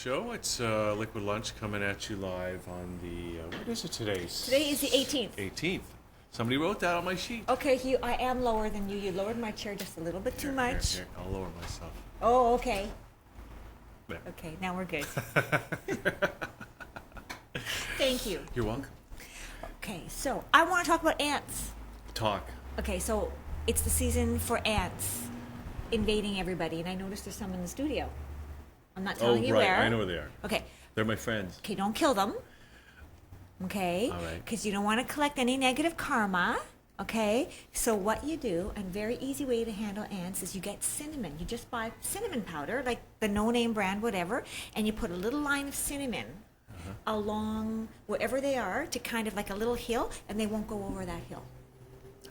show. It's Liquid Lunch coming at you live on the, what is it today? Today is the 18th. 18th. Somebody wrote that on my sheet. Okay, Hugh, I am lower than you. You lowered my chair just a little bit too much. Here, I'll lower myself. Oh, okay. There. Okay, now we're good. Thank you. You're welcome. Okay, so I want to talk about ants. Talk. Okay, so it's the season for ants invading everybody, and I noticed there's some in the studio. I'm not telling you right. where. I know where they are. Okay. They're my friends. Okay, don't kill them. Okay? All right. Because you don't want to collect any negative karma. Okay? So what you do, and very easy way to handle ants, is you get cinnamon. You just buy cinnamon powder, like the no-name brand, whatever, and you put a little line of cinnamon along wherever they are to kind of like a little hill, and they won't go over that hill.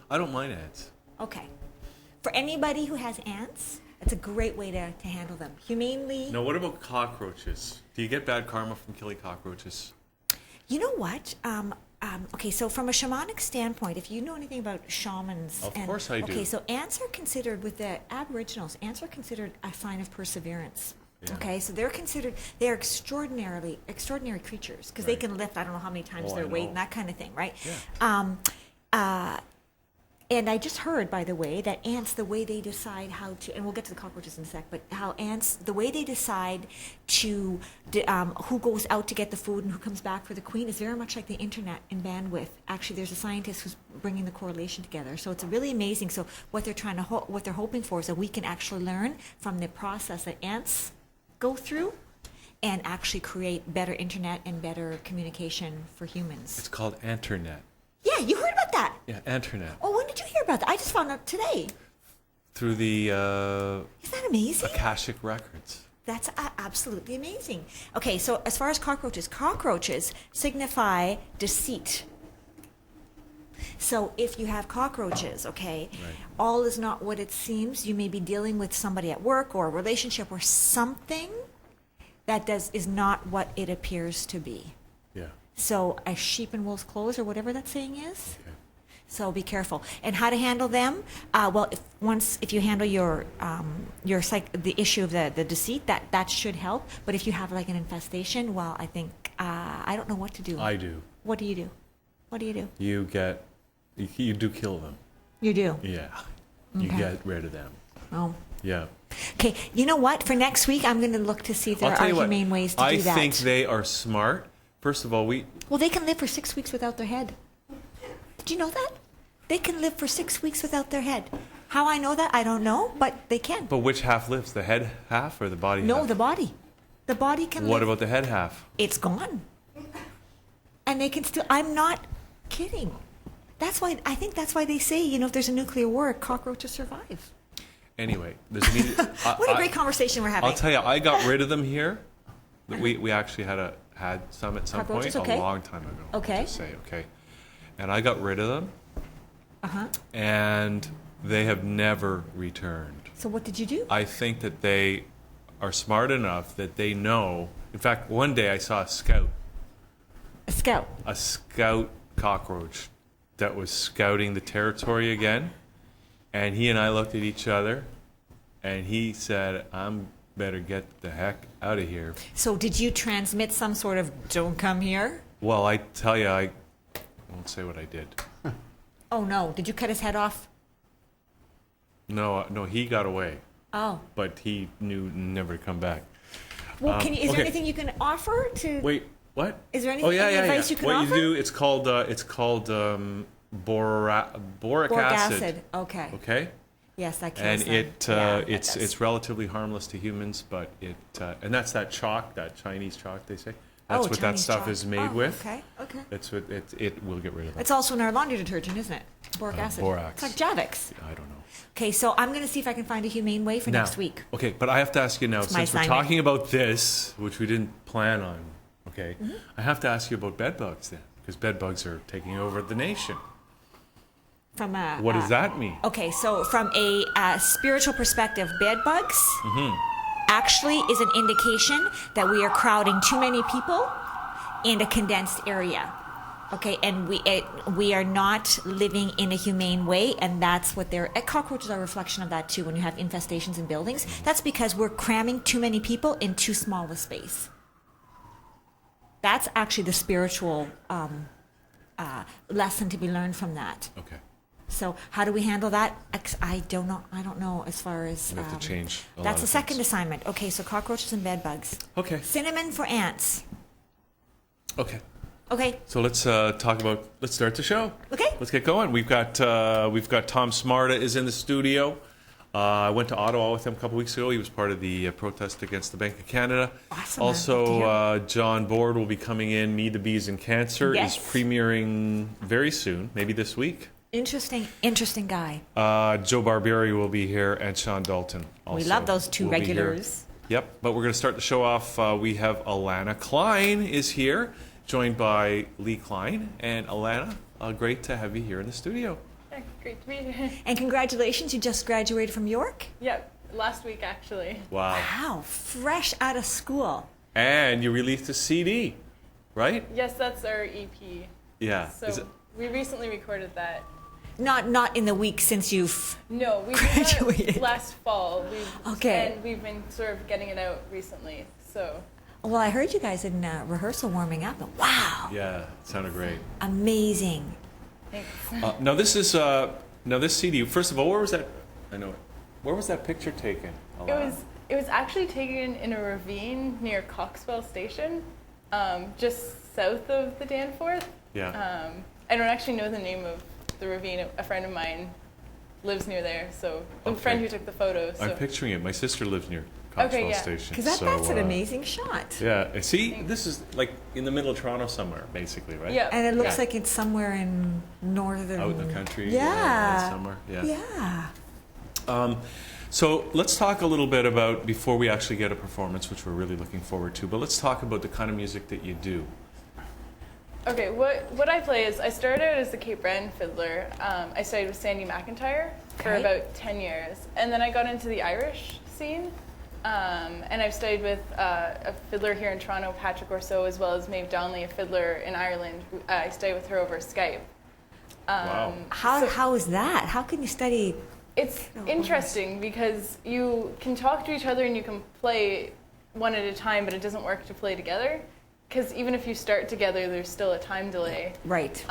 I don't mind ants. Okay. For anybody who has ants, it's a great way to handle them. Humanely. Now, what about cockroaches? Do you get bad karma from killing cockroaches? You know what? Okay, so from a shamanic standpoint, if you know anything about shamans... Of course I do. Okay, so ants are considered, with the Aboriginals, ants are considered a sign of perseverance. Yeah. Okay, so they're extraordinary creatures, because they can lift, I don't know how many times their weight and that kind of thing, right? Yeah. And I just heard, by the way, that ants, the way they decide how to, and we'll get to the cockroaches in a sec, but how ants, the way they decide to, who goes out to get the food and who comes back for the queen is very much like the internet in bandwidth. Actually, there's a scientist who's bringing the correlation together. So it's really amazing. So what they're trying to, what they're hoping for is that we can actually learn from the process that ants go through and actually create better internet and better communication for humans. It's called Internet. Yeah, you heard about that? Yeah, Internet. Oh, when did you hear about that? I just found out today. Through the Isn't that amazing? Akashic Records. That's absolutely amazing. Okay, so as far as cockroaches signify deceit. So if you have cockroaches, okay, Right. all is not what it seems. You may be dealing with somebody at work or a relationship or something that is not what it appears to be. Yeah. So a sheep in wolf's clothes, or whatever that saying is. Okay. So be careful. And how to handle them? Well, if you handle the issue of the deceit, that should help. But if you have like an infestation, well, I think I don't know what to do. I do. What do you do? What do you do? You do kill them. You do. Yeah. You Okay. get rid of them. Oh. Yeah. Okay. You know what? For next week, I'm going to look to see if there I'll are tell you what, humane ways to do that. I think they are smart. First of all, Well, they can live for 6 weeks without their head. Did you know that? They can live for 6 weeks without their head. How I know that, I don't know, but they can. But which half lives? The head half or the body half? No, the body. The body can What live. about the head half? It's gone. And they can still, I'm not kidding. I think that's why they say, if there's a nuclear war, cockroaches survive. Anyway, there's an What a great conversation we're having. I'll tell you, I got rid of them here. We actually had some at some point Cockroaches, okay. a long time ago. Okay. I'll just say, okay. And I got rid of them. Uh-huh. And they have never returned. So what did you do? I think that they are smart enough that they know. In fact, one day I saw a scout A scout. cockroach that was scouting the territory again. And he and I looked at each other, and he said, I'm better get the heck out of here. So did you transmit some sort of, don't come here? Well, I tell you, I won't say what I did. Oh, no. Did you cut his head off? No, he got away, Oh. but he knew never to come back. Well, is there okay. anything you can offer to... Wait, what? Is there anything, Oh, yeah, any yeah, advice yeah. you can What offer? you do, it's called boric Boric acid. Okay. Okay? Yes, that And kills them. it's relatively harmless to humans, but and that's that chalk, that Chinese chalk they say. That's what that Chinese stuff chalk. is made with. Okay. That's what it will get rid of it. It's also in our laundry detergent, isn't it? Boric acid. Borax. It's like Javix. I don't know. Okay, so I'm going to see if I can find a humane way for Now, next week. Okay, but I have to ask you now, It's my since we're assignment. talking about this, which we didn't plan on, okay, Mm-hmm. I have to ask you about bed bugs then, because bed bugs are taking over the nation. From a, What does that mean? Okay, so from a spiritual perspective, bed bugs Mm-hmm. actually is an indication that we are crowding too many people in a condensed area. Okay, and we are not living in a humane way, and that's what they're... Cockroaches are a reflection of that too. When you have infestations in buildings, that's because we're cramming too many people in too small a space. That's actually the spiritual lesson to be learned from that. Okay. So how do we handle that? I don't know. I don't know as far as. We have to change a lot That's of the second things. assignment. Okay, so cockroaches and bed bugs. Okay. Cinnamon for ants. Okay. Okay. So let's start the show. Okay. Let's get going. We've got Tom Smarda is in the studio. I went to Ottawa with him a couple weeks ago. He was part of the protest against the Bank of Canada. Awesome. Also, John Board will be coming in. Me, the Bees, and Cancer Yes. is premiering very soon, maybe this week. Interesting guy. Joe Barbieri will be here, and Shawn Dalton also. We love those two will be here. regulars. Yep, but we're going to start the show off. We have Alana Cline is here, joined by Lee Cline. And Alana, great to have you here in the studio. Yeah, great to be here. And congratulations, you just graduated from York? Yep, last week actually. Wow. Wow, fresh out of school. And you released a CD, right? Yes, that's our EP. Yeah. So we recently recorded that. Not in the week since you've. No, we Graduated. did that last fall. Okay. And we've been sort of getting it out recently. So Well, I heard you guys in rehearsal warming up. And wow, Yeah, it sounded great. amazing. thanks. Now this CD. First of all, where was that? I know it. Where was that picture taken? Alana? It was actually taken in a ravine near Coxwell Station, just south of the Danforth. Yeah. I don't actually know the name of the ravine. A friend of mine lives near there, so the Okay. friend who took the photo. So. I'm picturing it. My sister lives near Coxwell yeah. Station. Because so, that's an amazing shot. Yeah. See, this is like in the middle of Toronto somewhere, basically, right? Yeah. And it looks Yeah. like it's somewhere in northern. Out in the country. Yeah. Somewhere. Yeah. Yeah. So let's talk a little bit about, before we actually get a performance, which we're really looking forward to, but let's talk about the kind of music that you do. Okay, what I play is I started out as a Cape Breton fiddler. I studied with Sandy McIntyre for Okay. about 10 years. And then I got into the Irish scene. And I've studied with a fiddler here in Toronto, Patrick Orso, as well as Maeve Donnelly, a fiddler in Ireland. I studied with her over Skype. Wow. How is that? How can you study? It's interesting because you can talk to each other and you can play one at a time, but it doesn't work to play together. Because even if you start together, there's still a time delay. Right.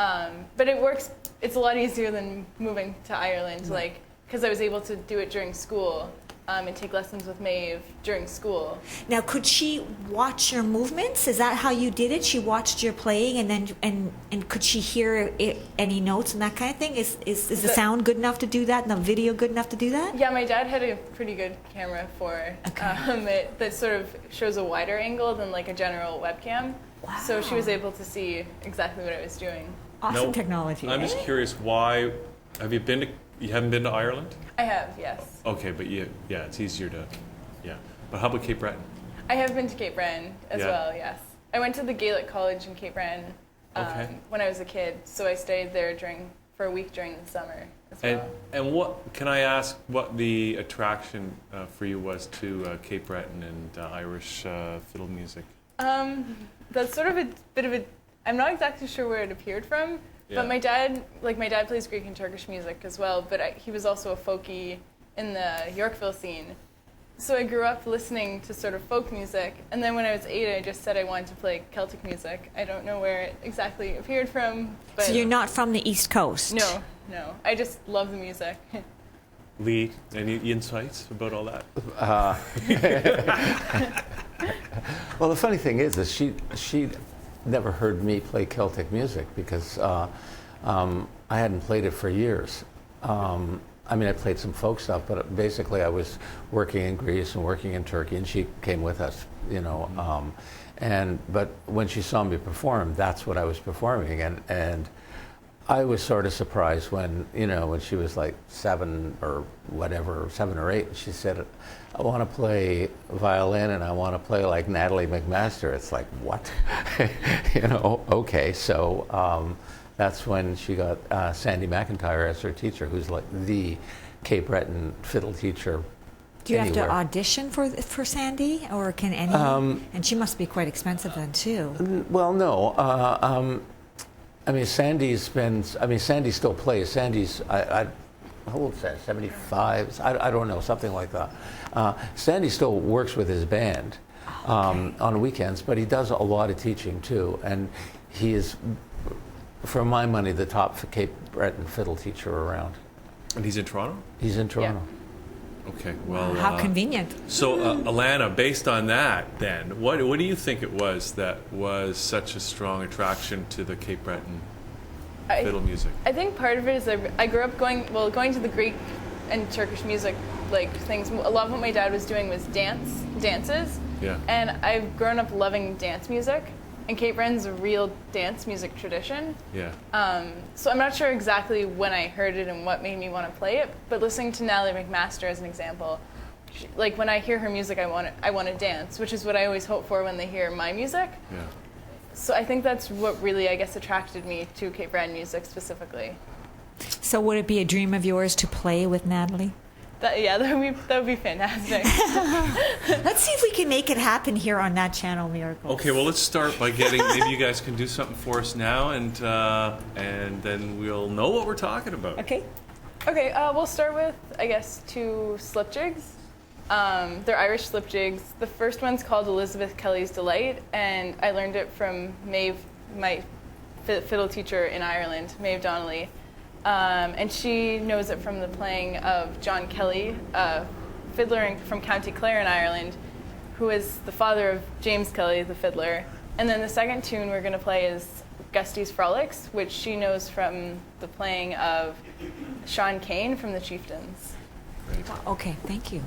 But it works. It's a lot easier than moving to Ireland, like because I was able to do it during school and take lessons with Maeve during school. Now, could she watch your movements? Is that how you did it? She watched your playing, and then and could she hear any notes and that kind of thing? Is the sound good enough to do that, and the video good enough to do that? Yeah, my dad had a pretty good camera for it that sort of shows a wider angle than like a general webcam. Wow. So she was able to see exactly what I was doing. Awesome No, technology. I'm just curious, why have you haven't been to Ireland? I have, yes. Okay, but it's easier to, But how about Cape Breton? I have been to Cape Breton as Yeah. well, yes. I went to the Gaelic College in Cape Breton Okay. when I was a kid, so I stayed there for a week during the summer as well. And what can I ask? What the attraction for you was to Cape Breton and Irish fiddle music? That's sort of a bit of a. I'm not exactly sure where it appeared from, Yeah. but my dad plays Greek and Turkish music as well. But he was also a folkie in the Yorkville scene, so I grew up listening to sort of folk music. And then when I was 8, I just said I wanted to play Celtic music. I don't know where it exactly appeared from, but So you're not from the East Coast? no. I just love the music. Lee, any insights about all that? Well, the funny thing is she never heard me play Celtic music because I hadn't played it for years. I mean, I played some folk stuff, but basically I was working in Greece and working in Turkey, and she came with us, but when she saw me perform, that's what I was performing, and I was sort of surprised when she was like 7 or 8, and she said, I want to play violin and I want to play like Natalie McMaster. It's like, what? Okay. So that's when she got Sandy McIntyre as her teacher, who's like the Cape Breton fiddle teacher. Do you have anywhere. to audition for Sandy, or can any? And she must be quite expensive then too. Well, no. I mean, Sandy still plays. Sandy's, how old is that, 75? I don't know, something like that. Sandy still works with his band. on weekends, but he does a lot of teaching too. And he is, for my money, the top Cape Breton fiddle teacher around. And he's in Toronto? He's in Toronto. Okay, well... How convenient. So, Alana, based on that, then, what do you think it was that was such a strong attraction to the Cape Breton fiddle music? I think part of it is I grew up going to the Greek and Turkish music like things. A lot of what my dad was doing was dances. Yeah. And I've grown up loving dance music, and Cape Breton's a real dance music tradition. Yeah. So I'm not sure exactly when I heard it and what made me want to play it, but listening to Natalie McMaster as an example, like when I hear her music, I want to dance, which is what I always hope for when they hear my music. Yeah. So I think that's what really, I guess, attracted me to Cape Breton music specifically. So would it be a dream of yours to play with Natalie? That would be fantastic. Let's see if we can make it happen here on Nat Channel Miracles. Okay, well, let's start by getting, maybe you guys can do something for us now, and then we'll know what we're talking about. Okay. Okay, we'll start with, I guess, 2 slip jigs. They're Irish slip jigs. The first one's called Elizabeth Kelly's Delight, and I learned it from Maeve, my fiddle teacher in Ireland, Maeve Donnelly. And she knows it from the playing of John Kelly, a fiddler from County Clare in Ireland, who is the father of James Kelly, the fiddler. And then the second tune we're going to play is Gusty's Frolics, which she knows from the playing of Sean Kane from the Chieftains. Okay, thank you.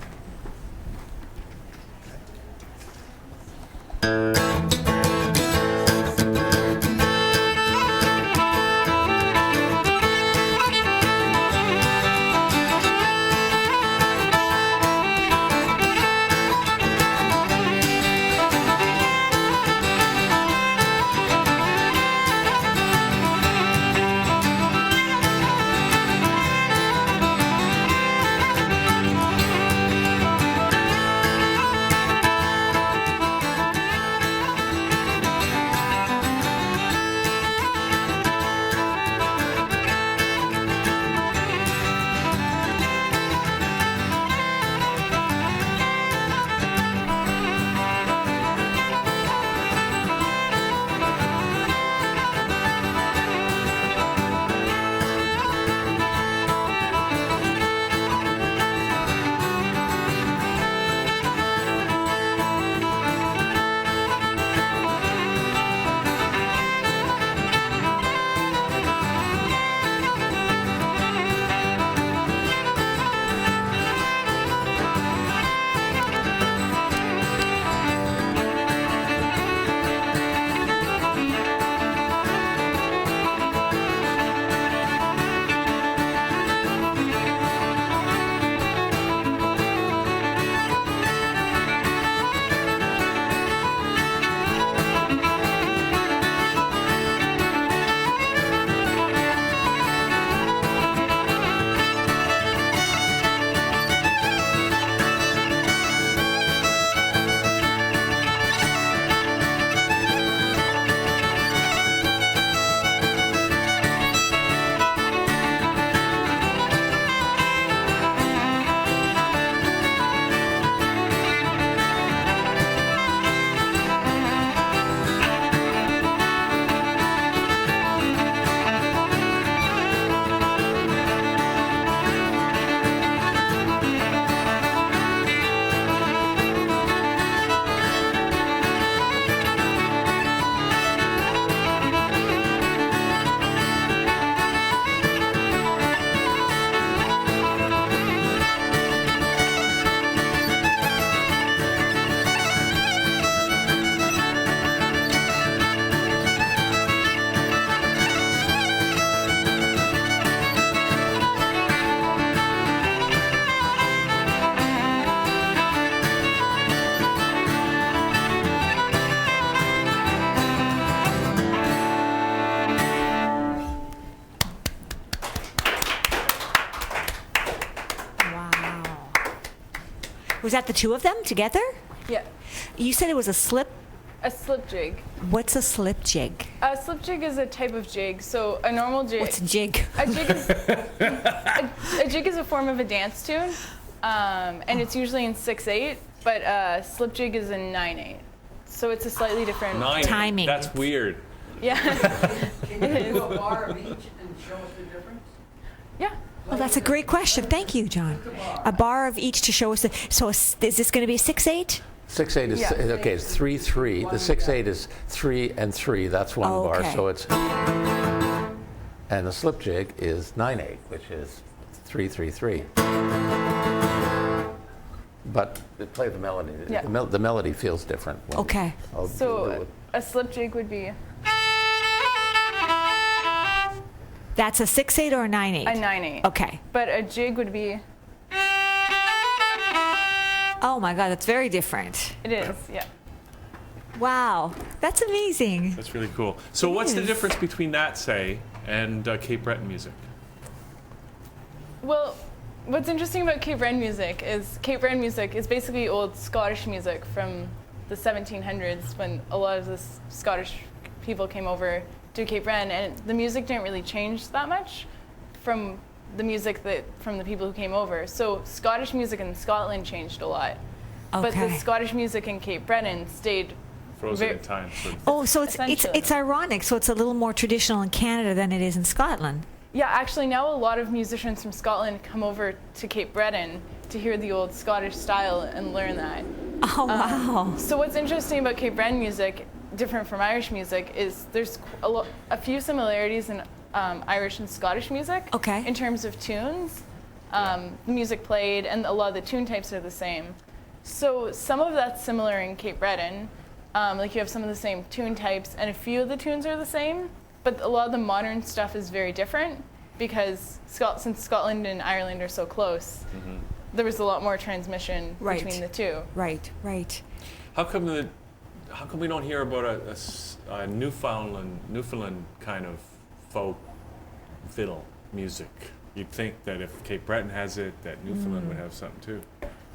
Was that the 2 of them together? Yeah, You said it was a slip. a slip jig. What's a slip jig? A slip jig is a type of jig. So a normal jig. What's a jig? A jig is a jig is a form of a dance tune. and it's usually in 6/8, but slip jig is in 9/8. So it's a slightly different Timing. That's weird. Yeah. Can you do a bar of each and show us the difference? Yeah. Well, that's a great question. Thank you, John. A bar of each to show us. So is this going to be 6/8? 6/8 is Yeah. okay. It's 3/3. The 6/8 is 3 and 3. That's one bar. Okay. So it's and the slip jig is 9/8, which is 3/3/3. But play the melody. Yeah. The melody feels different. Okay. I'll do So it. a slip jig would be That's a 6/8 or a 9/8? a 9/8. Okay. But a jig would be, Oh my God, that's very different. it is, yeah. Wow, that's amazing. That's really cool. So what's the is. difference between that, say, and Cape Breton music? Well, what's interesting about Cape Breton music is basically old Scottish music from the 1700s when a lot of the Scottish people came over to Cape Breton, and the music didn't really change that much from the music from the people who came over. So Scottish music in Scotland changed a lot, but the Okay. Scottish music in Cape Breton stayed. Frozen Very- in time. sort of. Oh, so it's Essentially. ironic. So it's a little more traditional in Canada than it is in Scotland. Yeah, actually now a lot of musicians from Scotland come over to Cape Breton to hear the old Scottish style and learn that. Oh wow. So what's interesting about Cape Breton music, different from Irish music, is there's a few similarities in Irish and Scottish music. Okay. In terms of tunes, the music played, and a lot of the tune types are the same. So some of that's similar in Cape Breton. Like you have some of the same tune types, and a few of the tunes are the same. But a lot of the modern stuff is very different because since Scotland and Ireland are so close, there was a lot more transmission Right. between the two. Right, right. How come we don't hear about a Newfoundland kind of folk fiddle music? You'd think that if Cape Breton has it, that Newfoundland would have something too.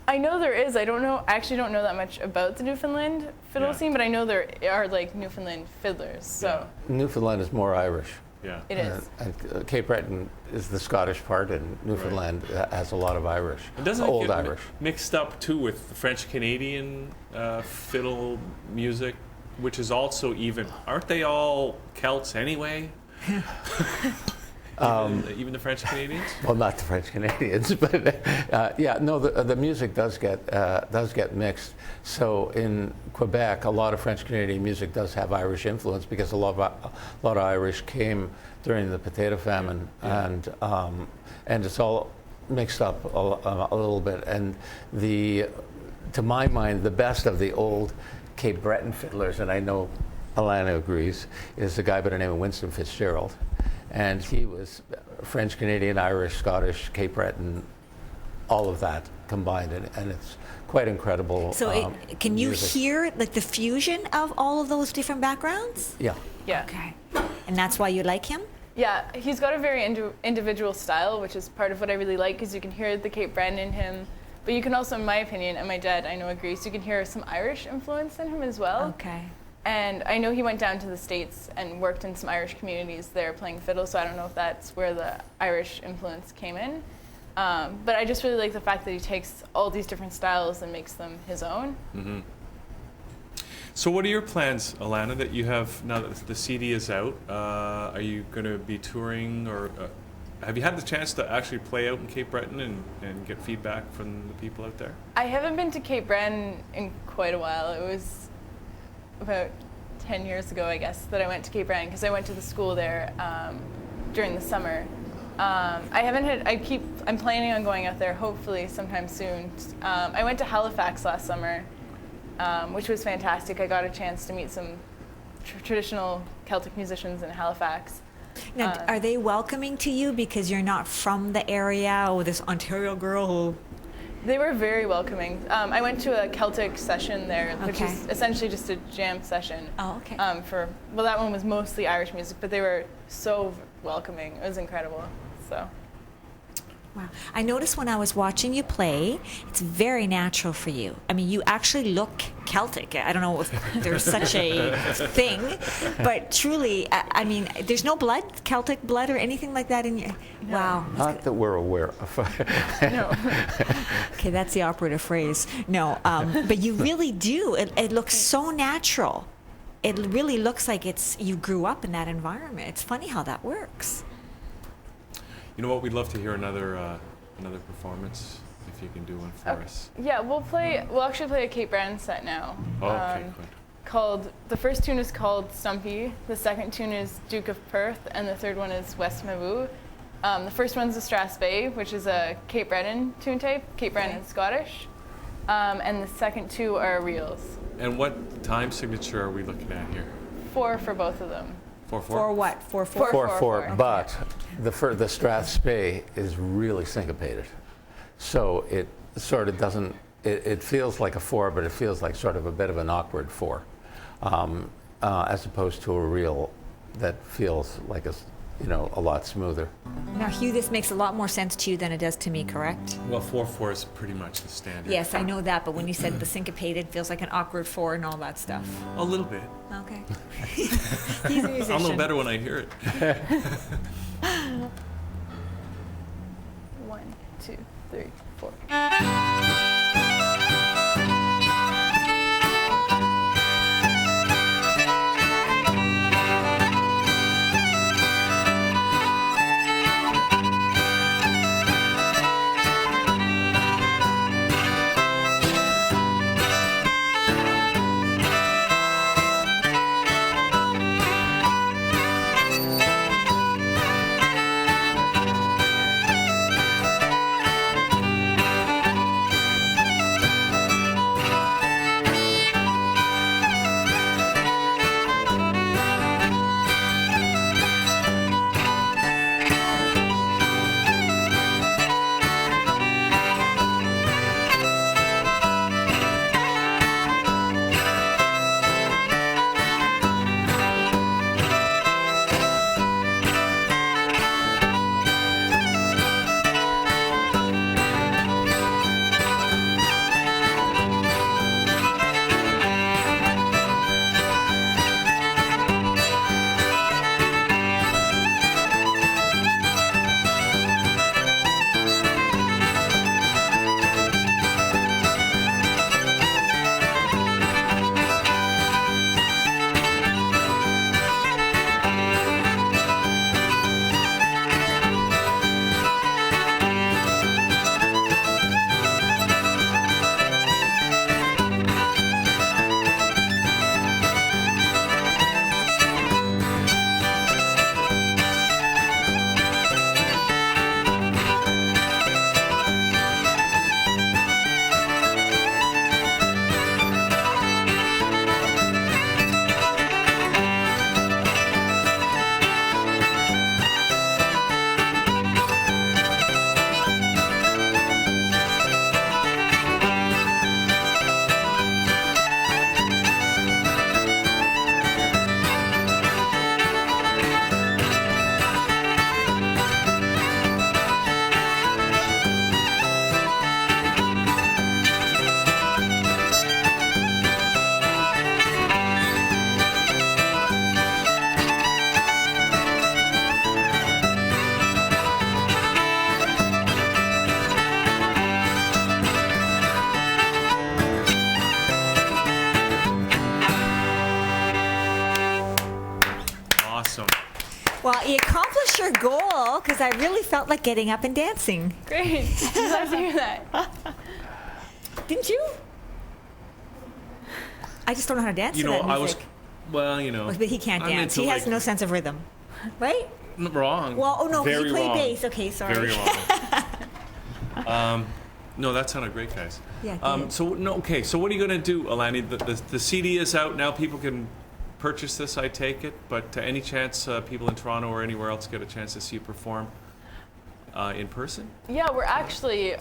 I know there is. I actually don't know that much about the Newfoundland fiddle Yeah. scene, but I know there are like Newfoundland fiddlers. So Newfoundland is more Irish. Yeah. it is. And Cape Breton is the Scottish part, and Newfoundland has a lot of Irish, And doesn't it old get Irish. mixed up too with the French Canadian fiddle music, which is also aren't they all Celts anyway? Even the French Canadians? Well, not the French Canadians, but the music does get mixed. So in Quebec, a lot of French Canadian music does have Irish influence because a lot of Irish came during the potato famine, and it's all mixed up a little bit. And to my mind, the best of the old Cape Breton fiddlers, and I know Alana agrees, is a guy by the name of Winston Fitzgerald. And he was French, Canadian, Irish, Scottish, Cape Breton, all of that combined, and it's quite incredible. So can you music. hear like the fusion of all of those different backgrounds? Yeah. Yeah. Okay. And that's why you like him? Yeah, he's got a very individual style, which is part of what I really like, because you can hear the Cape Breton in him. But you can also, in my opinion, and my dad I know agrees, you can hear some Irish influence in him as well. Okay. And I know he went down to the States and worked in some Irish communities there playing fiddle, so I don't know if that's where the Irish influence came in. But I just really like the fact that he takes all these different styles and makes them his own. Mm-hmm. So what are your plans, Alana, that you have now that the CD is out? Are you going to be touring, or have you had the chance to actually play out in Cape Breton and get feedback from the people out there? I haven't been to Cape Breton in quite a while. It was about 10 years ago, I guess, that I went to Cape Breton because I went to the school there during the summer. I'm planning on going out there hopefully sometime soon. I went to Halifax last summer, which was fantastic. I got a chance to meet some traditional Celtic musicians in Halifax. Now, are they welcoming to you because you're not from the area, or this Ontario girl who... They were very welcoming. I went to a Celtic session there, which Okay. is essentially just a jam session. Oh, okay. That one was mostly Irish music, but they were so welcoming. It was incredible. So. Wow. I noticed when I was watching you play, it's very natural for you. I mean, you actually look Celtic. I don't know if there's such a thing, but truly, I mean, there's no blood, Celtic blood or anything like that in you. No. Wow. Not that we're aware of. No. Okay, that's the operative phrase. No, but you really do. It looks so natural. It really looks like you grew up in that environment. It's funny how that works. You know what? We'd love to hear another performance if you can do one for us. Yeah, we'll actually play a Kate Brown set now. Oh, okay, good. The first tune is called Stumpy, the second tune is Duke of Perth, and the third one is West Mabou. The first one's the Strathspey, which is a Cape Breton tune type. Cape Breton is Scottish. And the second two are reels. And what time signature are we looking at here? 4 for both of them. 4/4? For what? 4/4? 4/4, but the Strathspey is really syncopated. So it sort of doesn't, it feels like a 4, but it feels like sort of a bit of an awkward 4, as opposed to a reel that feels like a lot smoother. Now, Hugh, this makes a lot more sense to you than it does to me, correct? Well, 4/4 is pretty much the standard. Yes, I know that, but when you said the syncopated feels like an awkward 4 and all that stuff. A little bit. Okay. He's a musician. I'll know better when I hear it. 1, 2, 3, 4. Well, you accomplished your goal because I really felt like getting up and dancing. Great. Glad to hear that. Didn't you? I just don't know how to dance to that music. But he can't dance. He has no sense of rhythm. Right? Wrong. Well, oh no, Very he played wrong. bass. Okay, sorry. Very wrong. No, that sounded great, guys. Yeah, it did. So what are you going to do, Alani? The CD is out now. People can purchase this, I take it. But any chance people in Toronto or anywhere else get a chance to see you perform in person? Yeah,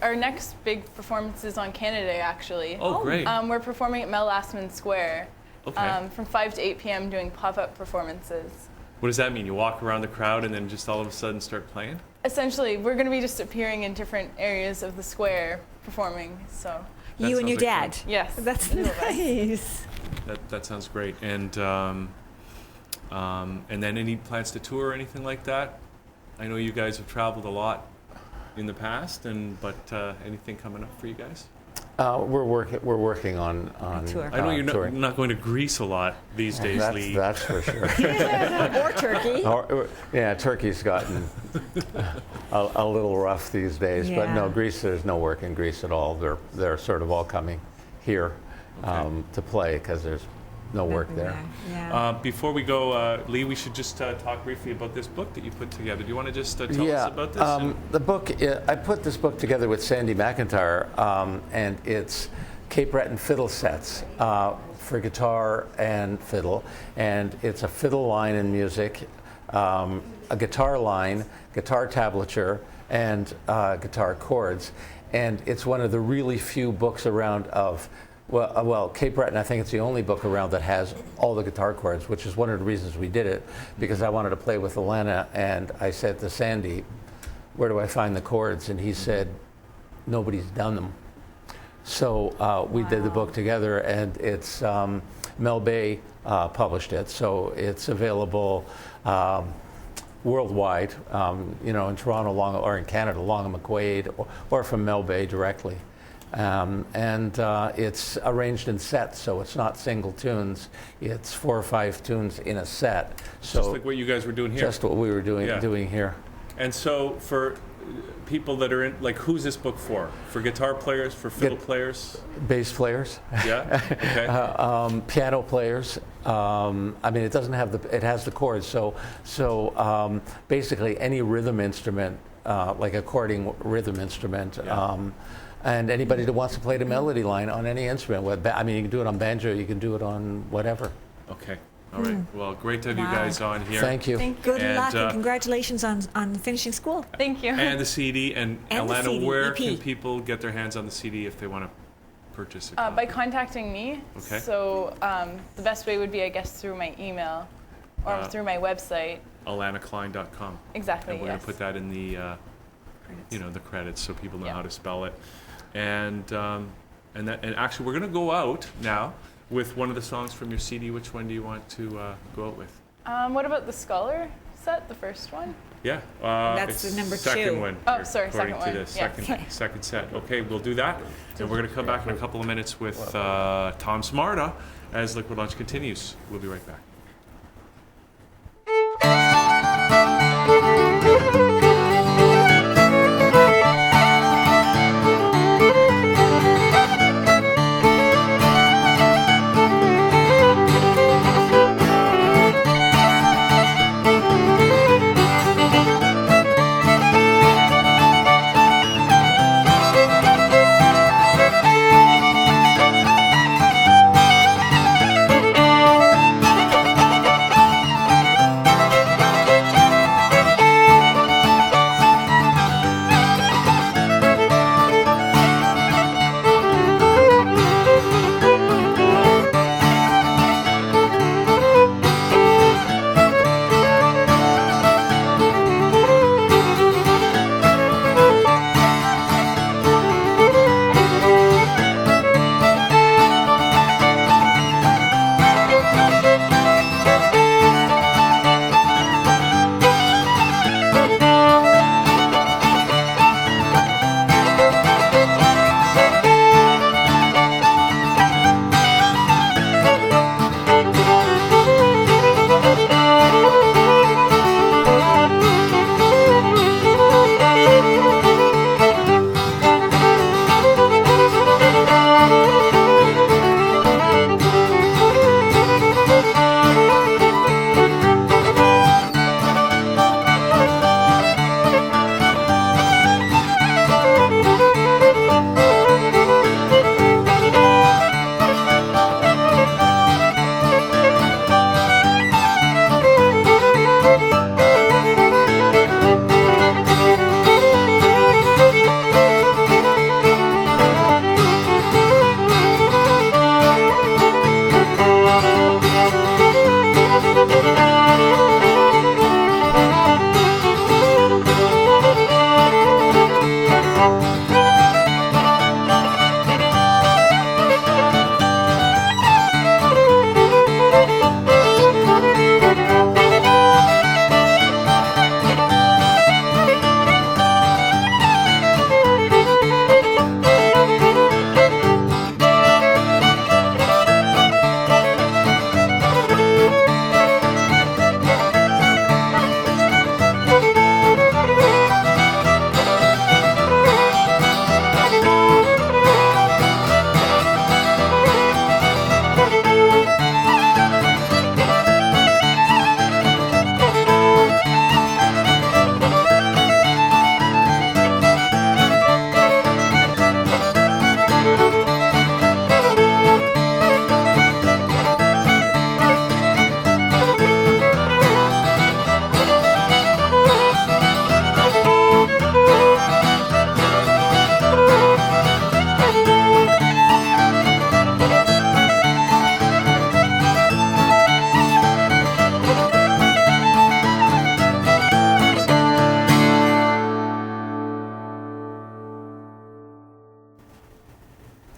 our next big performance is on Canada Day, actually. Oh, great. We're performing at Mel Lastman Square Okay. from 5 to 8 p.m. doing pop-up performances. What does that mean? You walk around the crowd and then just all of a sudden start playing? Essentially, we're going to be just appearing in different areas of the square performing. So. That You and your sounds like dad. fun. Yes. That's two of us. nice. That sounds great. And then any plans to tour or anything like that? I know you guys have traveled a lot in the past, but anything coming up for you guys? We're working on tour. I know you're touring. not going to Greece a lot these days, Lee. That's for sure. Or Turkey. Yeah, Turkey's gotten a little rough these days, but no, Yeah. Greece. There's no work in Greece at all. They're sort of all coming here to play because there's no work there. Yeah. Before we go, Lee, we should just talk briefly about this book that you put together. Do you want to just tell us about this? The book, I put this book together with Sandy McIntyre, and it's Cape Breton fiddle sets for guitar and fiddle. And it's a fiddle line in music, a guitar line, guitar tablature, and guitar chords. And it's one of the really few books around of Cape Breton, I think it's the only book around that has all the guitar chords, which is one of the reasons we did it, because I wanted to play with Alana, and I said to Sandy, where do I find the chords? And he said, nobody's done them. So we did the book together, and it's Mel Bay published it, so it's available worldwide, in Toronto or in Canada, Long and McQuaid, or from Mel Bay directly. It's arranged in sets, so it's not single tunes. It's 4 or 5 tunes in a set. So just like what you guys were doing here. Just what we were doing here. And so for people that are in, like, who's this book for? For guitar players, for fiddle players? Bass players. Yeah, okay. Piano players. It doesn't have it has the chords. So basically any rhythm instrument, like a chording rhythm instrument. Yeah. And anybody that wants to play the melody line on any instrument. You can do it on banjo, you can do it on whatever. Okay. All right. Well, great to have you guys on here. Thank you. Good And, luck and congratulations on finishing school. Thank you. And the CD. And the Alana, CD, where EP. can people get their hands on the CD if they want to purchase it? By contacting me. Okay. So the best way would be, I guess, through my email or through my website. AlanaCline.com. Exactly. And we're going to put that in the, the credits so people know how to spell it. And actually, we're going to go out now with one of the songs from your CD. Which one do you want to go out with? What about the Scholar set, the first one? Yeah, That's it's the number second 2. one. Oh, here, sorry, according second to one. the Yeah. second set. Okay, we'll do that, and we're going to come back in a couple of minutes with Tom Smarda as Liquid Lunch continues. We'll be right back.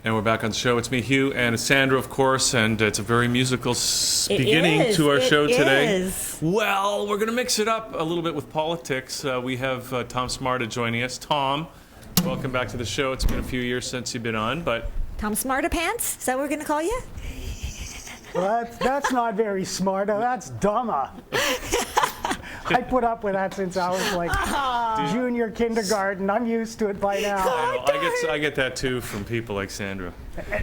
And we're back on the show. It's me, Hugh, and Sandra, of course, and it's a very musical beginning to our show today. Well, we're going to mix it up a little bit with politics. We have Tom Smarda joining us. Tom, welcome back to the show. It's been a few years since you've been on, but... Tom Smarda Pants? Is that what we're going to call you? Well, that's not very smart. That's dumber. I put up with that since I was like junior kindergarten. I'm used to it by now. I get that too from people like Sandra.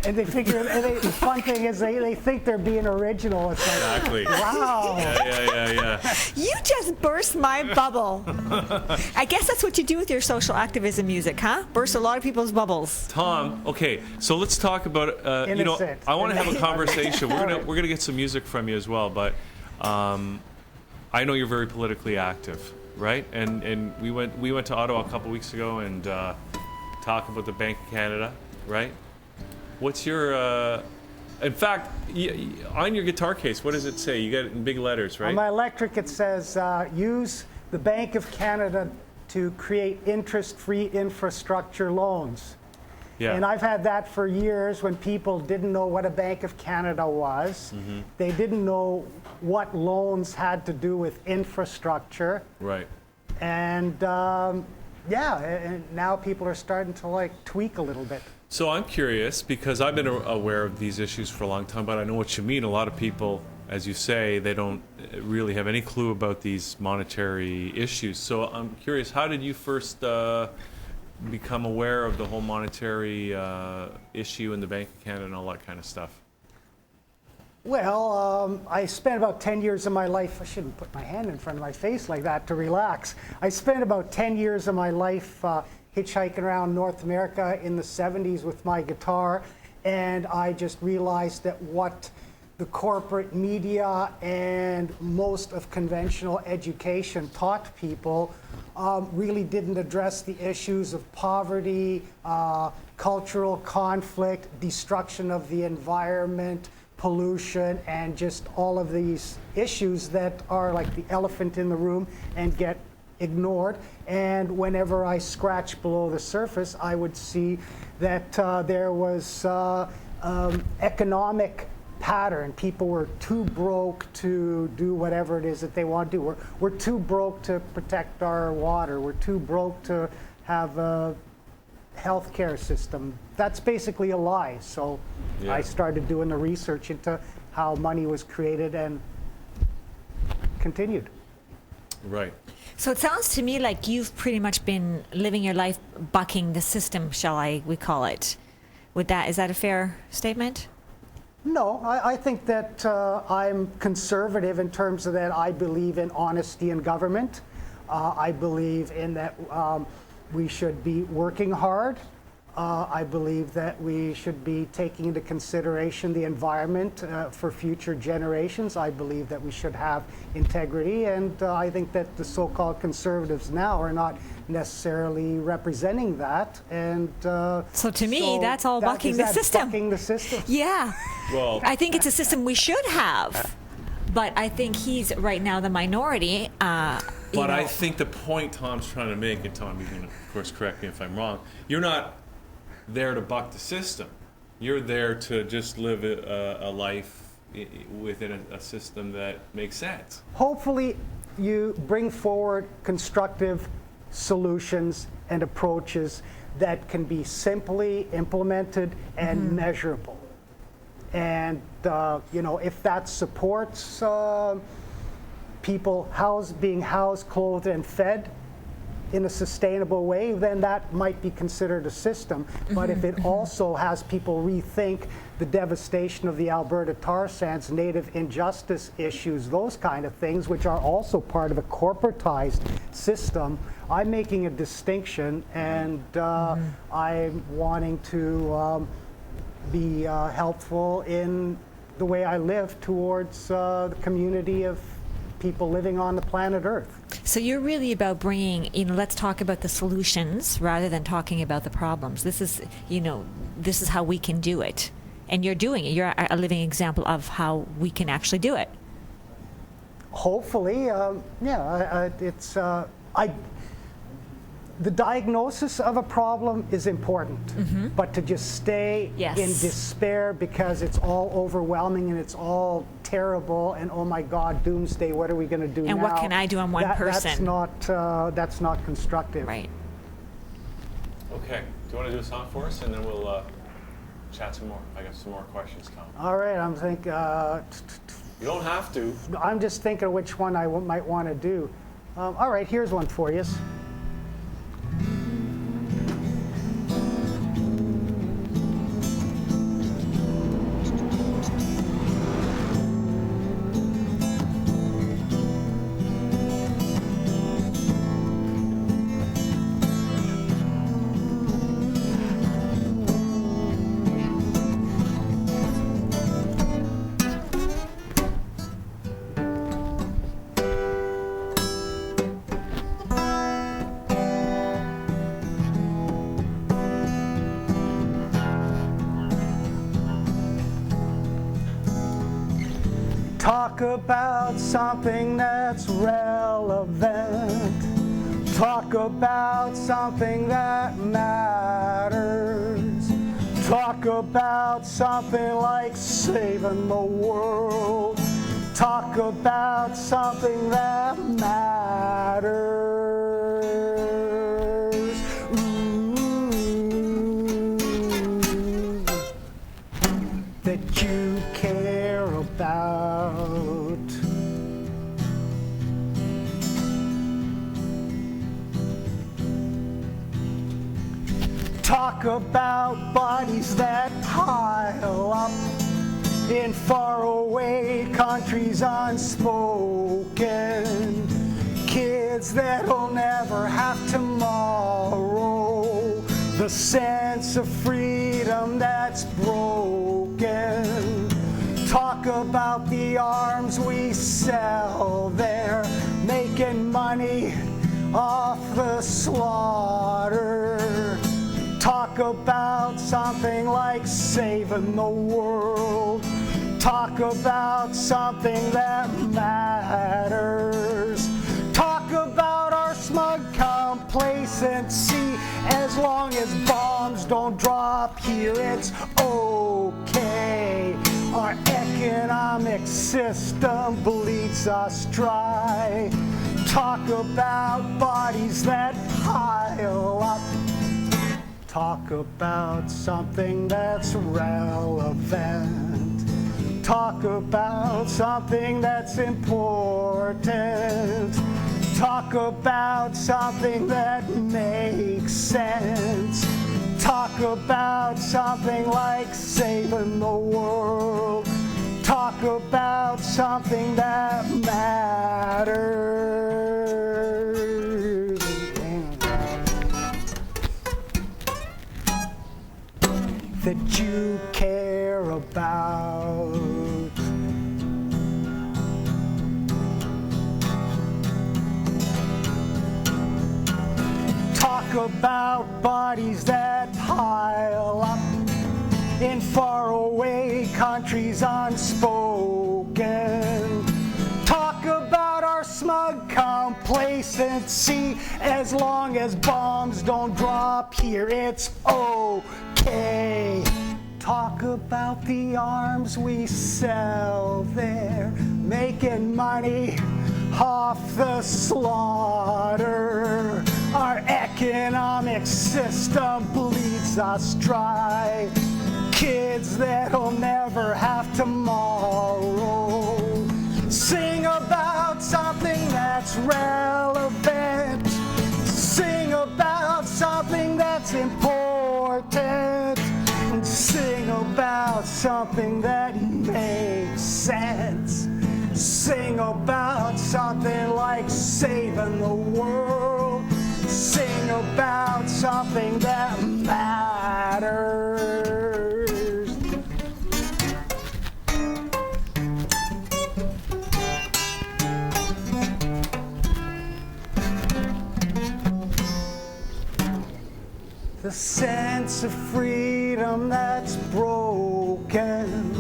And they figure, the fun thing is they think they're being original. It's like, Exactly. wow. Yeah. You just burst my bubble. I guess that's what you do with your social activism music, huh? Burst a lot of people's bubbles. Tom, okay, so let's talk about, Innocent. I want to have a conversation. We're gonna get some music from you as well, but I know you're very politically active, right? And we went to Ottawa a couple weeks ago and talked about the Bank of Canada, right? What's your, in fact, on your guitar case, what does it say? You got it in big letters, right? On my electric, it says, use the Bank of Canada to create interest-free infrastructure loans. Yeah. And I've had that for years when people didn't know what a Bank of Canada was. Mm-hmm. They didn't know what loans had to do with infrastructure. Right. And and now people are starting to like tweak a little bit. So I'm curious because I've been aware of these issues for a long time, but I know what you mean. A lot of people, as you say, they don't really have any clue about these monetary issues. So I'm curious, how did you first become aware of the whole monetary issue in the Bank of Canada and all that kind of stuff? Well, I spent about 10 years of my life, I shouldn't put my hand in front of my face like that to relax. I spent about 10 years of my life hitchhiking around North America in the 70s with my guitar, and I just realized that what the corporate media and most of conventional education taught people really didn't address the issues of poverty, cultural conflict, destruction of the environment, pollution, and just all of these issues that are like the elephant in the room and get ignored. And whenever I scratched below the surface, I would see that there was economic pattern. People were too broke to do whatever it is that they want to do. We're too broke to protect our water. We're too broke to have a healthcare system. That's basically a lie. So Yeah. I started doing the research into how money was created and continued. Right. So it sounds to me like you've pretty much been living your life bucking the system, we call it. Is that a fair statement? No, I think that I'm conservative in terms of that I believe in honesty in government. I believe in that we should be working hard. I believe that we should be taking into consideration the environment for future generations. I believe that we should have integrity, and I think that the so-called conservatives now are not necessarily representing that. And So to me, that's all bucking the system. Bucking the system. Yeah. Well, I think it's a system we should have. But I think he's right now the minority. but I think the point Tom's trying to make, and Tom, you can of course correct me if I'm wrong, you're not there to buck the system. You're there to just live a life within a system that makes sense. Hopefully you bring forward constructive solutions and approaches that can be simply implemented and measurable. And if that supports people being housed, clothed, and fed in a sustainable way, then that might be considered a system. But if it also has people rethink the devastation of the Alberta tar sands, native injustice issues, those kind of things, which are also part of a corporatized system, I'm making a distinction, and I'm wanting to be helpful in the way I live towards the community of people living on the planet Earth. So you're really about bringing, let's talk about the solutions rather than talking about the problems. This is how we can do it. And you're doing it. You're a living example of how we can actually do it. Hopefully, the diagnosis of a problem is important, but to just stay Yes. in despair because it's all overwhelming and it's all terrible and oh my God, doomsday, what are we going to do now? And what can I do on one person? That's not constructive. Right. Okay. Do you want to do a song for us, and then we'll chat some more? I got some more questions, Tom. All right, I'm thinking. You don't have to. I'm just thinking which one I might want to do. All right, here's one for you. Talk about something that's relevant. Talk about something that matters. Talk about something like saving the world. Talk about something that matters. Ooh, that you care about. Talk about bodies that pile up in faraway countries unspoken. Kids that'll never have tomorrow. The sense of freedom that's broken. Talk about the arms we sell there, making money off the slaughter. Talk about something like saving the world. Talk about something that matters. Talk about our smug complacency. As long as bombs don't drop here, it's okay. Our economic system bleeds us dry. Talk about bodies that pile up. Talk about something that's relevant. Talk about something that's important. Talk about something that makes sense. Talk about something like saving the world. Talk about something that matters. That you care about. Talk about bodies that pile up in faraway countries unspoken. Talk about our smug complacency. As long as bombs don't drop here, it's okay. Talk about the arms we sell there, making money off the slaughter. Our economic system bleeds us dry. Kids that'll never have tomorrow. Sing about something that's relevant. Sing about something that's important. Sing about something that makes sense. Sing about something like saving the world. Sing about something that matters. The sense of freedom that's broken.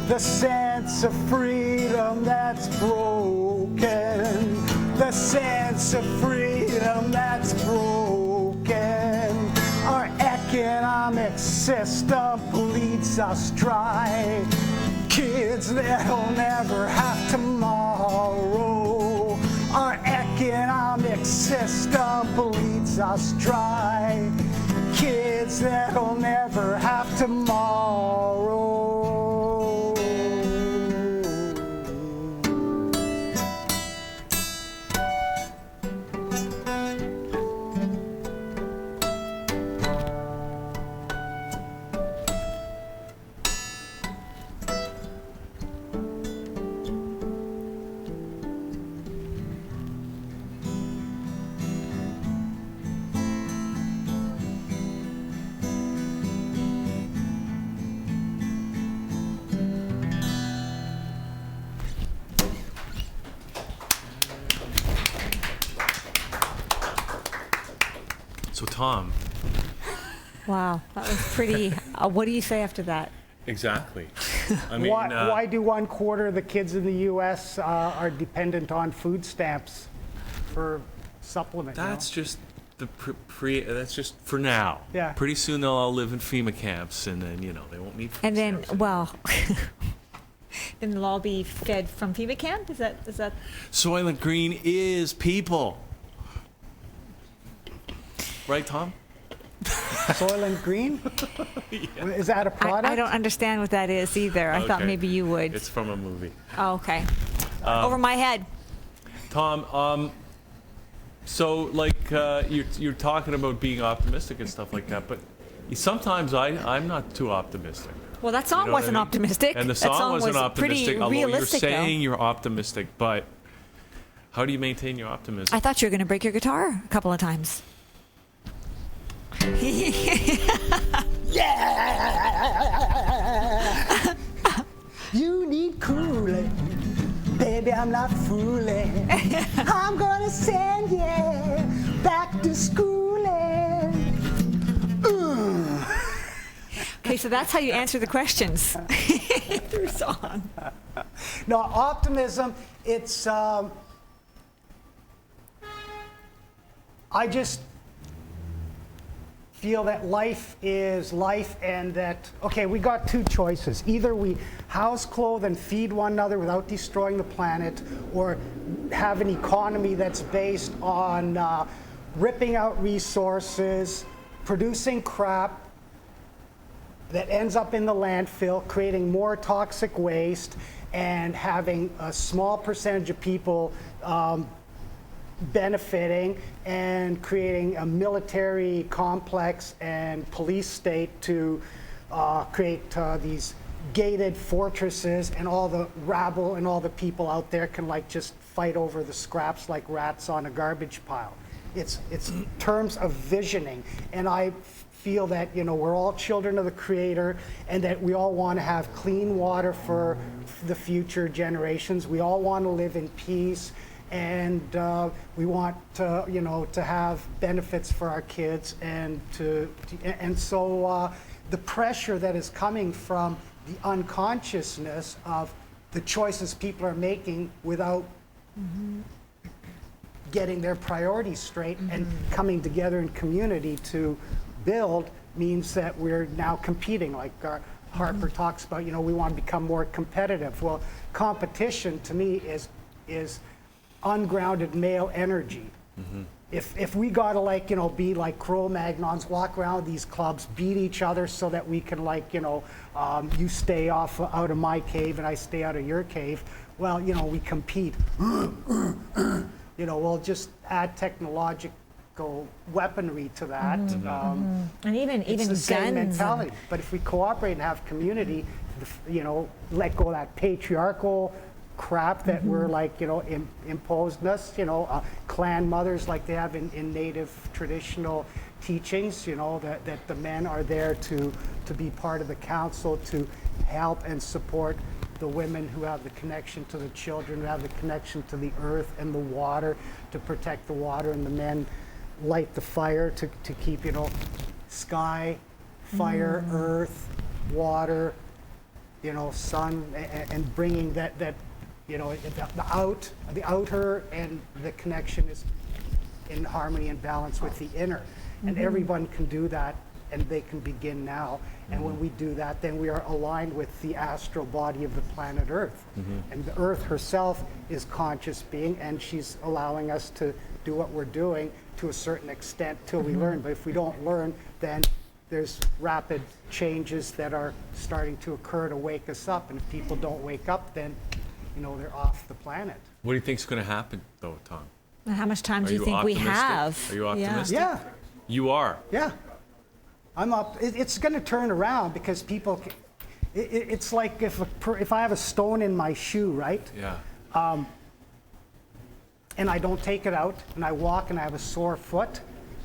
The sense of freedom that's broken. The sense of freedom that's broken. economic system bleeds us dry. Kids that'll never have tomorrow. Our economic system bleeds us dry. Kids that'll never have tomorrow. So Tom, Wow, that was pretty. What do you say after that? exactly. I mean, Why do 1/4 of the kids in the U.S. Are dependent on food stamps for supplement? you know? that's just the that's just for now. Yeah. Pretty soon they'll all live in FEMA camps, and then they won't need food And then, stamps. well, then they'll all be fed from FEMA camp? Is that? Soylent Green is people. Right, Tom? Soylent Green? Is that a product? I don't understand what that is either. I thought Okay. maybe you would. It's from a movie. Oh, okay. Over my head. Tom, so like you're talking about being optimistic and stuff like that, but sometimes I'm not too optimistic. Well, that You song know what I wasn't mean? optimistic. And the That song wasn't was optimistic, pretty although you're realistic, saying though. you're optimistic, but how do you maintain your optimism? I thought you were going to break your guitar a couple of times. You need cooling. Baby, I'm not fooling. I'm gonna send you back to schooling. Okay, so that's how you answer the questions through song. No, optimism, it's, I just feel that life is life and that, okay, we got two choices. Either we house, clothe, and feed one another without destroying the planet, or have an economy that's based on ripping out resources, producing crap that ends up in the landfill, creating more toxic waste, and having a small percentage of people benefiting and creating a military complex and police state to create these gated fortresses, and all the rabble and all the people out there can like just fight over the scraps like rats on a garbage pile. It's terms of visioning, and I feel that we're all children of the Creator, and that we all want to have clean water for the future generations. We all want to live in peace, and we want to have benefits for our kids, and so the pressure that is coming from the unconsciousness of the choices people are making without getting their priorities straight and coming together in community to build means that we're now competing, like Harper talks about. We want to become more competitive. Well, competition to me is ungrounded male energy. If we gotta be like Cro-Magnons, walk around these clubs, beat each other so that we can you stay out of my cave and I stay out of your cave, well, we compete. We'll just add technological weaponry to that. And even It's the guns. same mentality. But if we cooperate and have community, let go of that patriarchal crap that we're imposed on us, clan mothers like they have in native traditional teachings, that the men are there to be part of the council, to help and support the women who have the connection to the children, who have the connection to the earth and the water, to protect the water, and the men light the fire to keep, sky, fire, earth, water, sun, and bringing that the outer and the connection is in harmony and balance with the inner. And everyone can do that and they can begin now. And when we do that, then we are aligned with the astral body of the planet Earth. And the Earth herself is conscious being, and she's allowing us to do what we're doing to a certain extent till we learn. But if we don't learn, then there's rapid changes that are starting to occur to wake us up. And if people don't wake up, then, you know, they're off the planet. What do you think's going to happen, though, Tom? And how much time Are do you you think we optimistic? have? Are you optimistic? Yeah, You are. yeah. I'm up. It's going to turn around because people. It's like if I have a stone in my shoe, right? Yeah. And I don't take it out, and I walk and I have a sore foot,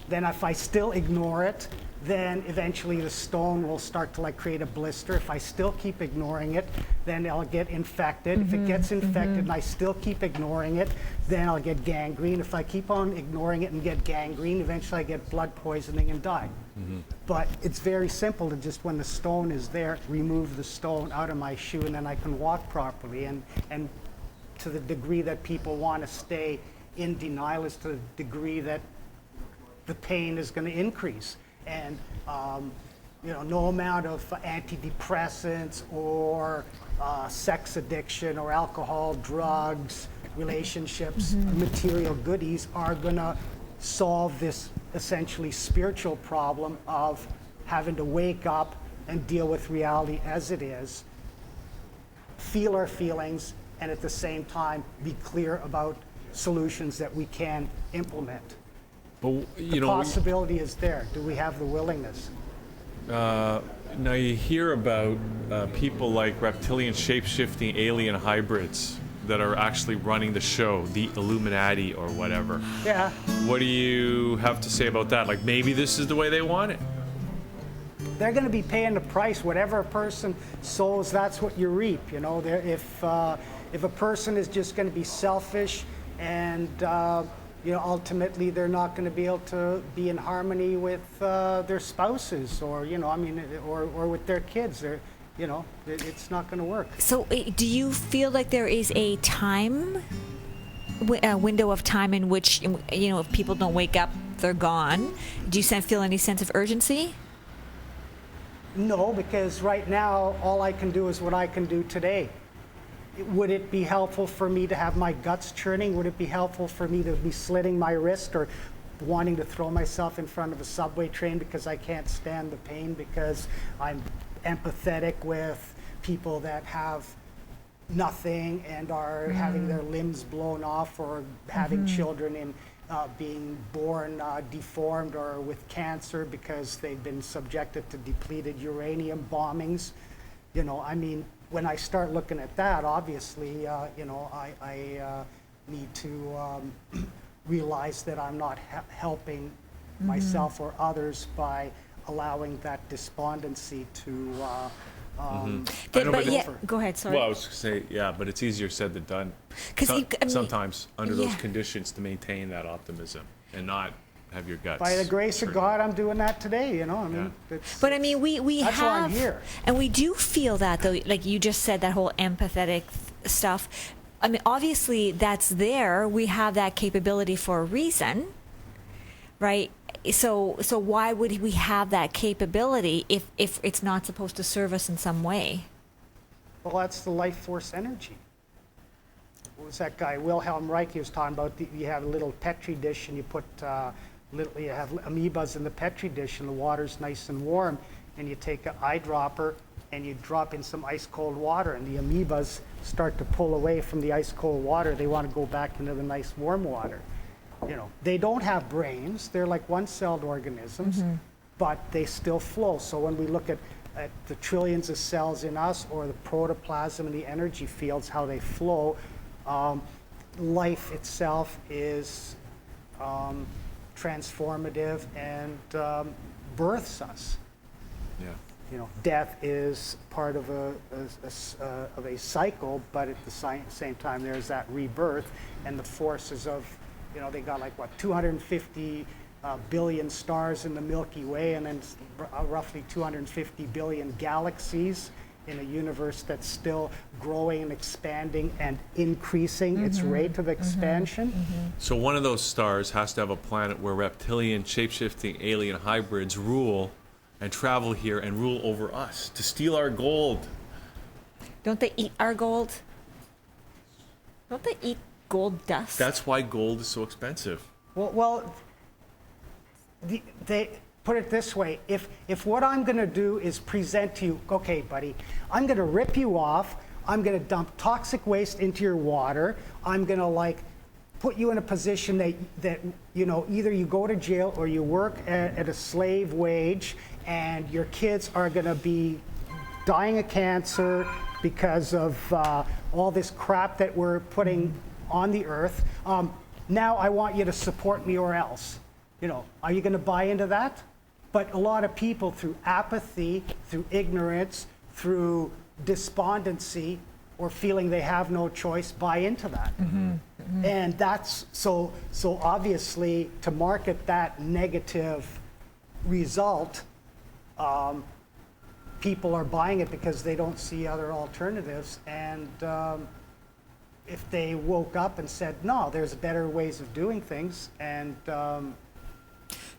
then if I still ignore it, then eventually the stone will start to like create a blister. If I still keep ignoring it, then I'll get infected. If it gets infected and I still keep ignoring it, then I'll get gangrene. If I keep on ignoring it and get gangrene, eventually I get blood poisoning and die. But it's very simple to just, when the stone is there, remove the stone out of my shoe, and then I can walk properly. And to the degree that people want to stay in denial is to the degree that the pain is going to increase. And you know, no amount of antidepressants or sex addiction or alcohol, drugs, relationships, material goodies are going to solve this essentially spiritual problem of having to wake up and deal with reality as it is, feel our feelings, and at the same time be clear about solutions that we can implement. But, The you know, possibility is there. Do we have the willingness? now you hear about people like reptilian shape-shifting alien hybrids that are actually running the show, the Illuminati or whatever. Yeah. What do you have to say about that? Like, maybe this is the way they want it. They're going to be paying the price. Whatever a person sows, that's what you reap. You know, if a person is just going to be selfish and you know, ultimately they're not going to be able to be in harmony with their spouses, or, you know, I mean, or with their kids. They're, you know, it's not going to work. So, do you feel like there is a window of time in which, you know, if people don't wake up, they're gone? Do you feel any sense of urgency? No, because right now all I can do is what I can do today. Would it be helpful for me to have my guts churning? Would it be helpful for me to be slitting my wrist or wanting to throw myself in front of a subway train because I can't stand the pain, because I'm empathetic with people that have nothing and are having their limbs blown off, or having children in being born deformed or with cancer because they've been subjected to depleted uranium bombings? You know, I mean, when I start looking at that, obviously, you know, I need to realize that I'm not helping myself or others by allowing that despondency to But yeah, go ahead, sorry. Well, I was going to say, yeah, but it's easier said than done. 'Cause I mean, sometimes under those yeah. conditions to maintain that optimism and not have your guts. By the grace of turn. God, I'm doing that today, you know, I mean, it's, But I mean, we That's why I'm have, here. and we do feel that, though, like you just said, that whole empathetic stuff. I mean, obviously that's there. We have that capability for a reason, right? So why would we have that capability if it's not supposed to serve us in some way? well, that's the life force energy. What was that guy, Wilhelm Reich, he was talking about, you have a little Petri dish and you put, you have amoebas in the Petri dish and the water's nice and warm, and you take an eyedropper and you drop in some ice cold water, and the amoebas start to pull away from the ice cold water. They want to go back into the nice warm water. You know, they don't have brains. They're like one-celled organisms, but they still flow. So when we look at the trillions of cells in us, or the protoplasm and the energy fields, how they flow, life itself is transformative and births us. Yeah. You know, death is part of a cycle, but at the same time, there's that rebirth and the forces of, you know, they got like, what, 250 billion stars in the Milky Way, and then roughly 250 billion galaxies in a universe that's still growing and expanding and increasing its rate of expansion. So one of those stars has to have a planet where reptilian, shape-shifting alien hybrids rule, and travel here and rule over us, to steal our gold. Don't they eat our gold? Don't they eat gold dust? That's why gold is so expensive. Well, they put it this way: if what I'm going to do is present to you, okay, buddy, I'm going to rip you off. I'm going to dump toxic waste into your water. I'm going to put you in a position that either you go to jail or you work at a slave wage, and your kids are going to be dying of cancer because of all this crap that we're putting on the earth. Now I want you to support me or else. Are you going to buy into that? But a lot of people, through apathy, through ignorance, through despondency, or feeling they have no choice, buy into that. And that's so obviously, to market that negative result, people are buying it because they don't see other alternatives. And if they woke up and said, no, there's better ways of doing things, and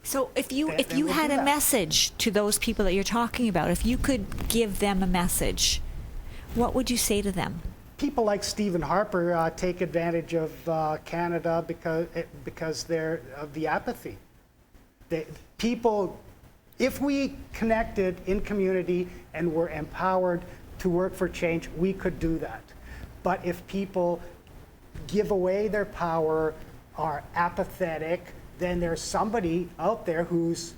so if you then we'll had do a that. message to those people that you're talking about, if you could give them a message, what would you say to them? people like Stephen Harper take advantage of Canada because they're of the apathy. People, if we connected in community and were empowered to work for change, we could do that. But if people give away their power, are apathetic, then there's somebody out there who's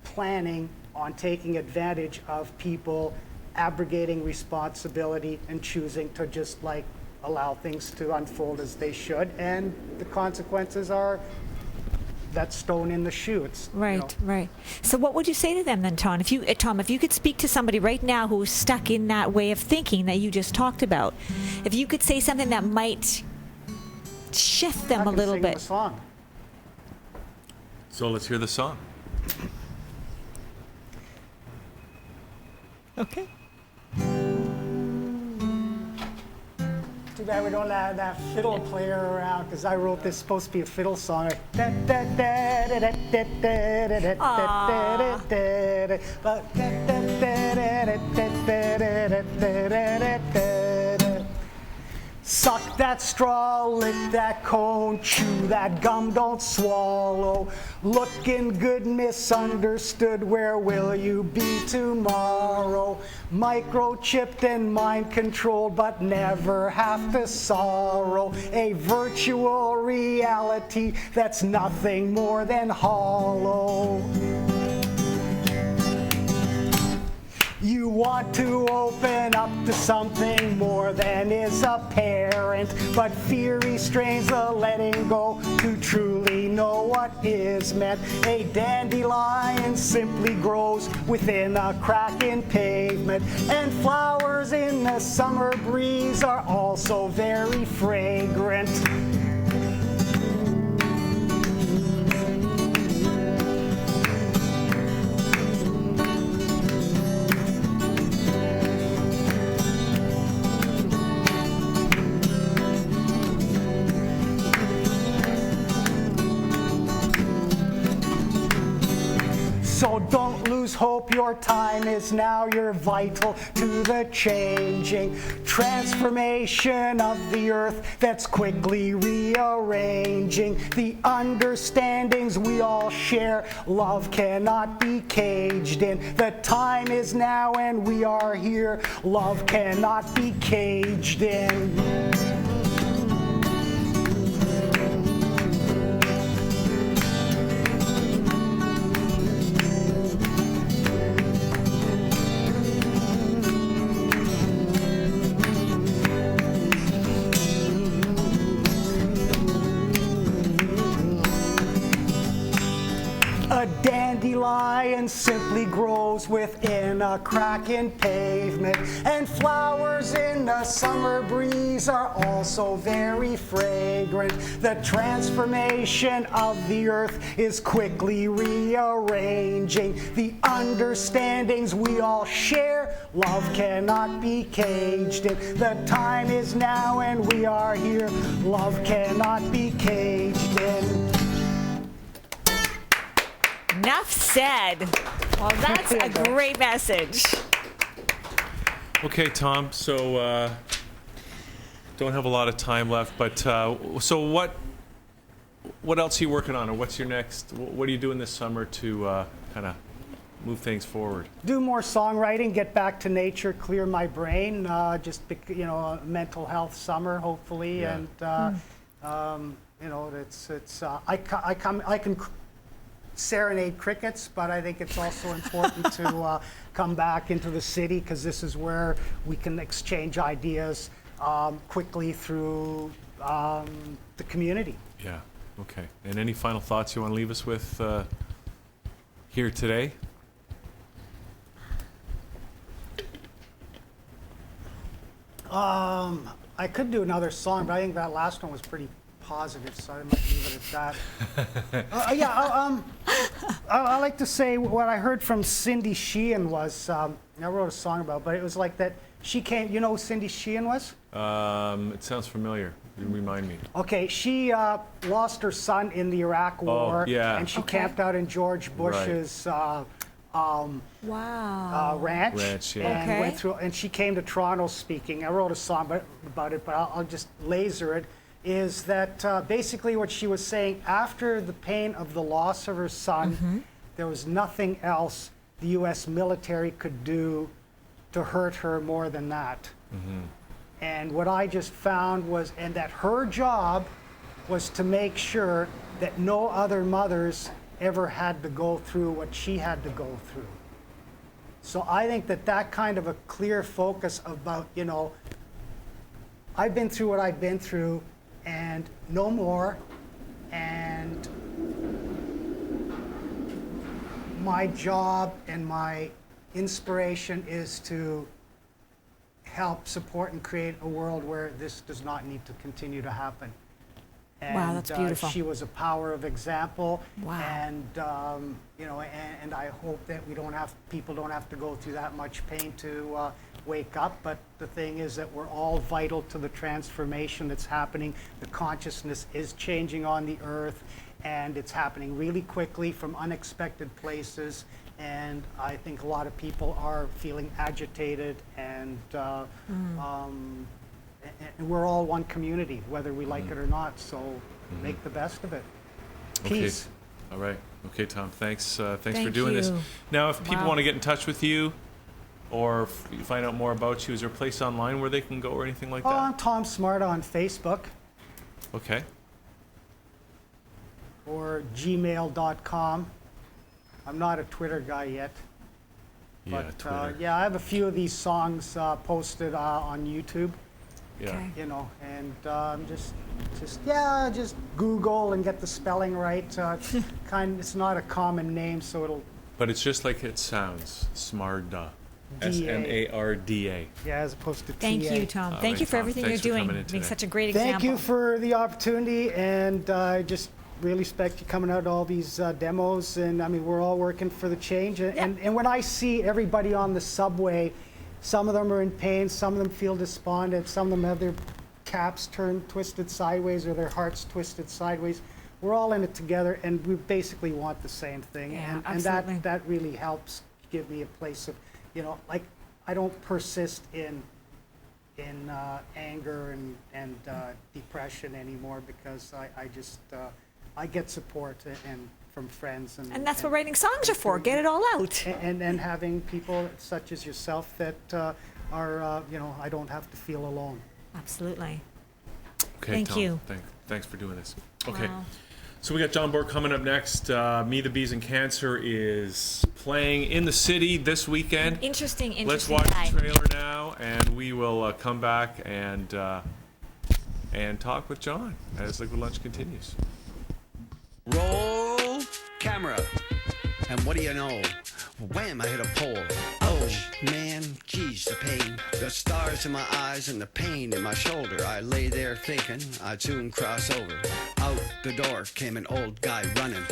planning on taking advantage of people abrogating responsibility and choosing to just like allow things to unfold as they should, and the consequences are that stone in the shoe. Right. So what would you say to them then, Tom? If you could speak to somebody right now who's stuck in that way of thinking that you just talked about, if you could say something that might shift them a little bit. The song. So let's hear the song. Okay. Too bad we don't have that fiddle player around, because I wrote this supposed to be a fiddle song. Suck that straw, lick that cone, chew that gum, don't swallow. Looking good, misunderstood, where will you be tomorrow? Microchipped and mind controlled, but never have to sorrow. A virtual reality that's nothing more than hollow. You want to open up to something more than is apparent, but fear restrains the letting go to truly know what is meant. A dandelion simply grows within a crack in pavement, and flowers in the summer breeze are also very fragrant. So don't lose hope, your time is now, you're vital to the changing transformation of the earth that's quickly rearranging the understandings we all share. Love cannot be caged in. The time is now and we are here. Love cannot be caged in. A dandelion simply grows within a crack in pavement, and flowers in the summer breeze are also very fragrant. The transformation of the earth is quickly rearranging the understandings we all share. Love cannot be caged in. The time is now and we are here. Love cannot be caged in. Enough said. Well, that's a great message. Okay, Tom. So don't have a lot of time left, but so what else are you working on, or what's your next? What are you doing this summer to kind of move things forward? Do more songwriting, get back to nature, clear my brain. A mental health summer, hopefully, Yeah. and I can serenade crickets, but I think it's also important to come back into the city, because this is where we can exchange ideas quickly through the community. Yeah. Okay. And any final thoughts you want to leave us with here today? I could do another song, but I think that last one was pretty positive, so I might leave it at that. I like to say what I heard from Cindy Sheehan was, I wrote a song about, but it was like that she came, you know who Cindy Sheehan was? It sounds familiar. You remind me. Okay, she lost her son in the Iraq War, yeah. and she Okay. camped out in George Bush's Wow. ranch, Ranch, yeah. and Okay. went through. And she came to Toronto speaking. I wrote a song about it, but I'll just laser it. Is that basically what she was saying? After the pain of the loss of her son, there was nothing else the U.S. military could do to hurt her more than that. And what I just found was, and that her job was to make sure that no other mothers ever had to go through what she had to go through. So I think that kind of a clear focus about, I've been through what I've been through, and no more, and my job and my inspiration is to help support and create a world where this does not need to continue to happen. And, Wow, that's beautiful. she was a power of example. Wow. And and I hope that people don't have to go through that much pain to wake up. But the thing is that we're all vital to the transformation that's happening. The consciousness is changing on the earth, and it's happening really quickly from unexpected places. And I think a lot of people are feeling agitated, and and we're all one community, whether we like it or not. So make the best of it. Peace. Okay. All right. Okay, Tom. Thanks for Thank doing this. you. Now, if people Wow. want to get in touch with you or find out more about you, is there a place online where they can go or anything like that? I'm Tom Smarda on Facebook, Okay. or gmail.com. I'm not a Twitter guy yet. Yeah, But Twitter. I have a few of these songs posted on YouTube, Yeah. Okay. and just Google and get the spelling right. It's not a common name, so it'll, But it's just like it sounds. Smarda. D-A. Smarda. as opposed to Thank TA. you, Tom. All Thank right, you for Tom. everything Thanks you're for doing. coming in Being today. such a great Thank example. you for the opportunity, and I just really respect you coming out to all these demos. And I mean, we're all working for the change. And when I see everybody on the subway, some of them are in pain, some of them feel despondent, some of them have their caps twisted sideways or their hearts twisted sideways. We're all in it together, and we basically want the same thing. Yeah, and absolutely. that really helps give me a place of, like, I don't persist in anger and depression anymore, because I get support and from friends, And that's what writing songs are for. Get it all out. and having people such as yourself that are I don't have to feel alone. Absolutely. Okay, Thank Tom. you. Thanks for doing this. Okay. Wow. So we got John Bork coming up next. Me, the Bees, and Cancer is playing in the city this weekend. Interesting Let's watch guy. the trailer now, and we will come back and talk with John as Liquid Lunch continues. Roll camera. And what do you know? Wham, I hit a pole. Oh, man, geez, the pain. The stars in my eyes and the pain in my shoulder. I lay there thinking I'd soon cross over. Out the door came an old guy running.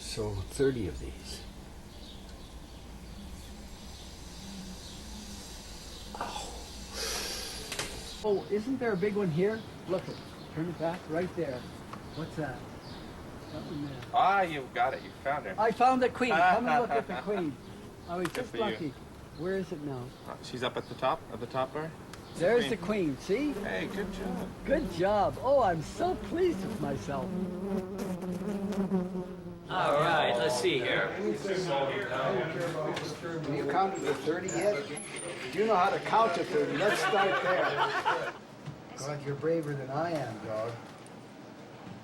So 30 of these. Oh, isn't there a big one here? Look, turn it back right there. What's that? Ah, you got it. You found her. I found the queen. Come and look at the queen. I was Good just for you. lucky. Where is it now? She's up at the top bar. There's the queen. See? Hey, good job. Good job. Oh, I'm so pleased with myself. All right, let's see here. Have you counted to 30 yet? You know how to count to 30. Let's start there. God, you're braver than I am, dog.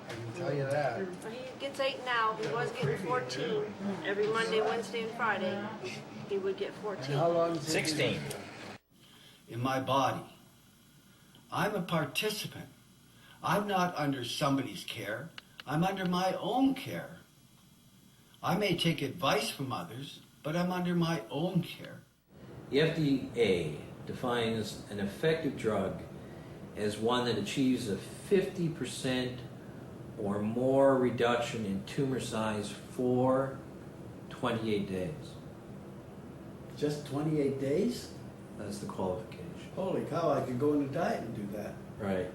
I can tell you that. He gets 8 now. He was getting 14. Every Monday, Wednesday, and Friday, he would get 14. How long is it? 16. In my body. I'm a participant. I'm not under somebody's care. I'm under my own care. I may take advice from others, but I'm under my own care. The FDA defines an effective drug as one that achieves a 50% or more reduction in tumor size for 28 days. Just 28 days? That's the qualification. Holy cow, I could go on a diet and do that. Right.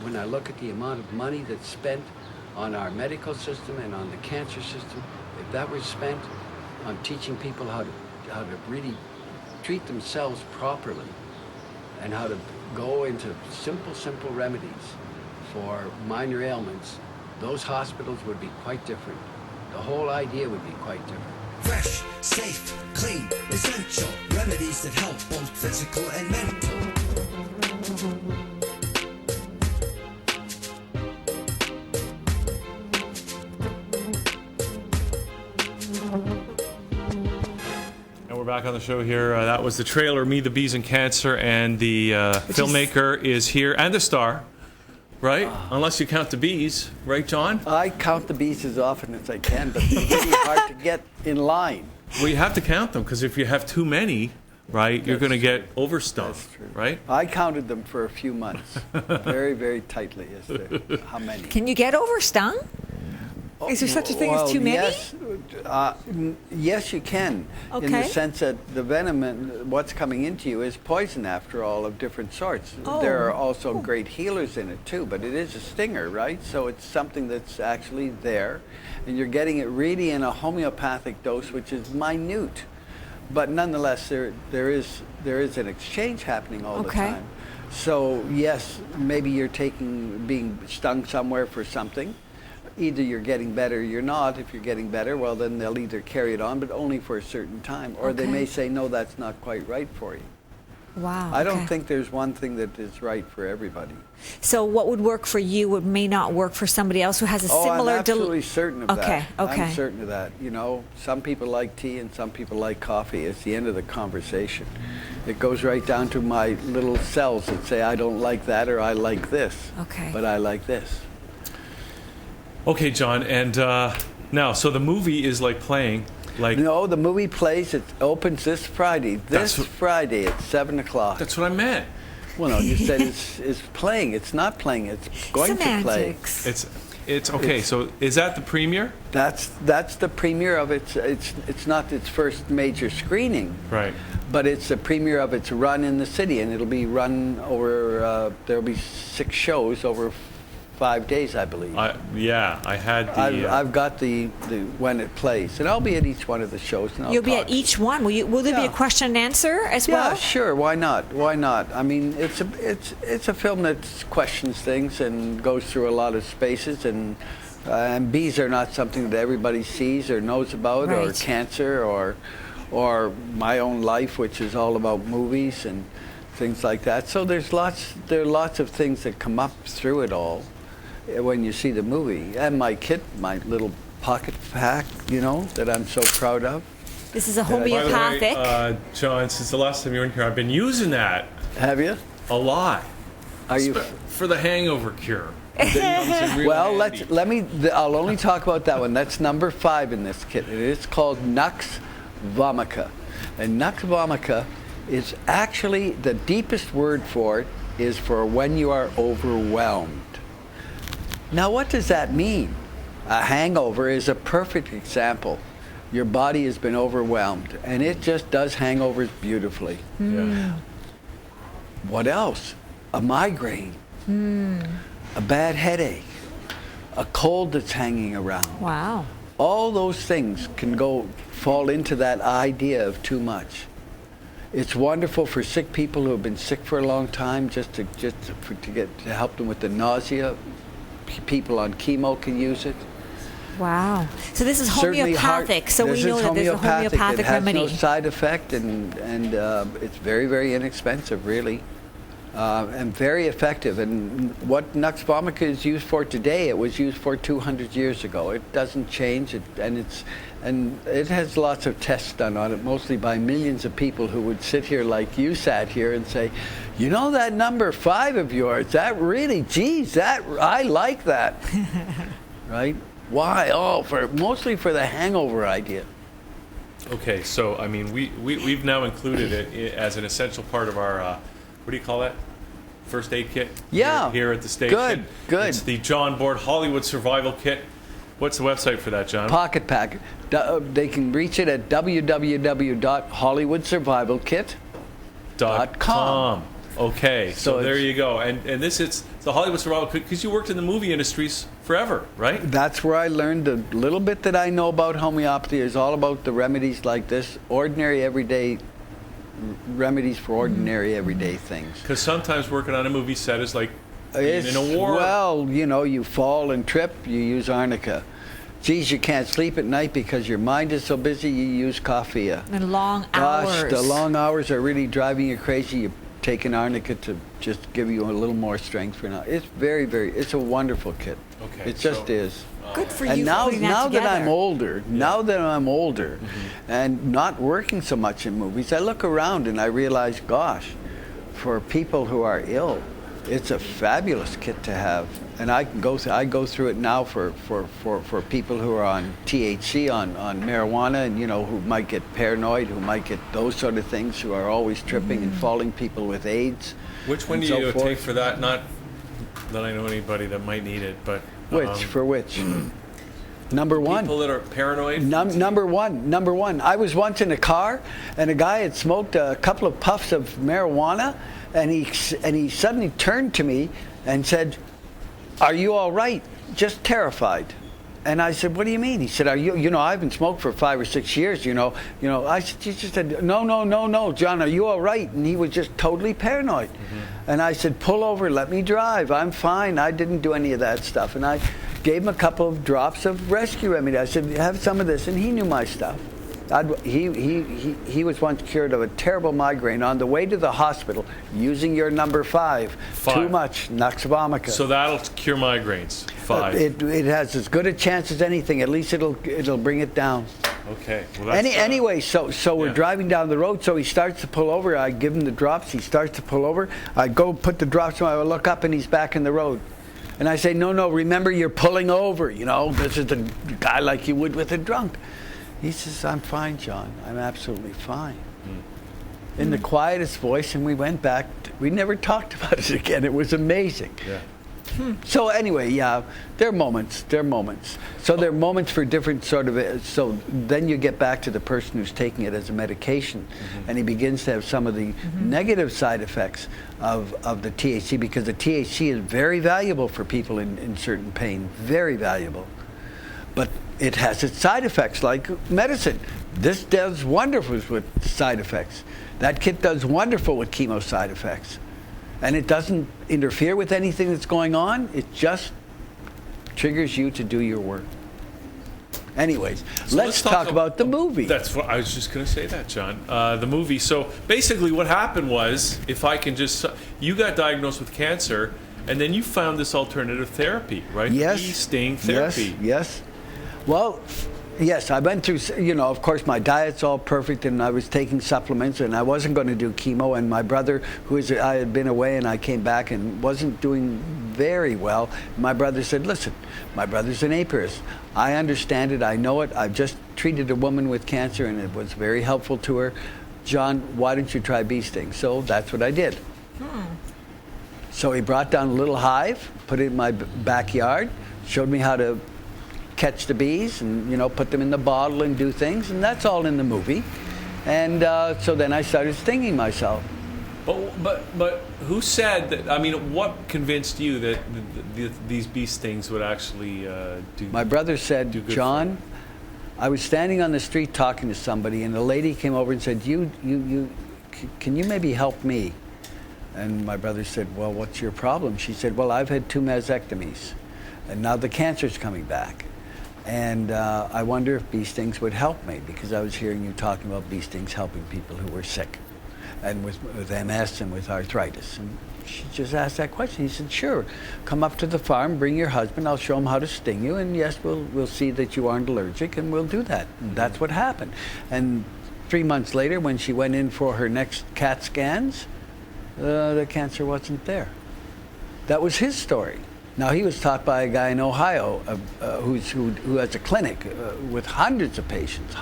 When I look at the amount of money that's spent on our medical system and on the cancer system, if that was spent on teaching people how to really treat themselves properly and how to go into simple remedies for minor ailments, those hospitals would be quite different. The whole idea would be quite different. Fresh, safe, clean, essential remedies that help both physical and mental. And we're back on the show here. That was the trailer, Me, the Bees, and Cancer, and the filmmaker is here, and the star, right? Unless you count the bees, right, John? I count the bees as often as I can, but it's really hard to get in line. Well, you have to count them, because if you have too many, right, you're going to get overstuffed, right? I counted them for a few months, very, very tightly as to how many. Can you get overstung? Is there such a thing as too many? Yes, you can. In the sense that the venom and what's coming into you is poison, after all, of different sorts. There are also great healers in it too, but it is a stinger, right? So it's something that's actually there, and you're getting it really in a homeopathic dose, which is minute. But nonetheless, there is an exchange happening all the time. So yes, maybe you're being stung somewhere for something. Either you're getting better or you're not. If you're getting better, well, then they'll either carry it on, but only for a certain time. Or they may say, no, that's not quite right for you. Wow. I don't think there's one thing that is right for everybody. So what would work for you may not work for somebody else who has a similar... I'm absolutely certain of that. Okay. I'm certain of that. You know, some people like tea and some people like coffee. It's the end of the conversation. It goes right down to my little cells that say, I don't like that, or I like this. Okay. But I like this. Okay, John, and now, so the movie is like playing, like... No, the movie plays, it opens this Friday. Friday at 7 o'clock. That's what I meant. Well, no, you said it's playing. It's not playing. It's going to play. It's okay. So is that the premiere? That's the premiere of it's not its first major screening. Right. But it's the premiere of its run in the city, and it'll be run over. There'll be 6 shows over 5 days, I believe. I had the... I've got the when it plays, and I'll be at each one of the shows. And You'll be at each one. Will there be a question and answer as well? Yeah, sure. Why not? Why not? I mean, it's a film that questions things and goes through a lot of spaces, and bees are not something that everybody sees or knows about, or cancer, or my own life, which is all about movies and things like that. So there are lots of things that come up through it all when you see the movie. And my kit, my little pocket pack, that I'm so proud of. This is a homeopathic. By the way, John, since the last time you were in here, I've been using that. Have you? A lot. Are you for the hangover cure? Well, I'll only talk about that one. That's number 5 in this kit. It is called Nux Vomica. And Nux Vomica is actually, the deepest word for it is for when you are overwhelmed. Now, what does that mean? A hangover is a perfect example. Your body has been overwhelmed, and it just does hangovers beautifully. Yeah. What else? A migraine, a bad headache, a cold that's hanging around. Wow. All those things can fall into that idea of too much. It's wonderful for sick people who have been sick for a long time, to help them with the nausea. People on chemo can use it. Wow. So this is Certainly homeopathic. So we know that there's a homeopathic it has remedy. no side effect, and it's very, very inexpensive, really. And very effective. And what Nux vomica is used for today, it was used for 200 years ago. It doesn't change, and it has lots of tests done on it, mostly by millions of people who would sit here like you sat here and say, you know that number 5 of yours, that really, geez, I like that. Right? Why? Oh, mostly for the hangover idea. Okay, so I mean, we've now included it as an essential part of our what do you call that? First aid kit. Yeah. Here at the station. Good. It's the John Board Hollywood Survival Kit. What's the website for that, John? Pocket Pack. They can reach it at www.hollywoodsurvivalkit.com. Okay, so there you go. And this is the Hollywood Survival Kit because you worked in the movie industries forever, right? That's where I learned the little bit that I know about homeopathy is all about the remedies like this, ordinary everyday remedies for ordinary everyday things. Because sometimes working on a movie set is like being in a war. Well, you fall and trip, you use arnica. Geez, you can't sleep at night because your mind is so busy, you use coffee. And long hours. Gosh, the long hours are really driving you crazy. You take an arnica to just give you a little more strength for now. It's very, very, it's a wonderful kit. Okay. It just is. Good for you. And now that I'm older, and not working so much in movies, I look around and I realize, gosh, for people who are ill, it's a fabulous kit to have. And I go through it now for people who are on THC, on marijuana, and who might get paranoid, who might get those sort of things, who are always tripping and falling, people with AIDS. Which one do you take for that? Not that I know anybody that might need it, but for which? Number one. People that are paranoid? Number one. I was once in a car, and a guy had smoked a couple of puffs of marijuana, and he suddenly turned to me and said, "Are you all right?" Just terrified. And I said, "What do you mean?" He said, "Are you? I haven't smoked for 5 or 6 years. I just said, no, John, are you all right?" And he was just totally paranoid. And I said, "Pull over, let me drive. I'm fine. I didn't do any of that stuff." And I gave him a couple of drops of rescue remedy. I said, "Have some of this," and he knew my stuff. He was once cured of a terrible migraine on the way to the hospital using your number 5. Too much Nux vomica. So that'll cure migraines. 5. It has as good a chance as anything. At least it'll bring it down. Okay. Well, that's, anyway, so we're driving down the road. So he starts to pull over. I give him the drops. He starts to pull over. I go put the drops on. I look up and he's back in the road. And I say, no, remember you're pulling over. This is the guy like you would with a drunk. He says, "I'm fine, John. I'm absolutely fine." In the quietest voice, and we went back. We never talked about it again. It was amazing. Yeah. So anyway, there are moments. So there are moments for different sort of. So then you get back to the person who's taking it as a medication, and he begins to have some of the negative side effects of the THC, because the THC is very valuable for people in certain pain. Very valuable. But it has its side effects, like medicine. This does wonderful with side effects. That kit does wonderful with chemo side effects. And it doesn't interfere with anything that's going on. It just triggers you to do your work. Anyways, so let's talk about the movie. That's what I was just going to say that, John. The movie. So basically what happened was, you got diagnosed with cancer, and then you found this alternative therapy, right? Yes. Sting therapy. Yes. Well, yes, I went through, of course, my diet's all perfect, and I was taking supplements, and I wasn't going to do chemo. And my brother, I had been away, and I came back and wasn't doing very well. My brother said, "Listen, my brother's an apiarist. I understand it. I know it. I've just treated a woman with cancer, and it was very helpful to her. John, why don't you try bee sting?" So that's what I did. So he brought down a little hive, put it in my backyard, showed me how to catch the bees and put them in the bottle and do things, and that's all in the movie. And so then I started stinging myself. But who said that? I mean, what convinced you that these bee stings would actually do? My brother said, do good John, I was standing on the street talking to somebody, and a lady came over and said, can you maybe help me? And my brother said, well, what's your problem? She said, well, I've had 2 mastectomies, and now the cancer's coming back. And I wonder if bee stings would help me, because I was hearing you talking about bee stings helping people who were sick, and with MS and with arthritis. And she just asked that question. He said, sure, come up to the farm, bring your husband, I'll show him how to sting you, and yes, we'll see that you aren't allergic, and we'll do that. And that's what happened. And 3 months later, when she went in for her next CAT scans, the cancer wasn't there. That was his story. Now, he was taught by a guy in Ohio who has a clinic with hundreds of patients.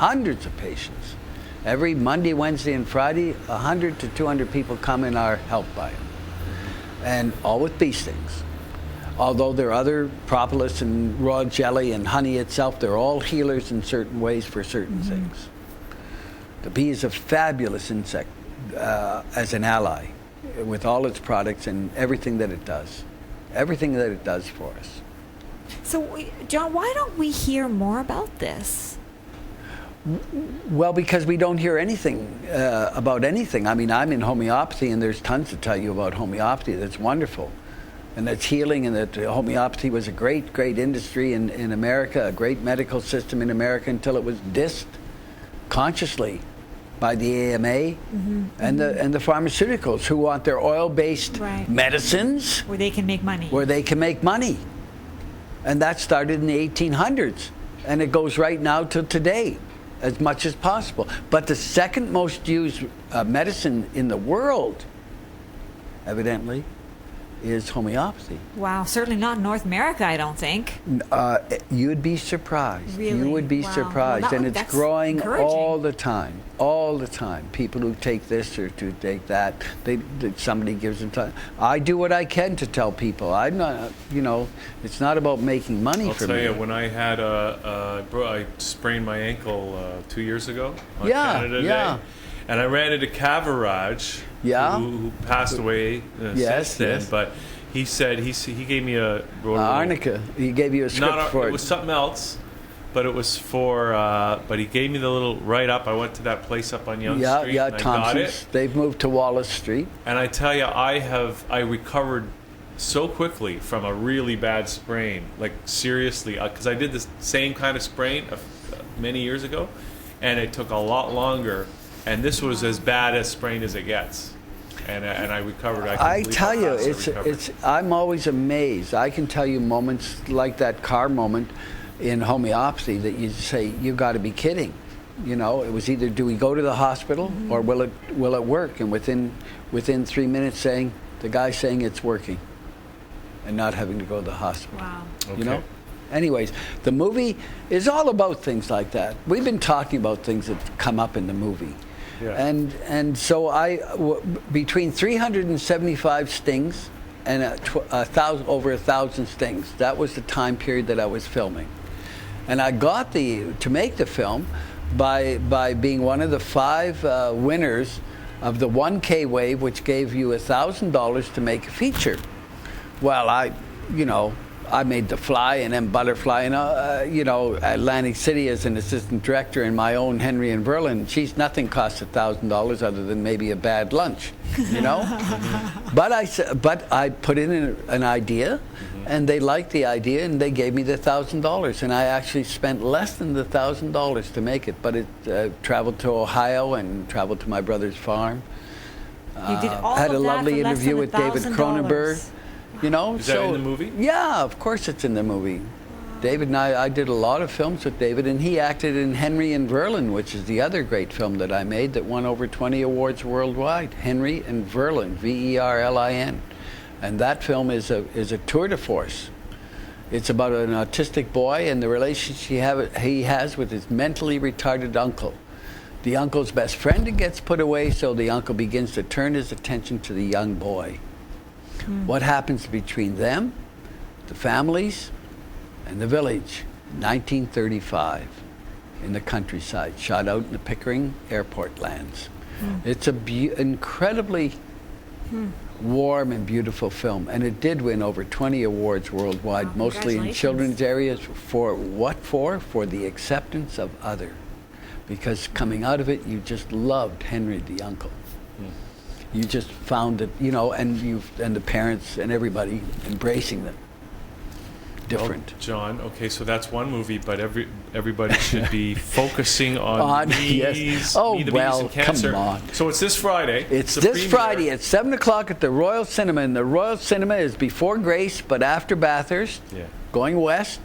Every Monday, Wednesday, and Friday, 100 to 200 people come and are helped by him. And all with bee stings. Although there are other propolis and raw jelly and honey itself, they're all healers in certain ways for certain things. The bee is a fabulous insect as an ally with all its products and everything that it does. Everything that it does for us. So, John, why don't we hear more about this? Well, because we don't hear anything about anything. I mean, I'm in homeopathy, and there's tons to tell you about homeopathy that's wonderful. And that's healing, and that homeopathy was a great, great industry in America, a great medical system in America, until it was dissed consciously by the AMA and the pharmaceuticals, who want their oil-based medicines where they can make money. And that started in the 1800s, and it goes right now till today, as much as possible. But the second most used medicine in the world, evidently, is homeopathy. Wow, certainly not in North America, I don't think. You'd be surprised. Really? You would be surprised. Well, and it's growing all the time. All the time. People who take this or to take that, somebody gives them time. I do what I can to tell people. I'm not, it's not about making money for me. I'll tell you, when I had I sprained my ankle 2 years ago on Canada Day, and I ran into Cavaraj, who passed away since then. Yes. But he said he gave me Arnica. He gave you a script for it. It was something else, but it was for. But he gave me the little write up. I went to that place up on Yonge Street. And Thompson's. I got it. They've moved to Wallace Street. And I tell you, I recovered so quickly from a really bad sprain. Like seriously, because I did this same kind of sprain many years ago, and it took a lot longer. And this was as bad a sprain as it gets, and I recovered. I tell you, I'm always amazed. I can tell you moments like that car moment in homeopathy that you say, you got to be kidding. It was either, do we go to the hospital or will it work? And within 3 minutes, the guy saying it's working, and not having to go to the hospital. Wow. Okay. Anyways, the movie is all about things like that. We've been talking about things that come up in the movie. Yeah. And so between 375 stings and over 1,000 stings, that was the time period that I was filming. And I got to make the film by being one of the 5 winners of the 1K wave, which gave you $1,000 to make a feature. Well, I made The Fly and then Butterfly, and Atlantic City as an assistant director, and my own Henry and Verlin. Nothing costs $1,000 other than maybe a bad lunch, But I put in an idea, and they liked the idea, and they gave me the $1,000, and I actually spent less than the $1,000 to make it. But it traveled to Ohio and traveled to my brother's farm. You did all had of a that lovely for less interview than with David Cronenberg. Is that in the movie? Yeah, of course it's in the movie. David and I did a lot of films with David, and he acted in Henry and Verlin, which is the other great film that I made that won over 20 awards worldwide. Henry and Verlin, Verlin. And that film is a tour de force. It's about an autistic boy and the relationship he has with his mentally retarded uncle. The uncle's best friend gets put away, so the uncle begins to turn his attention to the young boy. What happens between them, the families, and the village? 1935, in the countryside, shot out in the Pickering airport lands. It's a incredibly Warm and beautiful film. And it did win over 20 awards worldwide, Wow, mostly in congratulations. children's areas. For what for? For the acceptance of other. Because coming out of it, you just loved Henry the uncle. You just found that, you know, and the parents and everybody embracing them. Different. Well, John, okay, so that's one movie, but everybody should be focusing on yes. bees, Oh, Me, the well, Bees, and cancer. come on. So it's this Friday. It's the this premiere. Friday at 7 o'clock at the Royal Cinema. And the Royal Cinema is before Grace, but after Bathurst, Yeah. going west.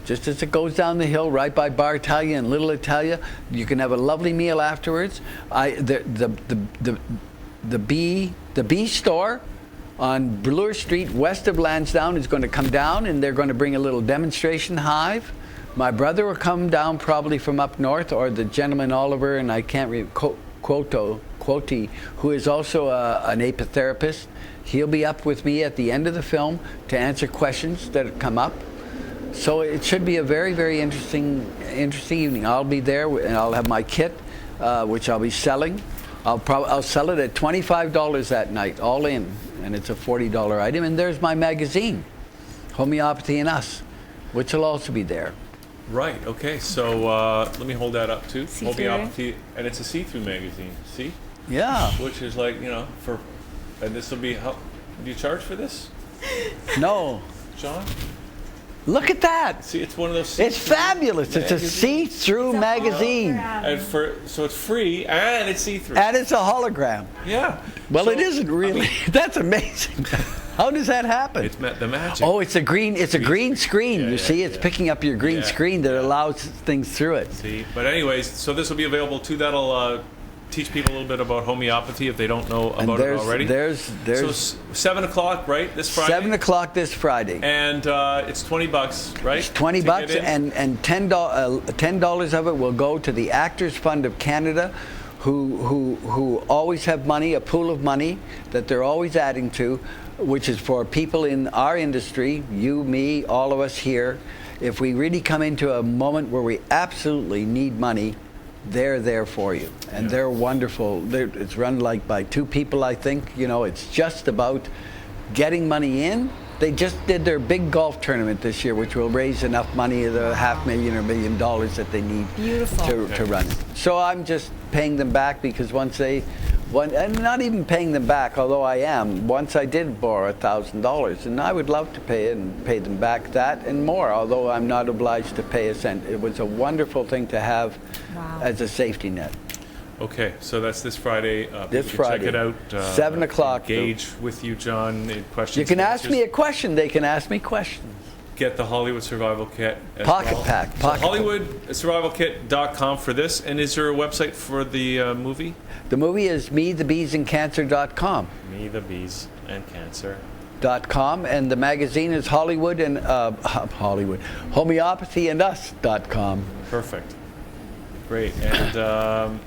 Just as it goes down the hill, right by Bar Italia and Little Italia. You can have a lovely meal afterwards. The bee store on Bloor Street, west of Lansdowne, is going to come down, and they're going to bring a little demonstration hive. My brother will come down probably from up north, or the gentleman Oliver, and I can't read, Quoti, who is also an apitherapist. He'll be up with me at the end of the film to answer questions that come up. So it should be a very, very interesting evening. I'll be there, and I'll have my kit, which I'll be selling. I'll sell it at $25 that night, all in, and it's a $40 item. And there's my magazine, Homeopathy and Us, which will also be there. Right, okay, so let me hold that up too. See-through. Homeopathy, and it's a see-through magazine, see? Yeah. Which is like, you know, and this will be, do you charge for this, No. John? Look at that. See, it's one of those It's see-through fabulous. It's a magazines. see-through magazine. And so it's free and it's see-through. And it's a hologram. Yeah. Well, So, it isn't really. That's amazing. How does that happen? It's the magic. Oh, it's a green screen. Yeah, you yeah, see, it's yeah. picking up your green Yeah, screen that allows things through it. See, but anyways, so this will be available too. That'll teach people a little bit about homeopathy if they don't know about it already. There's So 7 o'clock, right? This Friday. 7 o'clock this Friday. And it's $20, right? It's $20, to get in? and $10 of it will go to the Actors Fund of Canada, who always have money, a pool of money that they're always adding to, which is for people in our industry, you, me, all of us here. If we really come into a moment where we absolutely need money, they're there for you, and they're wonderful. It's run like by two people, I think. You know, it's just about getting money in. They just did their big golf tournament this year, which will raise enough money, the $500,000 or $1 million that they need to run it. So I'm just paying them back because and not even paying them back, although I am. Once I did borrow $1,000, and I would love to pay them back that and more, although I'm not obliged to pay a cent. It was a wonderful thing to have as a safety net. Okay, so that's this Friday. This People can Friday, check it out. 7 o'clock. Engage with you, John, in questions. You can and ask answers. me a question. They can ask me questions. Get the Hollywood Survival Kit as Pocket well. pack. So Pocket HollywoodSurvivalKit.com for this. And is there a website for the movie? The movie is methebeesandcancer.com. Me, the Bees, and Cancer. .com, and the magazine is homeopathyandus.com. Perfect. Great. And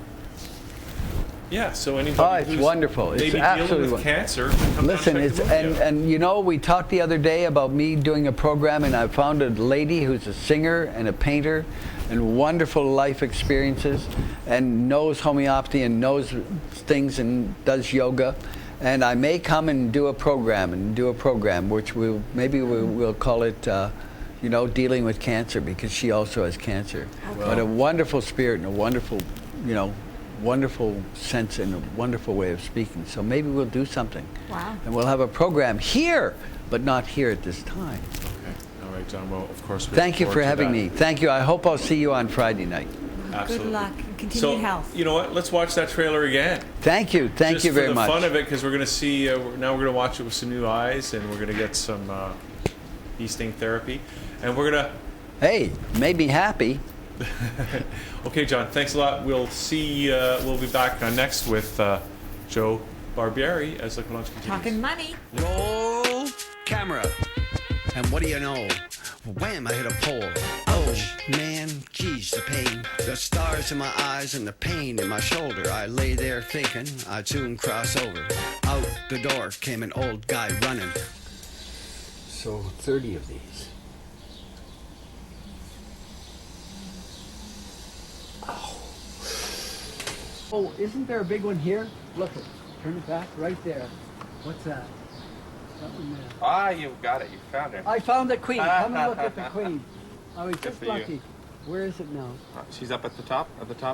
yeah, so anybody it's who's wonderful. It's maybe absolutely dealing with cancer, come down Listen, and check the movie out. and you know, we talked the other day about me doing a program, and I found a lady who's a singer and a painter and wonderful life experiences and knows homeopathy and knows things and does yoga. And I may come and do a program which we'll call it dealing with cancer, because she also has cancer. Okay. But a wonderful spirit and a wonderful sense and a wonderful way of speaking. So maybe we'll do something. Wow. And we'll have a program here, but not here at this time. Okay. All right, John. Well, of course, we Thank you look for forward to having that. me. Thank you. I hope I'll see you on Friday night. Absolutely. Good luck and continued So, health. you know what? Let's watch that trailer again. Thank you. Thank you very Just much. for the fun of it, because we're going to see, now we're going to watch it with some new eyes, and we're going to get some bee sting therapy. And we're going to... Hey, made me happy. Okay, John, thanks a lot. We'll be back next with Joe Barbieri as Liquid Lunch continues. Talking money. Roll camera. And what do you know? Wham, I hit a pole. Oh, man, geez, the pain. The stars in my eyes and the pain in my shoulder. I lay there thinking I'd soon cross over. Out the door came an old guy running. So 30 of these. Oh, isn't there a big one here? Look, turn it back right there. What's that? Something there. Ah, you've got it. You found her. I found the queen. Come and look at the queen. I was Good just for you. lucky. Where is it now? She's up at the top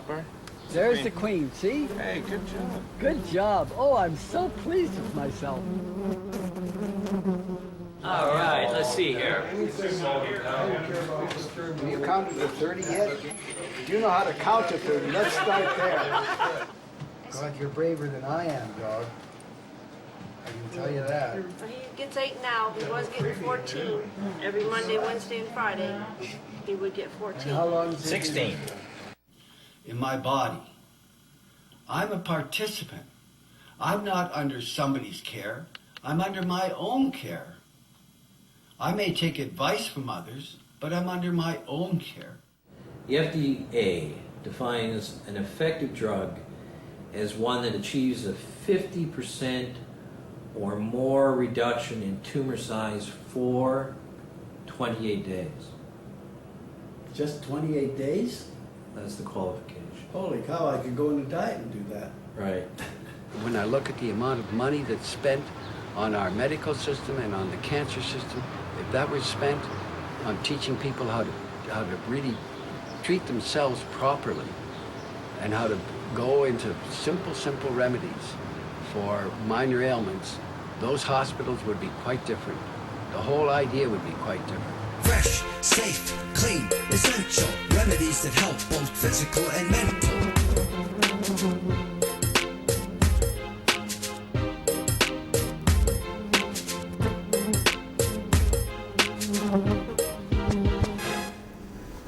bar. There's the queen. See? Hey, good job. Good job. Oh, I'm so pleased with myself. All right, let's see here. Have you counted to 30 yet? Do you know how to count to 30? Let's start there. God, you're braver than I am, dog. I can tell you that. Well, he gets 8 now. He was getting 14 every Monday, Wednesday, and Friday. He would get 14. How long is it? 16. In my body. I'm a participant. I'm not under somebody's care. I'm under my own care. I may take advice from others, but I'm under my own care. The FDA defines an effective drug as one that achieves a 50% or more reduction in tumor size for 28 days. Just 28 days? That's the qualification. Holy cow, I could go on a diet and do that. Right. When I look at the amount of money that's spent on our medical system and on the cancer system, if that was spent on teaching people how to really treat themselves properly and how to go into simple remedies for minor ailments, those hospitals would be quite different. The whole idea would be quite different. Fresh, safe, clean, essential remedies that help both physical and mental.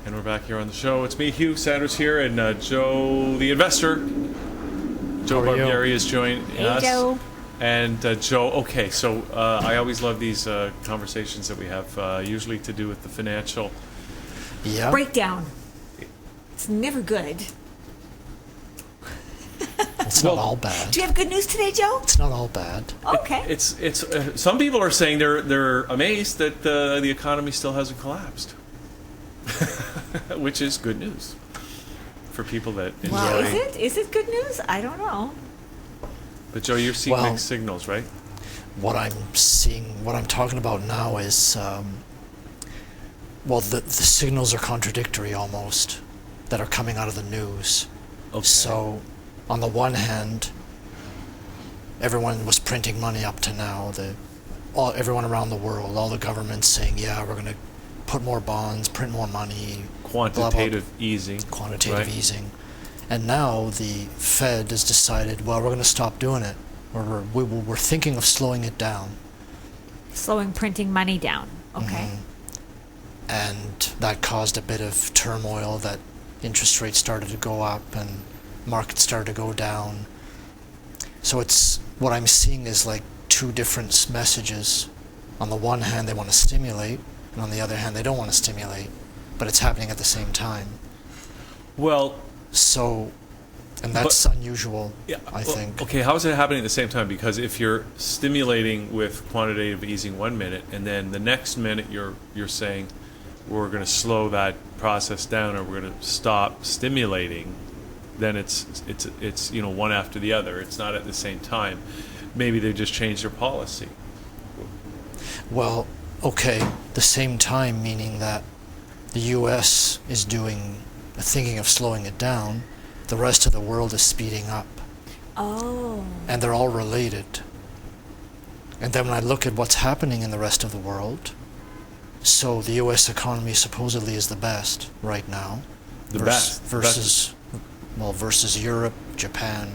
And we're back here on the show. It's me, Hugh Sanders here, and Joe, the investor. Joe Barbieri is joining us. Hey, Joe. And Joe, okay, so I always love these conversations that we have, usually to do with the financial. Yeah. Breakdown. It's never good. It's not all bad. Do you have good news today, Joe? It's not all bad. Okay. It's some people are saying they're amazed that the economy still hasn't collapsed, which is good news for people that enjoy. Well, is it good news? I don't know. But Joe, you're seeing Well, mixed signals, right? What I'm seeing, what I'm talking about now is, well, the signals are contradictory almost that are coming out of the news. Okay. So, on the one hand, everyone was printing money up to now. Everyone around the world, all the governments saying, yeah, we're going to put more bonds, print more money. Quantitative blah, blah, easing. Quantitative right? easing. And now the Fed has decided, well, we're going to stop doing it. We're thinking of slowing it down. Slowing printing money down. Okay. And that caused a bit of turmoil, that interest rates started to go up and markets started to go down. So what I'm seeing is like two different messages. On the one hand, they want to stimulate, and on the other hand, they don't want to stimulate. But it's happening at the same time. Well, and that's unusual, yeah, I think. Okay, how is it happening at the same time? Because if you're stimulating with quantitative easing 1 minute, and then the next minute you're saying we're going to slow that process down, or we're going to stop stimulating, then it's one after the other. It's not at the same time. Maybe they just changed their policy. Well, okay, the same time meaning that the U.S. is thinking of slowing it down, the rest of the world is speeding up. Oh. And they're all related. And then when I look at what's happening in the rest of the world, so the U.S. economy supposedly is the best right now. Versus Europe, Japan.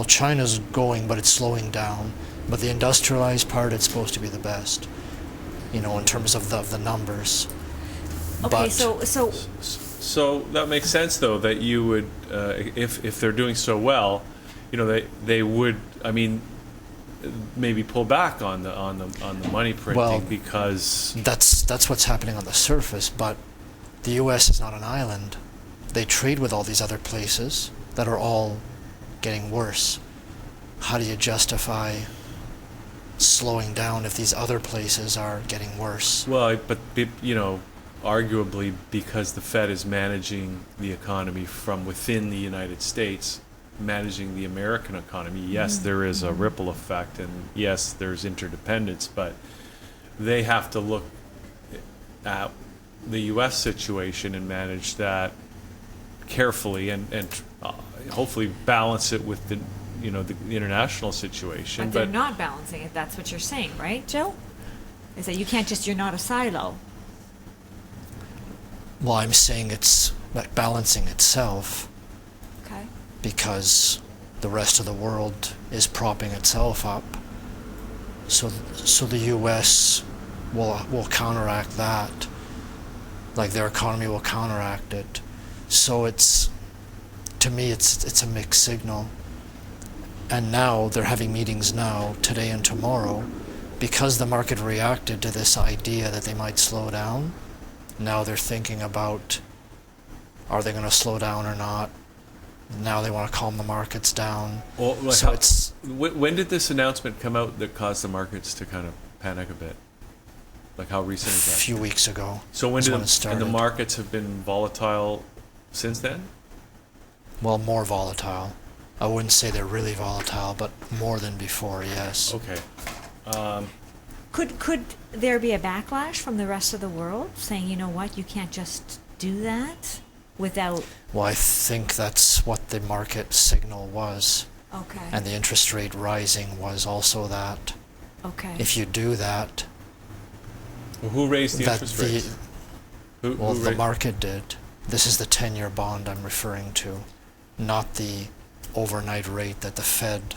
China's going, but it's slowing down. But the industrialized part, it's supposed to be the best, in terms of the numbers. Okay, But So that makes sense, though, that you would, if they're doing so well, they would. I mean, maybe pull back on the money printing because that's what's happening on the surface. But the U.S. is not an island. They trade with all these other places that are all getting worse. How do you justify slowing down if these other places are getting worse? Well, but arguably because the Fed is managing the economy from within the United States, managing the American economy, yes, there is a ripple effect, and yes, there's interdependence, but they have to look at the U.S. situation and manage that carefully, and hopefully balance it with the international situation. But they're not balancing it. That's what you're saying, right, Joe? Is that you're not a silo. Well, I'm saying it's like balancing itself. Okay. Because the rest of the world is propping itself up. So the U.S. will counteract that. Like their economy will counteract it. So to me, it's a mixed signal. And now they're having meetings now, today and tomorrow, because the market reacted to this idea that they might slow down. Now they're thinking about, are they going to slow down or not? Now they want to calm the markets down. Well, like so when did this announcement come out that caused the markets to kind of panic a bit? Like how recent is that? A few weeks ago. So when it started. And the markets have been volatile since then? Well, more volatile. I wouldn't say they're really volatile, but more than before, yes. Okay. Could there be a backlash from the rest of the world saying, you know what, you can't just do that without... Well, I think that's what the market signal was. Okay. And the interest rate rising was also that. Okay. If you do that... Well, who raised the interest rates? The market did. This is the 10-year bond I'm referring to, not the overnight rate that the Fed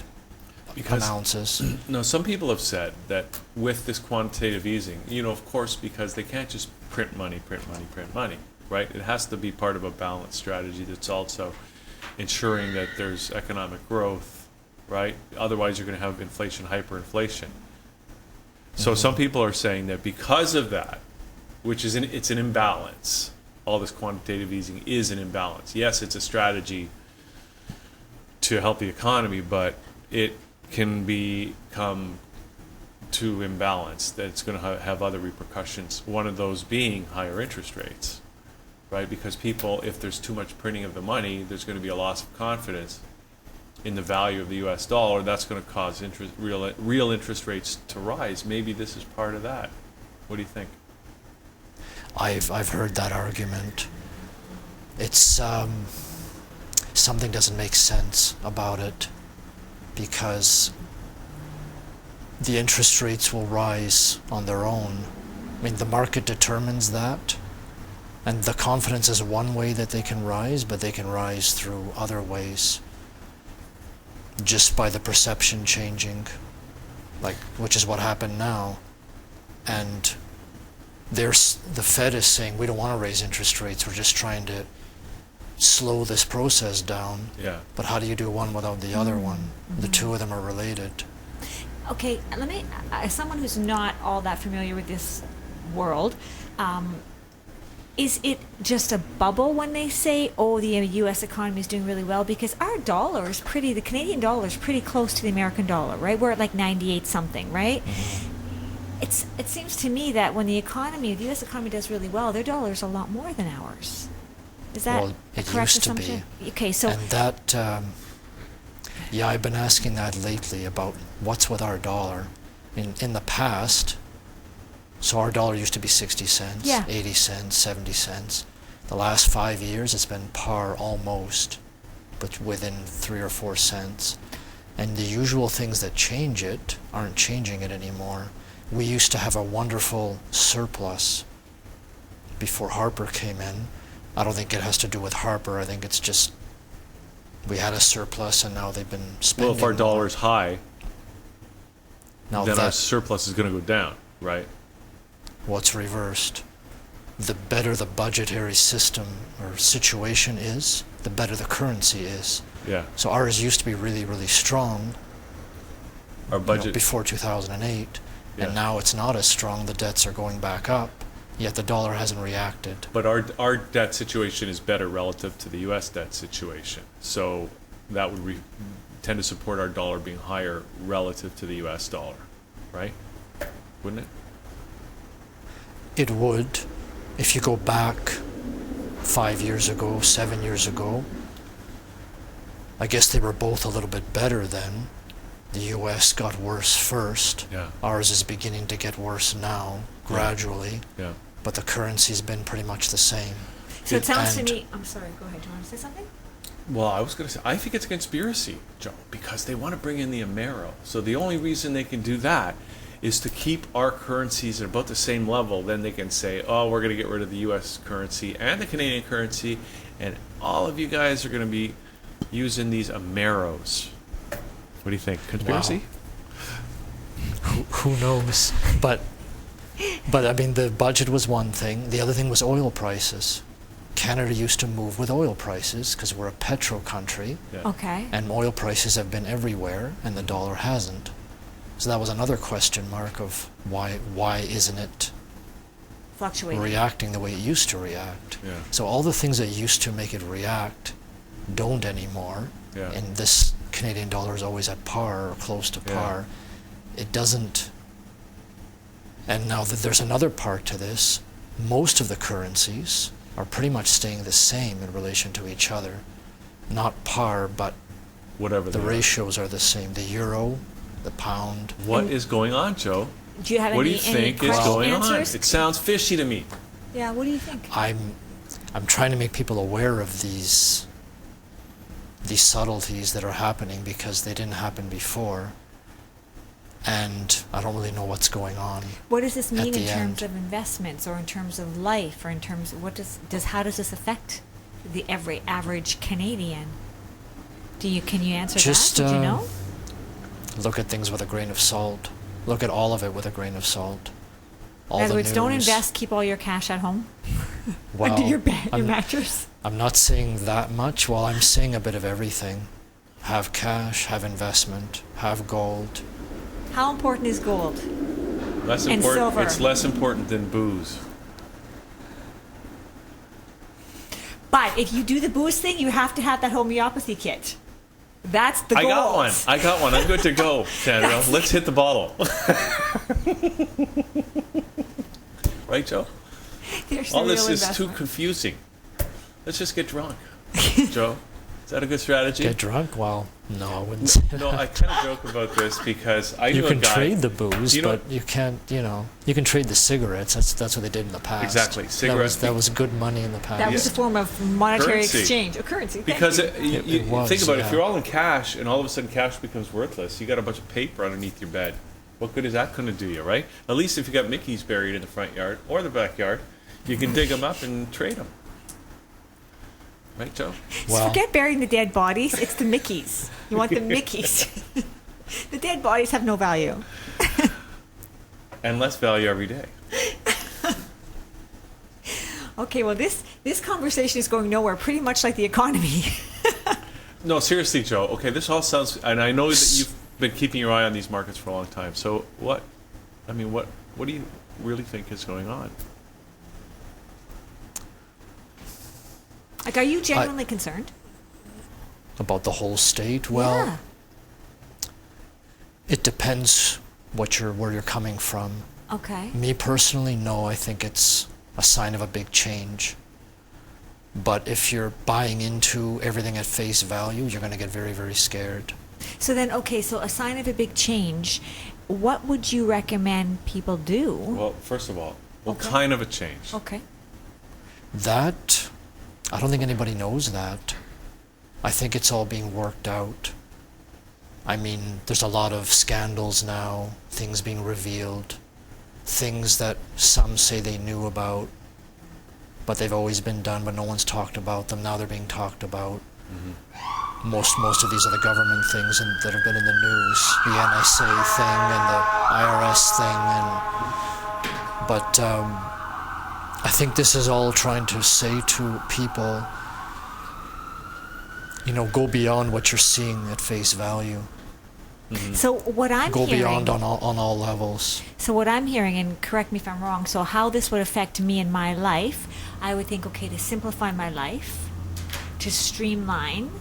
announces. No, some people have said that with this quantitative easing, of course, because they can't just print money, right? It has to be part of a balanced strategy that's also ensuring that there's economic growth, right? Otherwise, you're going to have inflation, hyperinflation. So some people are saying that because of that, which is it's an imbalance, all this quantitative easing is an imbalance. Yes, it's a strategy to help the economy, but it can become too imbalanced that it's going to have other repercussions. One of those being higher interest rates, right? Because people, if there's too much printing of the money, there's going to be a loss of confidence in the value of the U.S. dollar. That's going to cause real interest rates to rise. Maybe this is part of that. What do you think? I've heard that argument. It's something doesn't make sense about it, because the interest rates will rise on their own. I mean, the market determines that, and the confidence is one way that they can rise, but they can rise through other ways, just by the perception changing, which is what happened now. And the Fed is saying, we don't want to raise interest rates, we're just trying to slow this process down. Yeah. But how do you do one without the other one? The two of them are related. Okay, let me, as someone who's not all that familiar with this world, is it just a bubble when they say, oh, the U.S. economy is doing really well? Because our dollar is the Canadian dollar is pretty close to the American dollar, right? We're at like 98 something, right? Mm-hmm. It seems to me that when the U.S. economy does really well, their dollar is a lot more than ours. Is that a correct assumption? Okay, so... And that, I've been asking that lately about what's with our dollar. In the past, so our dollar used to be 60 cents, 80 cents, 70 cents. The last 5 years, it's been par almost, but within 3 or 4 cents. And the usual things that change it aren't changing it anymore. We used to have a wonderful surplus before Harper came in. I don't think it has to do with Harper. I think it's just we had a surplus and now they've been spending. Well, if our dollar's high, now then our surplus is going to go down, right? Well, it's reversed. The better the budgetary system or situation is, the better the currency is. Yeah. So ours used to be really, really strong. Our budget before 2008, and now it's not as strong. The debts are going back up, yet the dollar hasn't reacted. But our debt situation is better relative to the U.S. debt situation, so that would tend to support our dollar being higher relative to the U.S. dollar, right? Wouldn't it? It would. If you go back 5 years ago, 7 years ago, I guess they were both a little bit better then. The U.S. got worse first. Yeah. Ours is beginning to get worse now, gradually. Yeah. But the currency's been pretty much the same. So it sounds to me, I'm sorry, go ahead. Do you want to say something? Well, I was going to say, I think it's a conspiracy, Joe, because they want to bring in the Amero. So the only reason they can do that is to keep our currencies at about the same level. Then they can say, oh, we're going to get rid of the U.S. currency and the Canadian currency, and all of you guys are going to be using these Ameros. What do you think? Conspiracy? Wow. Who knows? But I mean, the budget was one thing. The other thing was oil prices. Canada used to move with oil prices because we're a petro country. Yeah. Okay. And oil prices have been everywhere, and the dollar hasn't. So that was another question mark of why isn't it Fluctuating. reacting the way it used to react? Yeah. So all the things that used to make it react don't anymore. Yeah. And this Canadian dollar is always at par or close to par. It doesn't. And now that there's another part to this, most of the currencies are pretty much staying the same in relation to each other. Not par, but Whatever the they are. ratios are the same. The euro, the pound. What is going on, Joe? Do you have What do any you think is question going answers? on? It sounds fishy to me. Yeah, what do you think? I'm trying to make people aware of these subtleties that are happening because they didn't happen before, and I don't really know what's going on. What does this mean at in the terms end. of investments, or in terms of life, or in terms of how does this affect the every average Canadian? Can you answer Just that? Did you know? look at things with a grain of salt. Look at all of it with a grain of salt. All In other the words, don't news. invest. Keep all your cash at home Well, under your bed, your mattress. I'm not saying that much. Well, I'm saying a bit of everything. Have cash, have investment, have gold. How important is gold? Less And important. silver. It's less important than booze. But if you do the booze thing, you have to have that homeopathy kit. That's the goal. I got one. I'm good to go, Sandra. Let's hit the bottle. Right, Joe? There's All the this real is too investment. confusing. Let's just get drunk. Joe, is that a good strategy? Get drunk? Well, no, I wouldn't say No, I kind of joke about this because I you knew can a guy. trade the booze, You know- but you can't. You can trade the cigarettes. That's what they did in the past. Exactly, cigarettes. That was good money in the past. That was a form of monetary Currency. exchange, a currency. Thank Because you. It was, think about it, yeah. if you're all in cash and all of a sudden cash becomes worthless, you got a bunch of paper underneath your bed. What good is that going to do you, right? At least if you got Mickeys buried in the front yard or the backyard, you can dig them up and trade them. Right, Joe? Well, Forget burying the dead bodies. It's the Mickeys. You want the Mickeys. The dead bodies have no value. And less value every day. Okay, well, this conversation is going nowhere, pretty much like the economy. No, seriously, Joe. Okay, this all sounds, and I know that you've been keeping your eye on these markets for a long time. So what do you really think is going on? Like, are you genuinely concerned? about the whole state. Well, Yeah. it depends where you're coming from. Okay. Me personally, no, I think it's a sign of a big change. But if you're buying into everything at face value, you're going to get very, very scared. So then, okay, so a sign of a big change, what would you recommend people do? Well, first of all, what Okay. kind of a change? Okay. That, I don't think anybody knows that. I think it's all being worked out. I mean, there's a lot of scandals now, things being revealed, things that some say they knew about, but they've always been done, but no one's talked about them. Now they're being talked about. Mm-hmm. Most of these are the government things that have been in the news, the NSA thing and the IRS thing, but I think this is all trying to say to people, go beyond what you're seeing at face value. Mm-hmm. So what I'm Go hearing... beyond on all levels. So what I'm hearing, and correct me if I'm wrong, so how this would affect me in my life, I would think, okay, to simplify my life, to streamline,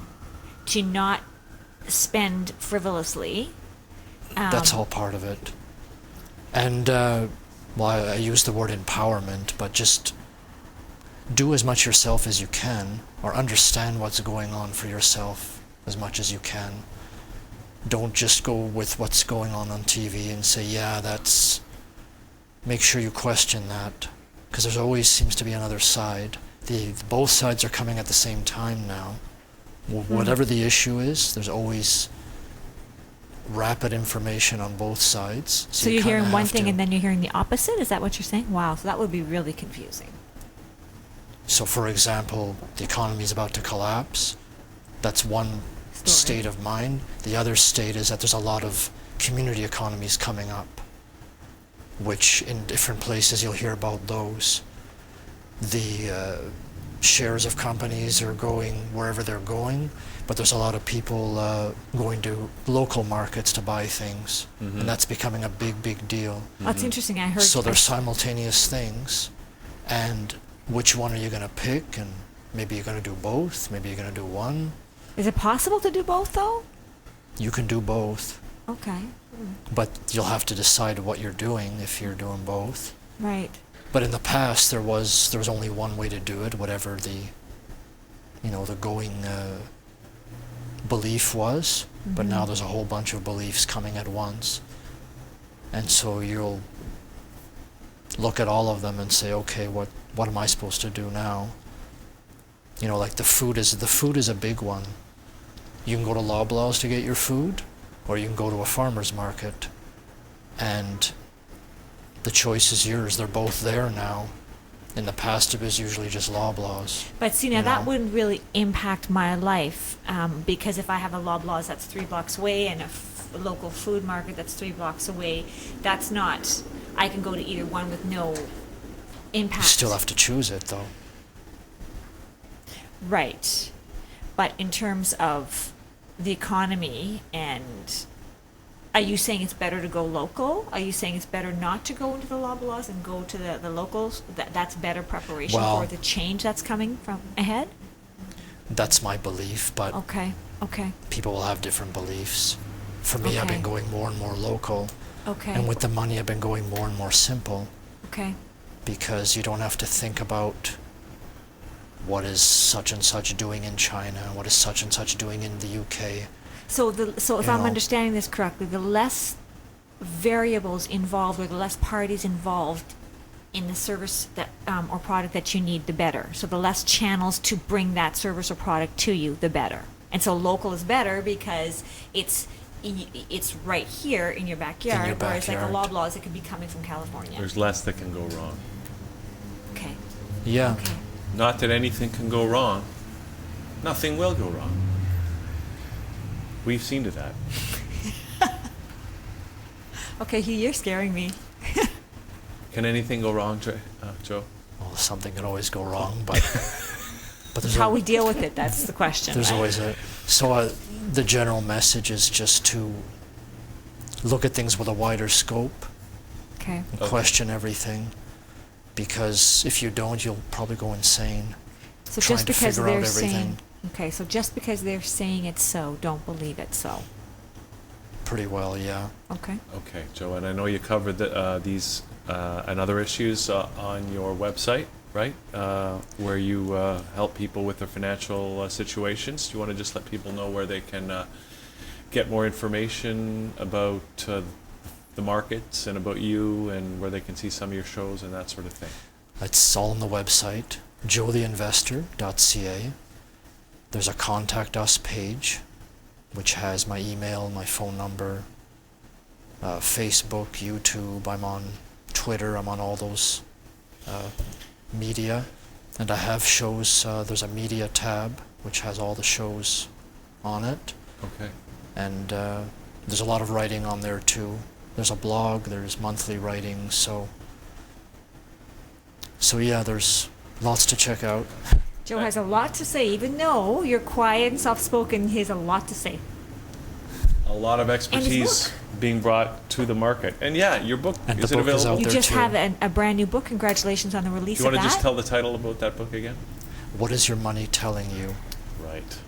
to not spend frivolously. That's all part of it. And, I use the word empowerment, but just do as much yourself as you can, or understand what's going on for yourself. as much as you can. Don't just go with what's going on TV and say, yeah, that's... Make sure you question that, because there's always seems to be another side. Both sides are coming at the same time now. Whatever the issue is, there's always rapid information on both sides. So you're hearing one thing and then you're hearing the opposite? Is that what you're saying? Wow, so that would be really confusing. So for example, the economy is about to collapse. That's one state of mind. The other state is that there's a lot of community economies coming up, which in different places you'll hear about those. The shares of companies are going wherever they're going, but there's a lot of people going to local markets to buy things, and that's becoming a big, big deal. That's interesting. I heard. So there's simultaneous things, and which one are you going to pick? And maybe you're going to do both. Maybe you're going to do one. Is it possible to do both, though? You can do both. Okay. But you'll have to decide what you're doing if you're doing both. Right. But in the past, there was only one way to do it, whatever the going belief was. But now there's a whole bunch of beliefs coming at once, and so you'll look at all of them and say, okay, what am I supposed to do now? Like the food is a big one. You can go to Loblaws to get your food, or you can go to a farmer's market, and the choice is yours. They're both there now. In the past, it was usually just Loblaws. But see, now that wouldn't really impact my life, because if I have a Loblaws that's 3 blocks away and a local food market that's 3 blocks away, that's not, I can go to either one with no impact. You still have to choose it, though. Right. But in terms of the economy, and are you saying it's better to go local? Are you saying it's better not to go into the Loblaws and go to the locals? That's better preparation for the change that's coming from ahead? That's my belief, but okay. People will have different beliefs. For me, I've been going more and more local. Okay. And with the money, I've been going more and more simple. Okay. Because you don't have to think about what is such and such doing in China, what is such and such doing in the UK. So if I'm understanding this correctly, the less variables involved or the less parties involved in the service that or product that you need, the better. So the less channels to bring that service or product to you, the better. And so local is better because it's right here in your backyard, whereas like a Loblaws, it could be coming from California. There's less that can go wrong. Okay. Yeah. Okay. Not that anything can go wrong. Nothing will go wrong. We've seen to that. Okay, you're scaring me. Can anything go wrong, Joe? Well, something can always go wrong, but there's how we deal with it, that's the question. There's right? always the general message is just to look at things with a wider scope. Okay. And question everything, because if you don't, you'll probably go insane. So just because they're saying, okay, so just because they're saying it's so, don't believe it's so. Pretty well, yeah. Okay. Okay, Joe, and I know you covered these and other issues on your website, right? Where you help people with their financial situations. Do you want to just let people know where they can get more information about the markets and about you, and where they can see some of your shows and that sort of thing? It's all on the website, joetheinvestor.ca. There's a contact us page, which has my email, my phone number, Facebook, YouTube. I'm on Twitter. I'm on all those media. And I have shows. There's a media tab, which has all the shows on it. Okay. And there's a lot of writing on there, too. There's a blog. There's monthly writing. So yeah, there's lots to check out. Joe has a lot to say, even though you're quiet and soft-spoken, he has a lot to say. A lot of expertise being brought to the market. And yeah, your book, and is the it book available? Is out you there just too. have a brand new book. Congratulations on the release of that. Do you want to just tell the title about that book again? What is your money telling you? Right.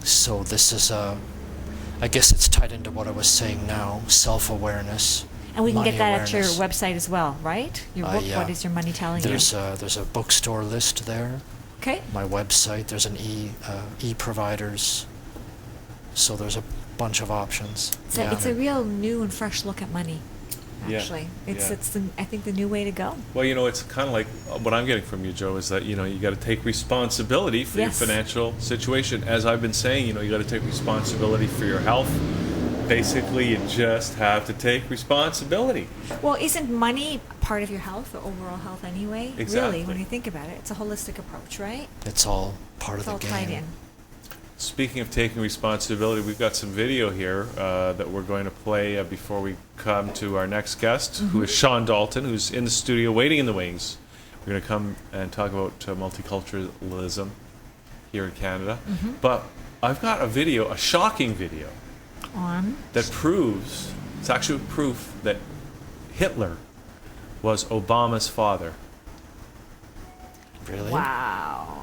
So this is I guess it's tied into what I was saying now, self-awareness. And we can money get that awareness. at your website as well, right? Your book, Yeah. What is Your Money Telling You? There's a bookstore list there. Okay. My website, there's an e-providers So there's a bunch of options. It's a real new and fresh look at money. Yeah. Actually, it's Yeah. I think the new way to go. Well, it's kind of like what I'm getting from you, Joe, is that you got to take responsibility for your financial situation. As I've been saying, you got to take responsibility for your health. Basically, you just have to take responsibility. Well, isn't money part of your health or overall health anyway? Exactly. Really, when you think about it, it's a holistic approach, right? It's all part of the game. It's all tied in. Speaking of taking responsibility, we've got some video here that we're going to play before we come to our next guest, who is Shawn Dalton, who's in the studio waiting in the wings. We're going to come and talk about multiculturalism here in Canada. But I've got a shocking video, that proves, it's actually proof that Hitler was Obama's father. Really? Wow.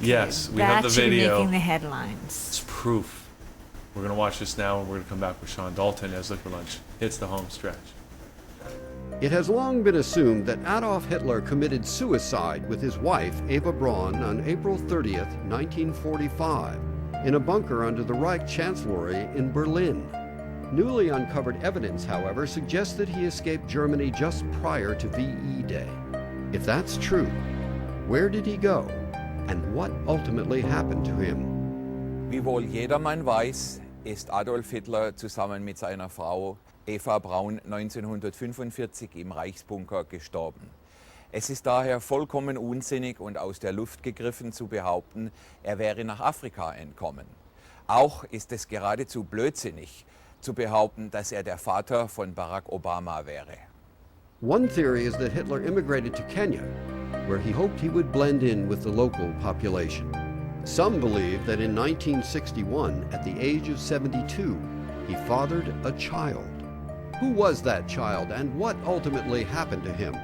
Yes, we have the video. Making the headlines. It's proof. We're going to watch this now, and we're going to come back with Shawn Dalton as Liquor Lunch hits the home stretch. It has long been assumed that Adolf Hitler committed suicide with his wife, Eva Braun, on April 30th, 1945, in a bunker under the Reich Chancellery in Berlin. Newly uncovered evidence, however, suggests that he escaped Germany just prior to VE Day. If that's true, where did he go? And what ultimately happened to him? Wie wohl jedermann weiß, ist Adolf Hitler zusammen mit seiner Frau Eva Braun 1945 im Reichsbunker gestorben. Es ist daher vollkommen unsinnig und aus der Luft gegriffen zu behaupten, er wäre nach Afrika entkommen. Auch ist es geradezu blödsinnig zu behaupten, dass er der Vater von Barack Obama wäre. One theory is that Hitler immigrated to Kenya, where he hoped he would blend in with the local population. Some believe that in 1961, at the age of 72, he fathered a child. Who was that child, and what ultimately happened to him?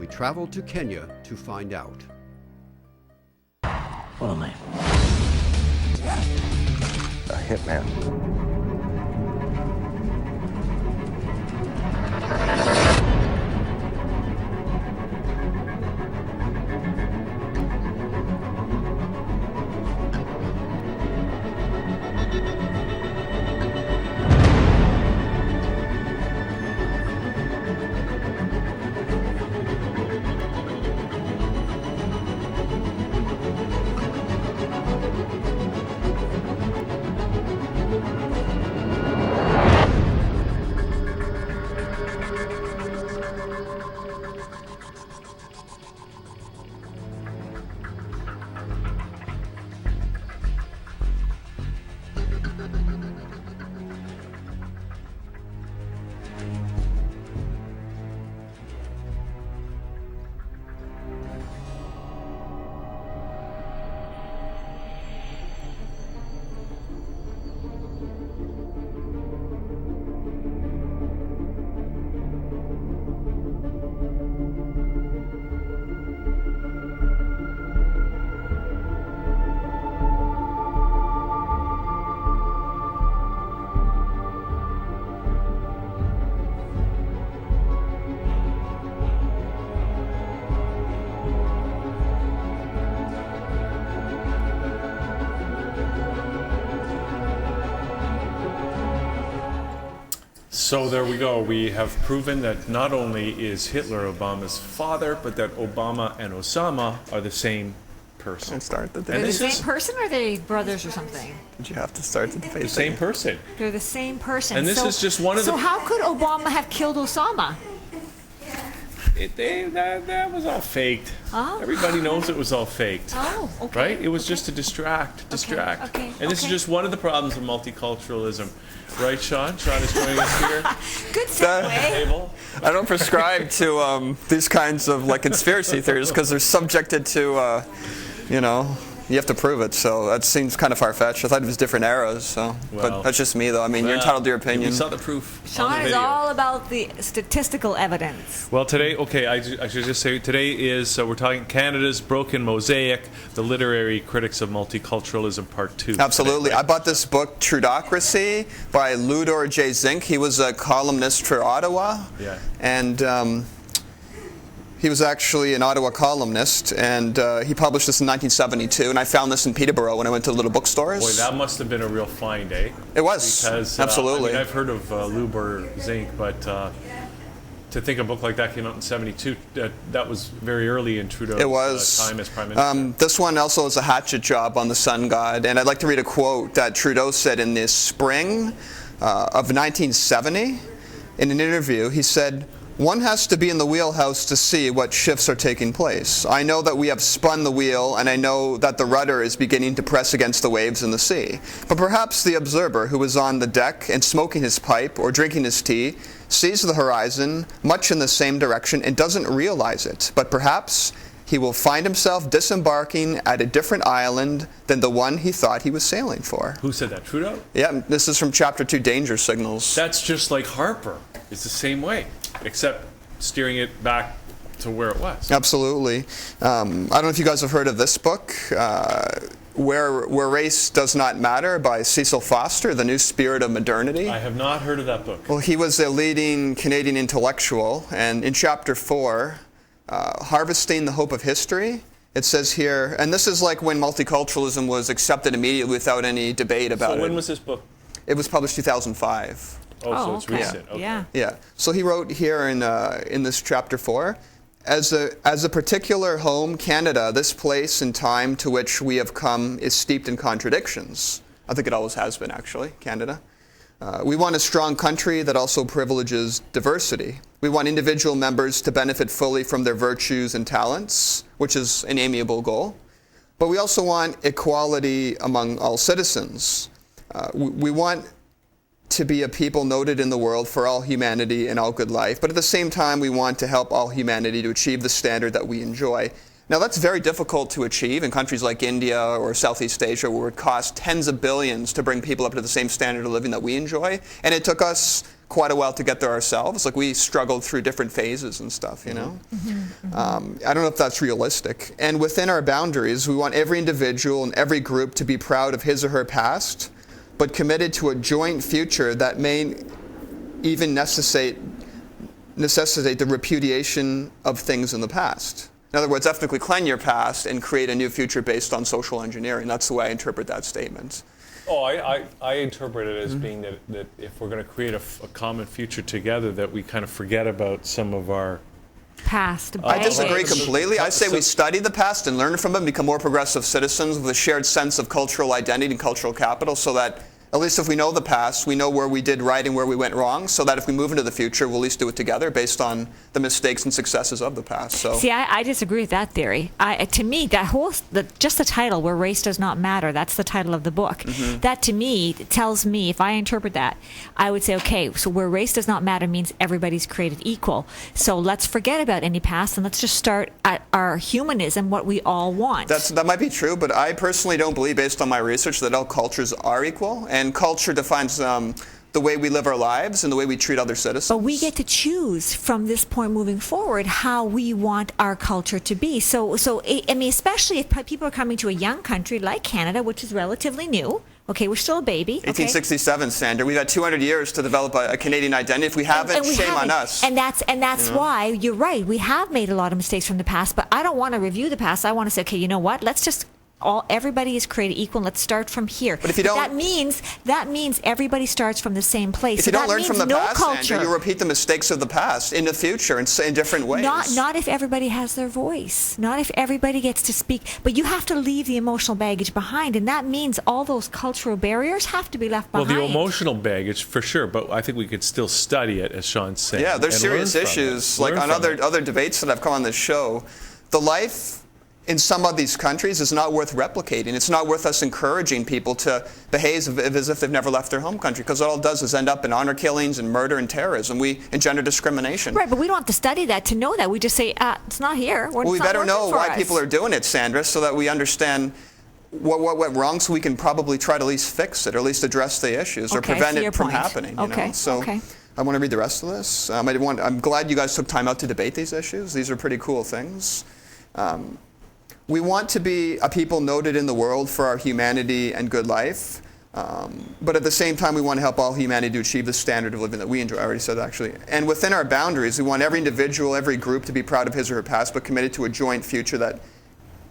We traveled to Kenya to find out. Follow me. A hitman. So there we go. We have proven that not only is Hitler Obama's father, but that Obama and Osama are the same person. And start the They're the same person, or are they brothers or something? Did you have to start the The same person. They're the same person. And this is just one of So the- how could Obama have killed Osama? That was all faked. Oh. Everybody knows it was all faked. Oh, okay. Right? It was just to distract. Okay, And this is just one of the problems of multiculturalism. Right, Shawn? Shawn is joining us here. Good segue. I don't prescribe to these kinds of conspiracy theories because they're subjected to, you have to prove it. So that seems kind of far-fetched. I thought it was different eras. So, but that's just me, though. I mean, you're entitled to your opinion. We saw the proof. Shawn on the is video. all about the statistical evidence. Well, today, I should just say, today is, we're talking Canada's Broken Mosaic, the Literary Critics of Multiculturalism, Part 2. Absolutely. I bought this book, Trudocracy, by Ludor J. Zink. He was a columnist for Ottawa. Yeah. And He was actually an Ottawa columnist, and he published this in 1972, and I found this in Peterborough when I went to little bookstores. Boy, that must have been a real find, eh? It was, because, absolutely. I mean, I've heard of Luber Zinc, but to think a book like that came out in 72, that was very early in Trudeau's time as Prime Minister. This one also is a hatchet job on the sun god, and I'd like to read a quote that Trudeau said in the spring of 1970. In an interview, he said, "One has to be in the wheelhouse to see what shifts are taking place. I know that we have spun the wheel, and I know that the rudder is beginning to press against the waves in the sea. But perhaps the observer who is on the deck and smoking his pipe or drinking his tea sees the horizon much in the same direction and doesn't realize it. But perhaps he will find himself disembarking at a different island than the one he thought he was sailing for." Who said that? Trudeau? Yeah, this is from Chapter 2, Danger Signals. That's just like Harper. It's the same way, except steering it back to where it was. Absolutely. I don't know if you guys have heard of this book, Where Race Does Not Matter by Cecil Foster, The New Spirit of Modernity. I have not heard of that book. Well, he was a leading Canadian intellectual, and in Chapter 4, Harvesting the Hope of History, it says here, and this is like when multiculturalism was accepted immediately without any debate about it. So when was this book? It was published 2005. Oh, so it's recent. Okay. Yeah. Yeah. So he wrote here in this Chapter 4, as a particular home, Canada, this place and time to which we have come is steeped in contradictions. I think it always has been, actually, Canada. We want a strong country that also privileges diversity. We want individual members to benefit fully from their virtues and talents, which is an amiable goal. But we also want equality among all citizens. We want to be a people noted in the world for all humanity and all good life, but at the same time we want to help all humanity to achieve the standard that we enjoy. Now that's very difficult to achieve in countries like India or Southeast Asia, where it costs tens of billions to bring people up to the same standard of living that we enjoy, and it took us quite a while to get there ourselves. Like, we struggled through different phases and stuff, you know? I don't know if that's realistic. And within our boundaries, we want every individual and every group to be proud of his or her past, but committed to a joint future that may even necessitate the repudiation of things in the past. In other words, ethnically cleanse your past and create a new future based on social engineering. That's the way I interpret that statement. Oh, I interpret it as being that if we're going to create a common future together, that we kind of forget about some of our past. I disagree completely. I say we study the past and learn from it and become more progressive citizens with a shared sense of cultural identity and cultural capital, so that at least if we know the past, we know where we did right and where we went wrong, so that if we move into the future, we'll at least do it together based on the mistakes and successes of the past. So, see, I disagree with that theory. To me, just the title, Where Race Does Not Matter, that's the title of the book. That, to me, tells me, if I interpret that, I would say, okay, so where race does not matter means everybody's created equal. So let's forget about any past and let's just start at our humanism, what we all want. that might be true, but I personally don't believe, based on my research, that all cultures are equal. And culture defines the way we live our lives and the way we treat other citizens. But we get to choose from this point moving forward how we want our culture to be. So I mean, especially if people are coming to a young country like Canada, which is relatively new. Okay, we're still a baby. 1867, Sandra. We've had 200 years to develop a Canadian identity. If we haven't, shame on us. And that's why you're right. We have made a lot of mistakes from the past, but I don't want to review the past. I want to say, okay, you know what? Let's just everybody is created equal. Let's start from here. But if you don't, that means everybody starts from the same place. If you don't learn from the past, Sandra, you repeat the mistakes of the past in the future in different ways. Not if everybody has their voice. Not if everybody gets to speak. But you have to leave the emotional baggage behind, and that means all those cultural barriers have to be left behind. Well, the emotional baggage for sure, but I think we could still study it, as Shawn's saying. Yeah, there's serious issues. Like on other debates that I've come on this show, the life in some of these countries is not worth replicating. It's not worth us encouraging people to behave as if they've never left their home country, because all it does is end up in honor killings and murder and terrorism. We engender discrimination. Right, but we don't have to study that to know that. We just say, it's not here. Well, we better know why people are doing it, Sandra, so that we understand what went wrong, so we can probably try to at least fix it, or at least address the issues, or prevent it from happening. You know? So I want to read the rest of this. I'm glad you guys took time out to debate these issues. These are pretty cool things. We want to be a people noted in the world for our humanity and good life. But at the same time, we want to help all humanity to achieve the standard of living that we enjoy. I already said that, actually. And within our boundaries, we want every individual, every group to be proud of his or her past, but committed to a joint future that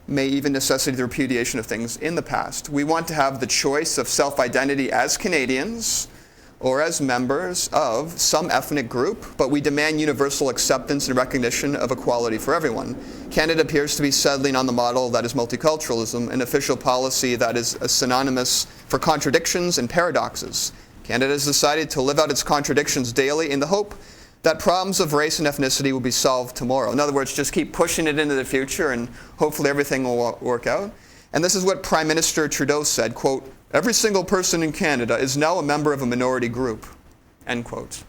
may even necessitate the repudiation of things in the past. We want to have the choice of self-identity as Canadians or as members of some ethnic group, but we demand universal acceptance and recognition of equality for everyone. Canada appears to be settling on the model that is multiculturalism, an official policy that is synonymous for contradictions and paradoxes. Canada has decided to live out its contradictions daily in the hope that problems of race and ethnicity will be solved tomorrow. In other words, just keep pushing it into the future and hopefully everything will work out. And this is what Prime Minister Trudeau said, quote, "Every single person in Canada is now a member of a minority group," end quote.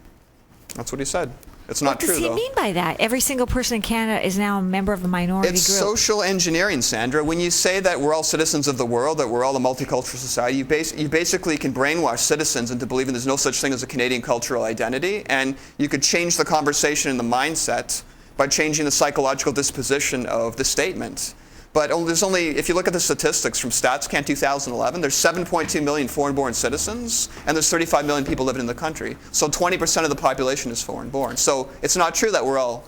That's what he said. It's not true, though. What does he mean by that? Every single person in Canada is now a member of a minority It's group. social engineering, Sandra. When you say that we're all citizens of the world, that we're all a multicultural society, you basically can brainwash citizens into believing there's no such thing as a Canadian cultural identity, and you could change the conversation and the mindset by changing the psychological disposition of the statement. But there's only, if you look at the statistics from StatsCan 2011, there's 7.2 million foreign-born citizens, and there's 35 million people living in the country. So 20% of the population is foreign-born. So it's not true that we're all,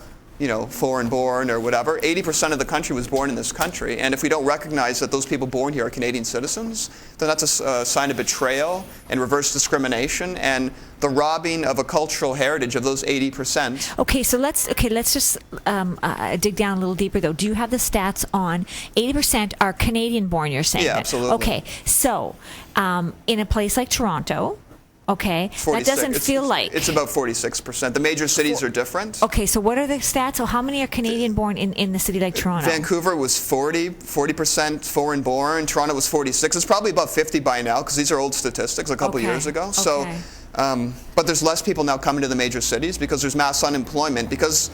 foreign-born or whatever. 80% of the country was born in this country, and if we don't recognize that those people born here are Canadian citizens, then that's a sign of betrayal and reverse discrimination and the robbing of a cultural heritage of those 80%. Okay, so let's just dig down a little deeper, though. Do you have the stats on 80% are Canadian-born? You're saying? Yeah, that. absolutely. Okay, so in a place like Toronto. Okay, 46. that doesn't feel like... It's about 46%. The major cities are different. Okay, so what are the stats? So how many are Canadian-born in the city like Toronto? Vancouver was 40% foreign-born. Toronto was 46. It's probably about 50 by now, because these are old statistics, a couple years ago. So, but there's less people now coming to the major cities because there's mass unemployment, because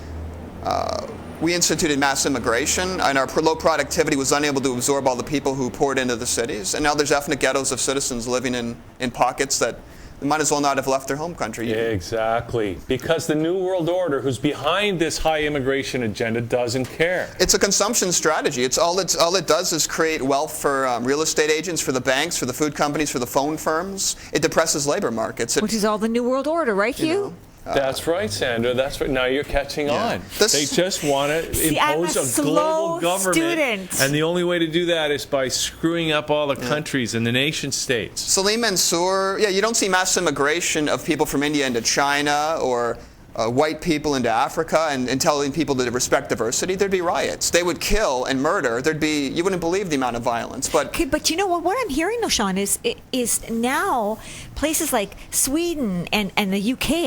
we instituted mass immigration, and our low productivity was unable to absorb all the people who poured into the cities. And now there's ethnic ghettos of citizens living in pockets that might as well not have left their home country. Yeah, exactly. Because the New World Order, who's behind this high immigration agenda, doesn't care. It's a consumption strategy. All it does is create wealth for real estate agents, for the banks, for the food companies, for the phone firms. It depresses labor markets. Which is all the New World Order, right, Hugh? That's right, Sandra. That's right. Now you're catching on. They just want to impose a global government, and the only way to do that is by screwing up all the countries and the nation states. Salim Mansour, you don't see mass immigration of people from India into China or white people into Africa and telling people to respect diversity. There'd be riots. They would kill and murder. You wouldn't believe the amount of violence. But you know what I'm hearing, though, Shawn, is now places like Sweden and the UK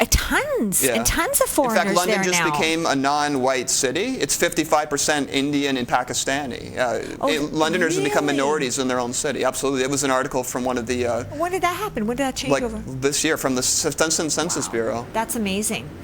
are tons and tons of foreigners there now. In fact, London just became a non-white city. It's 55% Indian and Pakistani. Londoners have become minorities in their own city. Absolutely. It was an article from one of the... when did that happen? When did that change over? This year, from the Census Bureau. That's amazing.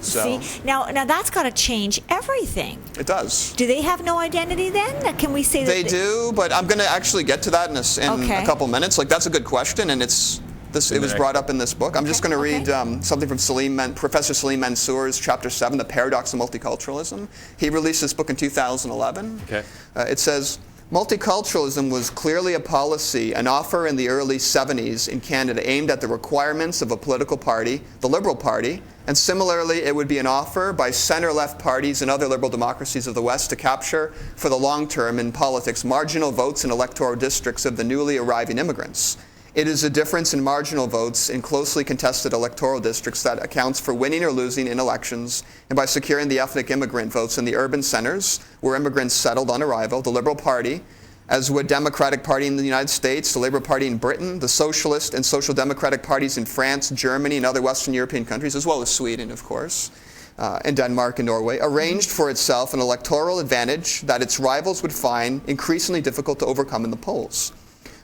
So. See, now that's got to change everything. It does. Do they have no identity then? Can we say that they do? But I'm going to actually get to that in a couple minutes. That's a good question, and it was brought up in this book. I'm just going to read something from Professor Salim Mansour's Chapter 7, The Paradox of Multiculturalism. He released this book in 2011. Okay. It says, multiculturalism was clearly a policy, an offer in the early 70s in Canada aimed at the requirements of a political party, the Liberal Party, and similarly it would be an offer by center-left parties and other liberal democracies of the West to capture, for the long term in politics, marginal votes in electoral districts of the newly arriving immigrants. It is a difference in marginal votes in closely contested electoral districts that accounts for winning or losing in elections, and by securing the ethnic immigrant votes in the urban centers where immigrants settled on arrival, the Liberal Party, as would Democratic Party in the United States, the Labour Party in Britain, the Socialist and Social Democratic parties in France, Germany, and other Western European countries, as well as Sweden, of course, and Denmark and Norway, arranged for itself an electoral advantage that its rivals would find increasingly difficult to overcome in the polls.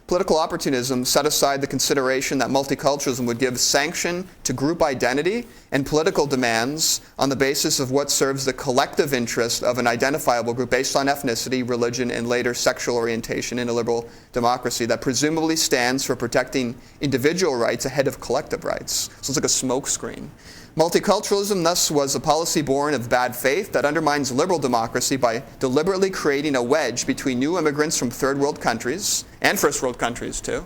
Political opportunism set aside the consideration that multiculturalism would give sanction to group identity and political demands on the basis of what serves the collective interest of an identifiable group based on ethnicity, religion, and later sexual orientation in a liberal democracy that presumably stands for protecting individual rights ahead of collective rights. So it's like a smokescreen. Multiculturalism thus was a policy born of bad faith that undermines liberal democracy by deliberately creating a wedge between new immigrants from third world countries, and first world countries too,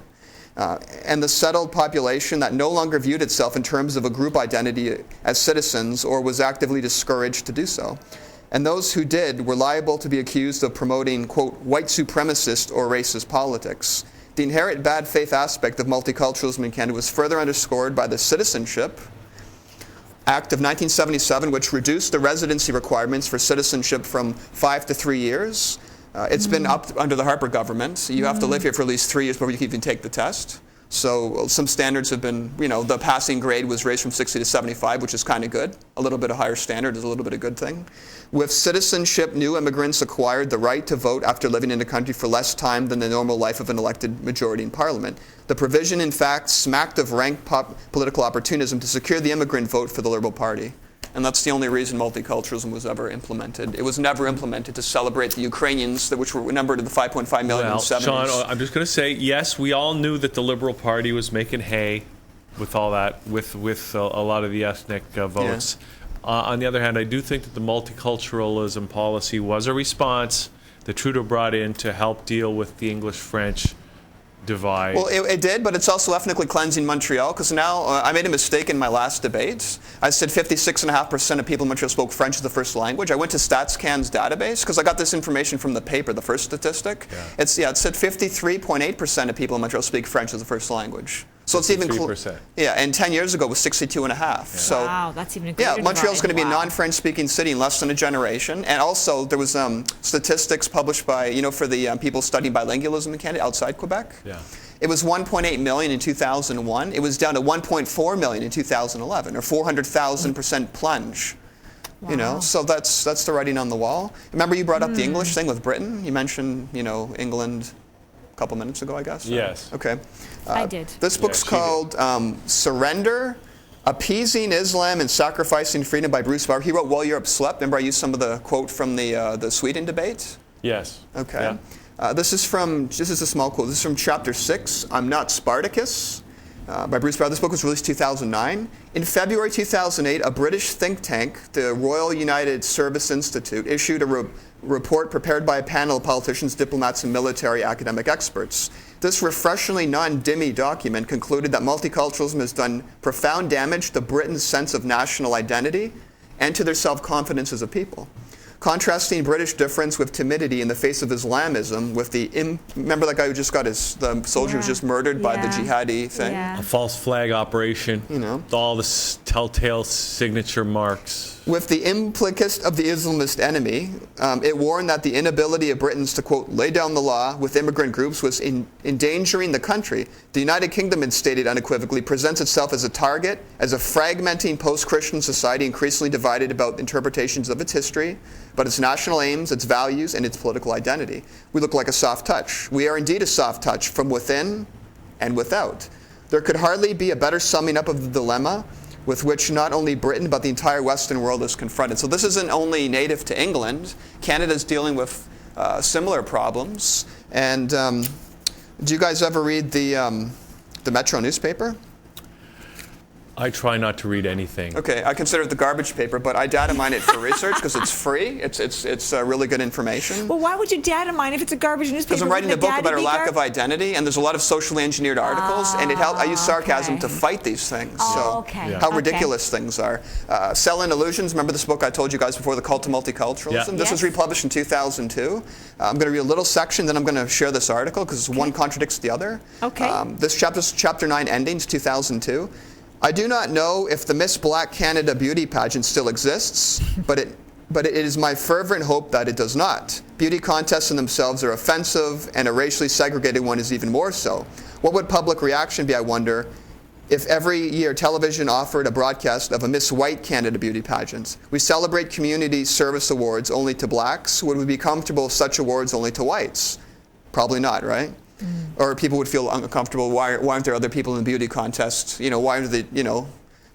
and the settled population that no longer viewed itself in terms of a group identity as citizens or was actively discouraged to do so. And those who did were liable to be accused of promoting, quote, white supremacist or racist politics. The inherent bad faith aspect of multiculturalism in Canada was further underscored by the Citizenship Act of 1977, which reduced the residency requirements for citizenship from 5 to 3 years. It's been up under the Harper government. You have to live here for at least 3 years before you can even take the test. So some standards have been, the passing grade was raised from 60 to 75, which is kind of good. A little bit of higher standard is a little bit of a good thing. With citizenship, new immigrants acquired the right to vote after living in the country for less time than the normal life of an elected majority in Parliament. The provision, in fact, smacked of rank political opportunism to secure the immigrant vote for the Liberal Party. And that's the only reason multiculturalism was ever implemented. It was never implemented to celebrate the Ukrainians, which were numbered in the 5.5 million in the 70s. Shawn, I'm just going to say, yes, we all knew that the Liberal Party was making hay with all that, with a lot of the ethnic votes. Yeah. On the other hand, I do think that the multiculturalism policy was a response that Trudeau brought in to help deal with the English-French divide. Well, it did, but it's also ethnically cleansing Montreal, because now I made a mistake in my last debate. I said 56.5% of people in Montreal spoke French as the first language. I went to StatsCan's database, because I got this information from the paper, the first statistic. Yeah. It said 53.8% of people in Montreal speak French as the first language. So it's even yeah, and 10 years ago it was 62.5. Yeah. So wow, that's even a greater yeah, Montreal's going to be a wow. non-French speaking city in less than a generation. And also there was statistics published by, for the people studying bilingualism in Canada outside Quebec. Yeah. It was 1.8 million in 2001. It was down to 1.4 million in 2011, or 400,000% plunge. Wow. So that's the writing on the wall. Remember you brought up the English thing with Britain? You mentioned, England a couple minutes ago, I guess? Yes. Okay. I did. This book's called Surrender, Appeasing Islam and Sacrificing Freedom by Bruce Barbieri. He wrote While Europe Slept. Remember I used some of the quote from the Sweden debate? Yes. Okay. Yeah. This is a small quote. This is from chapter 6, I'm Not Spartacus, by Bruce Barbieri. This book was released 2009. In February 2008, a British think tank, the Royal United Service Institute, issued a report prepared by a panel of politicians, diplomats, and military academic experts. This refreshingly non-dimmy document concluded that multiculturalism has done profound damage to Britain's sense of national identity and to their self-confidence as a people. Contrasting British difference with timidity in the face of Islamism with remember that guy who just got the soldier was just murdered by the jihadi thing? Yeah. A false flag operation. All the telltale signature marks. With the implicit of the Islamist enemy, it warned that the inability of Britons to, quote, lay down the law with immigrant groups was endangering the country. The United Kingdom, it stated unequivocally, presents itself as a target, as a fragmenting post-Christian society increasingly divided about interpretations of its history, but its national aims, its values, and its political identity. We look like a soft touch. We are indeed a soft touch from within and without. There could hardly be a better summing up of the dilemma with which not only Britain but the entire Western world is confronted. So this isn't only native to England. Canada's dealing with similar problems. And do you guys ever read the Metro newspaper? I try not to read anything. Okay, I consider it the garbage paper, but I data mine it for research because it's free. It's really good information. Well, why would you data mine if it's a garbage newspaper? Because I'm writing a book about our lack of identity, and there's a lot of socially engineered articles, and I use sarcasm to fight these things. How ridiculous things are. Sell-in Illusions, remember this book I told you guys before, The Cult of Multiculturalism? Yeah. This was republished in 2002. I'm going to read a little section, then I'm going to share this article, because one contradicts the other. Okay. This chapter 9 endings, 2002. I do not know if the Miss Black Canada beauty pageant still exists, but it is my fervent hope that it does not. Beauty contests in themselves are offensive, and a racially segregated one is even more so. What would public reaction be, I wonder, if every year television offered a broadcast of a Miss White Canada beauty pageant? We celebrate community service awards only to blacks. Would we be comfortable with such awards only to whites? Probably not, right? Or people would feel uncomfortable. Why aren't there other people in the beauty contest? Why are they?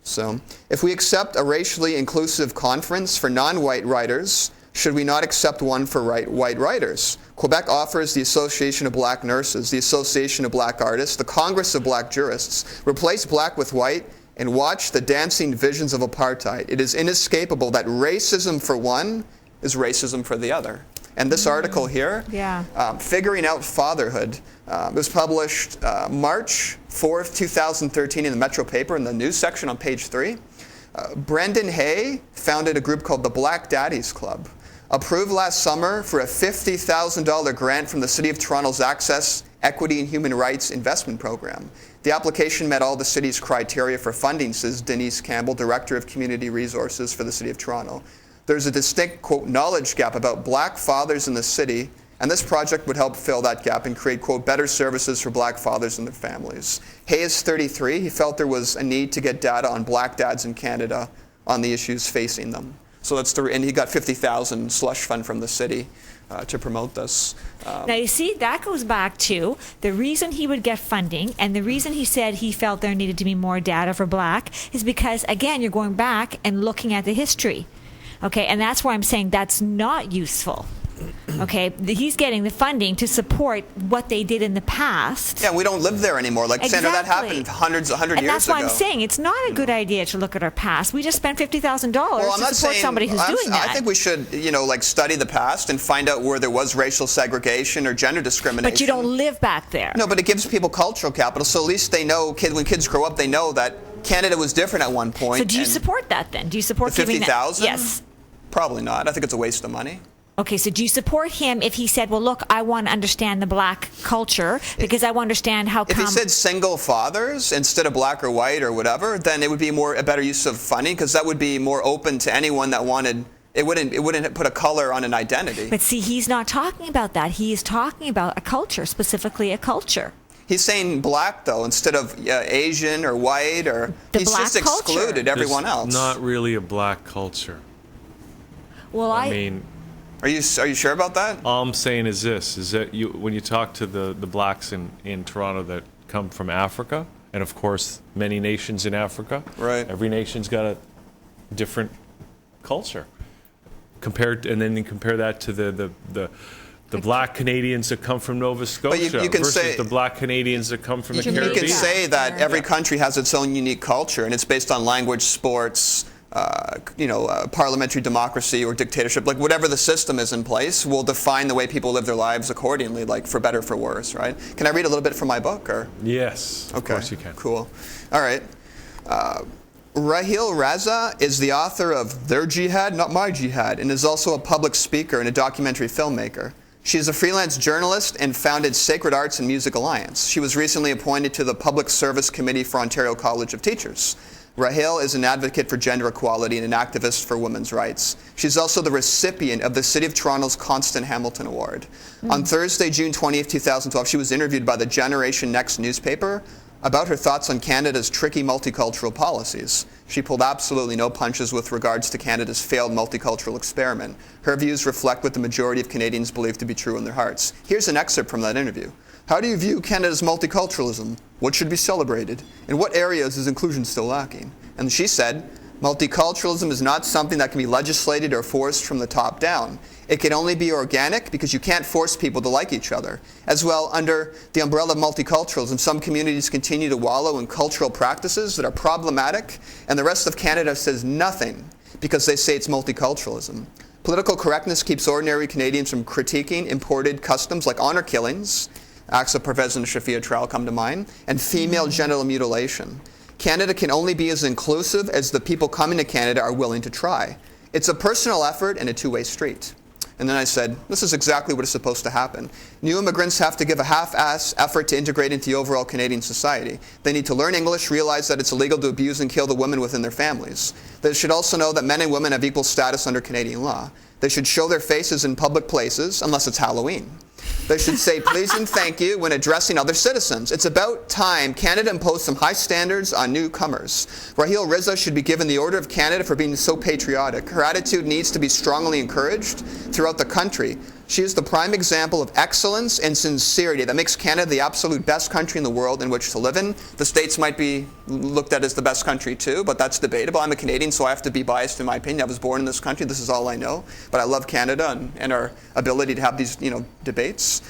So if we accept a racially inclusive conference for non-white writers, should we not accept one for white writers? Quebec offers the Association of Black Nurses, the Association of Black Artists, the Congress of Black Jurists. Replace black with white and watch the dancing visions of apartheid. It is inescapable that racism for one is racism for the other. And this article here, Figuring Out Fatherhood, it was published March 4th, 2013 in the Metro paper in the news section on page 3. Brendan Hay founded a group called the Black Daddies Club, approved last summer for a $50,000 grant from the City of Toronto's Access, Equity and Human Rights Investment Program. The application met all the city's criteria for funding, says Denise Campbell, Director of Community Resources for the City of Toronto. There's a distinct, quote, knowledge gap about black fathers in the city, and this project would help fill that gap and create, quote, better services for black fathers and their families. Hay is 33. He felt there was a need to get data on black dads in Canada on the issues facing them. So that's and he got $50,000 slush fund from the city to promote this. Now you see, that goes back to the reason he would get funding, and the reason he said he felt there needed to be more data for black is because, again, you're going back and looking at the history. Okay, and that's why I'm saying that's not useful. Okay, he's getting the funding to support what they did in the past. Yeah, we don't live there anymore. Like, Sandra, that happened 100 years ago. And that's why I'm saying it's not a good idea to look at our past. We just spent $50,000 to support somebody who's doing that. I think we should, like, study the past and find out where there was racial segregation or gender discrimination. But you don't live back there. No, but it gives people cultural capital, so at least they know, when kids grow up, they know that Canada was different at one point. So do you support that then? Do you support the giving that? $50,000? Yes. Probably not. I think it's a waste of money. Okay, so do you support him if he said, well, look, I want to understand the black culture because I want to understand how come... If he said single fathers instead of black or white or whatever, then it would be a better use of funding, because that would be more open to anyone that wanted... It wouldn't put a color on an identity. But see, he's not talking about that. He is talking about a culture, specifically a culture. He's saying black, though, instead of Asian or white, or... He's just excluded everyone else. It's not really a black culture. Well, I mean... Are you sure about that? All I'm saying is this, is that when you talk to the blacks in Toronto that come from Africa, and of course many nations in Africa, right? Every nation's got a different culture. And then you compare that to the black Canadians that come from Nova Scotia you can versus the black Canadians that come from the Caribbean. You can say that every country has its own unique culture, and it's based on language, sports, parliamentary democracy or dictatorship, like whatever the system is in place will define the way people live their lives accordingly, like for better, for worse, right? Can I read a little bit from my book, or? Yes, of course you can. Cool. All right. Raheel Raza is the author of Their Jihad, Not My Jihad, and is also a public speaker and a documentary filmmaker. She is a freelance journalist and founded Sacred Arts and Music Alliance. She was recently appointed to the Public Service Committee for Ontario College of Teachers. Raheel is an advocate for gender equality and an activist for women's rights. She's also the recipient of the City of Toronto's Constant Hamilton Award. On Thursday, June 20th, 2012, she was interviewed by the Generation Next newspaper about her thoughts on Canada's tricky multicultural policies. She pulled absolutely no punches with regards to Canada's failed multicultural experiment. Her views reflect what the majority of Canadians believe to be true in their hearts. Here's an excerpt from that interview. How do you view Canada's multiculturalism? What should be celebrated? In what areas is inclusion still lacking? And she said, multiculturalism is not something that can be legislated or forced from the top down. It can only be organic because you can't force people to like each other. As well, under the umbrella of multiculturalism, some communities continue to wallow in cultural practices that are problematic, and the rest of Canada says nothing because they say it's multiculturalism. Political correctness keeps ordinary Canadians from critiquing imported customs like honor killings, acts of Pervez and Shafia trial come to mind, and female genital mutilation. Canada can only be as inclusive as the people coming to Canada are willing to try. It's a personal effort and a two-way street. And then I said, this is exactly what is supposed to happen. New immigrants have to give a half-ass effort to integrate into the overall Canadian society. They need to learn English, realize that it's illegal to abuse and kill the women within their families. They should also know that men and women have equal status under Canadian law. They should show their faces in public places, unless it's Halloween. They should say please and thank you when addressing other citizens. It's about time Canada imposed some high standards on newcomers. Raheel Raza should be given the Order of Canada for being so patriotic. Her attitude needs to be strongly encouraged throughout the country. She is the prime example of excellence and sincerity that makes Canada the absolute best country in the world in which to live in. The States might be looked at as the best country too, but that's debatable. I'm a Canadian, so I have to be biased in my opinion. I was born in this country. This is all I know. But I love Canada and our ability to have these debates.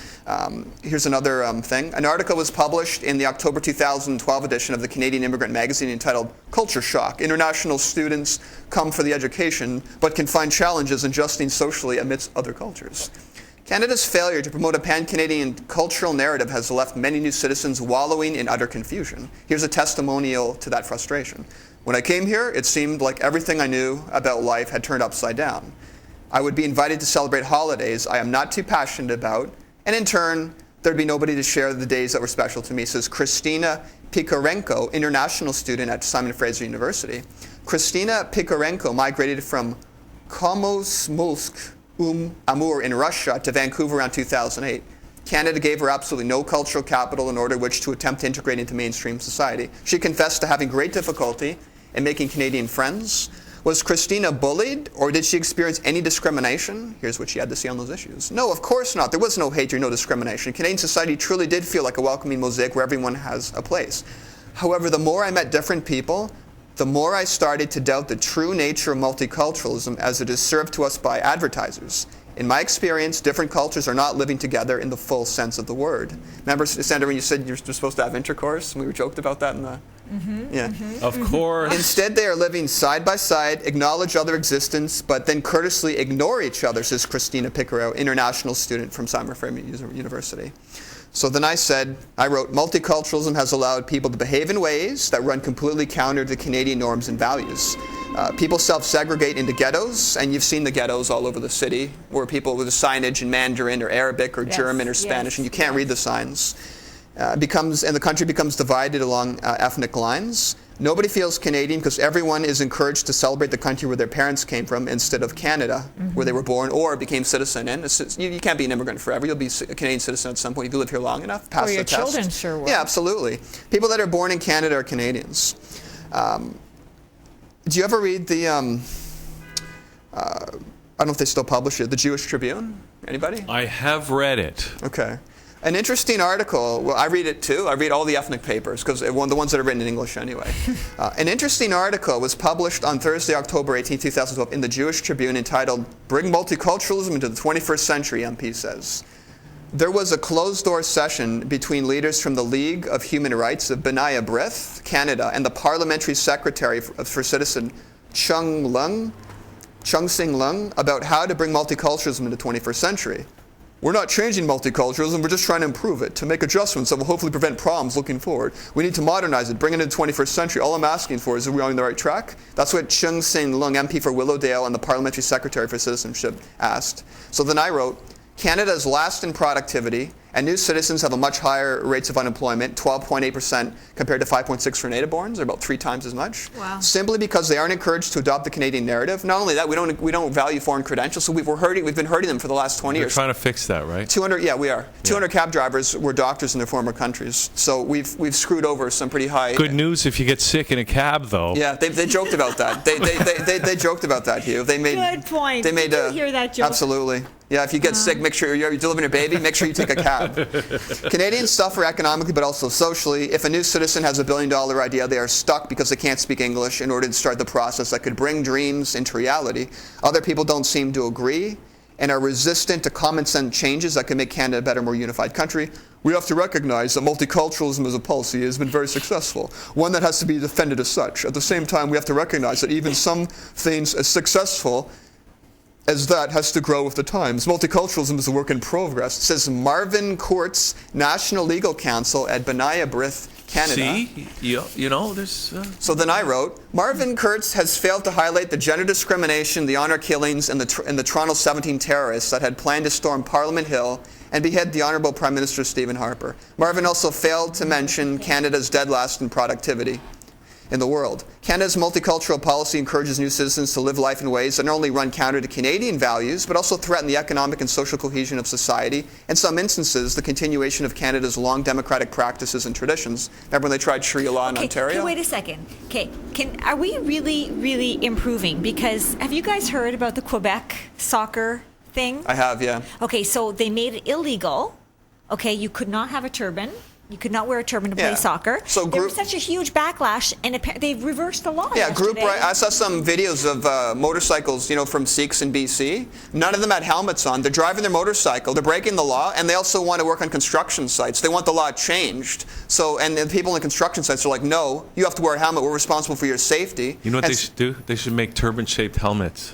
Here's another thing. An article was published in the October 2012 edition of the Canadian Immigrant Magazine entitled Culture Shock. International students come for the education, but can find challenges adjusting socially amidst other cultures. Canada's failure to promote a pan-Canadian cultural narrative has left many new citizens wallowing in utter confusion. Here's a testimonial to that frustration. When I came here, it seemed like everything I knew about life had turned upside down. I would be invited to celebrate holidays I am not too passionate about, and in turn, there'd be nobody to share the days that were special to me, says Christina Pikarenko, international student at Simon Fraser University. Christina Pikarenko migrated from Komsomolsk, Amur in Russia to Vancouver around 2008. Canada gave her absolutely no cultural capital in order which to attempt to integrate into mainstream society. She confessed to having great difficulty in making Canadian friends. Was Christina bullied, or did she experience any discrimination? Here's what she had to say on those issues. No, of course not. There was no hatred, no discrimination. Canadian society truly did feel like a welcoming mosaic where everyone has a place. However, the more I met different people, the more I started to doubt the true nature of multiculturalism as it is served to us by advertisers. In my experience, different cultures are not living together in the full sense of the word. Remember, Sandra, when you said you're supposed to have intercourse? We joked about that in the... Of course. Instead, they are living side by side, acknowledge other existence, but then courteously ignore each other, says Christina Picaro, international student from Simon Fraser University. So then I wrote, multiculturalism has allowed people to behave in ways that run completely counter to Canadian norms and values. People self-segregate into ghettos, and you've seen the ghettos all over the city, where people with signage in Mandarin or Arabic or German or Spanish, and you can't read the signs. And the country becomes divided along ethnic lines. Nobody feels Canadian because everyone is encouraged to celebrate the country where their parents came from instead of Canada, where they were born or became citizen in. You can't be an immigrant forever. You'll be a Canadian citizen at some point if you live here long enough. Pass the test. Your children sure will. Yeah, absolutely. People that are born in Canada are Canadians. Do you ever read the, I don't know if they still publish it, the Jewish Tribune? Anybody? I have read it. Okay. An interesting article, well, I read it too. I read all the ethnic papers, because the ones that are written in English anyway. An interesting article was published on Thursday, October 18, 2012, in the Jewish Tribune entitled, Bring Multiculturalism into the 21st Century, MP says. There was a closed-door session between leaders from the League of Human Rights of B'nai B'rith, Canada, and the Parliamentary Secretary for Citizen Chung Sing Lung about how to bring multiculturalism into the 21st century. We're not changing multiculturalism, we're just trying to improve it, to make adjustments that will hopefully prevent problems looking forward. We need to modernize it, bring it into the 21st century. All I'm asking for is, are we on the right track? That's what Chung Sing Lung, MP for Willowdale and the Parliamentary Secretary for Citizenship, asked. So then I wrote, Canada is last in productivity, and new citizens have a much higher rates of unemployment, 12.8% compared to 5.6% for native-borns, or about 3 times as much. Wow. Simply because they aren't encouraged to adopt the Canadian narrative. Not only that, we don't value foreign credentials, so we've been hurting them for the last 20 years. We're trying to fix that, right? 200, yeah, we are. 200 cab drivers were doctors in their former countries, so we've screwed over some pretty high. Good news if you get sick in a cab, though. Yeah, they joked about that. They joked about that, Hugh. Good point. They made Did you hear that joke? Absolutely. Yeah, if you get sick, make sure you're delivering a baby, make sure you take a cab. Canadians suffer economically but also socially. If a new citizen has $1 billion idea, they are stuck because they can't speak English in order to start the process that could bring dreams into reality. Other people don't seem to agree and are resistant to common sense changes that can make Canada a better, more unified country. We have to recognize that multiculturalism as a policy has been very successful, one that has to be defended as such. At the same time, we have to recognize that even some things as successful as that has to grow with the times. Multiculturalism is a work in progress, says Marvin Courts, National Legal Counsel at B'nai B'rith, Canada. See, you know, there's... So then I wrote, Marvin Kurtz has failed to highlight the gender discrimination, the honor killings, and the Toronto 17 terrorists that had planned to storm Parliament Hill and behead the Honourable Prime Minister Stephen Harper. Marvin also failed to mention Canada's dead last in productivity in the world. Canada's multicultural policy encourages new citizens to live life in ways that not only run counter to Canadian values, but also threaten the economic and social cohesion of society. In some instances, the continuation of Canada's long democratic practices and traditions. Remember when they tried Sharia law in Ontario? Okay, wait a second. Okay, are we really improving? Because have you guys heard about the Quebec soccer thing? I have, yeah. Okay, so they made it illegal. Okay, you could not have a turban. You could not wear a turban to play soccer. So there was such a huge backlash, and they reversed the law. Yeah, yesterday. I saw some videos of motorcycles, from Sikhs in BC. None of them had helmets on. They're driving their motorcycle. They're breaking the law, and they also want to work on construction sites. They want the law changed. So, and the people in construction sites are like, no, you have to wear a helmet. We're responsible for your safety. You know what they should do? They should make turban-shaped helmets.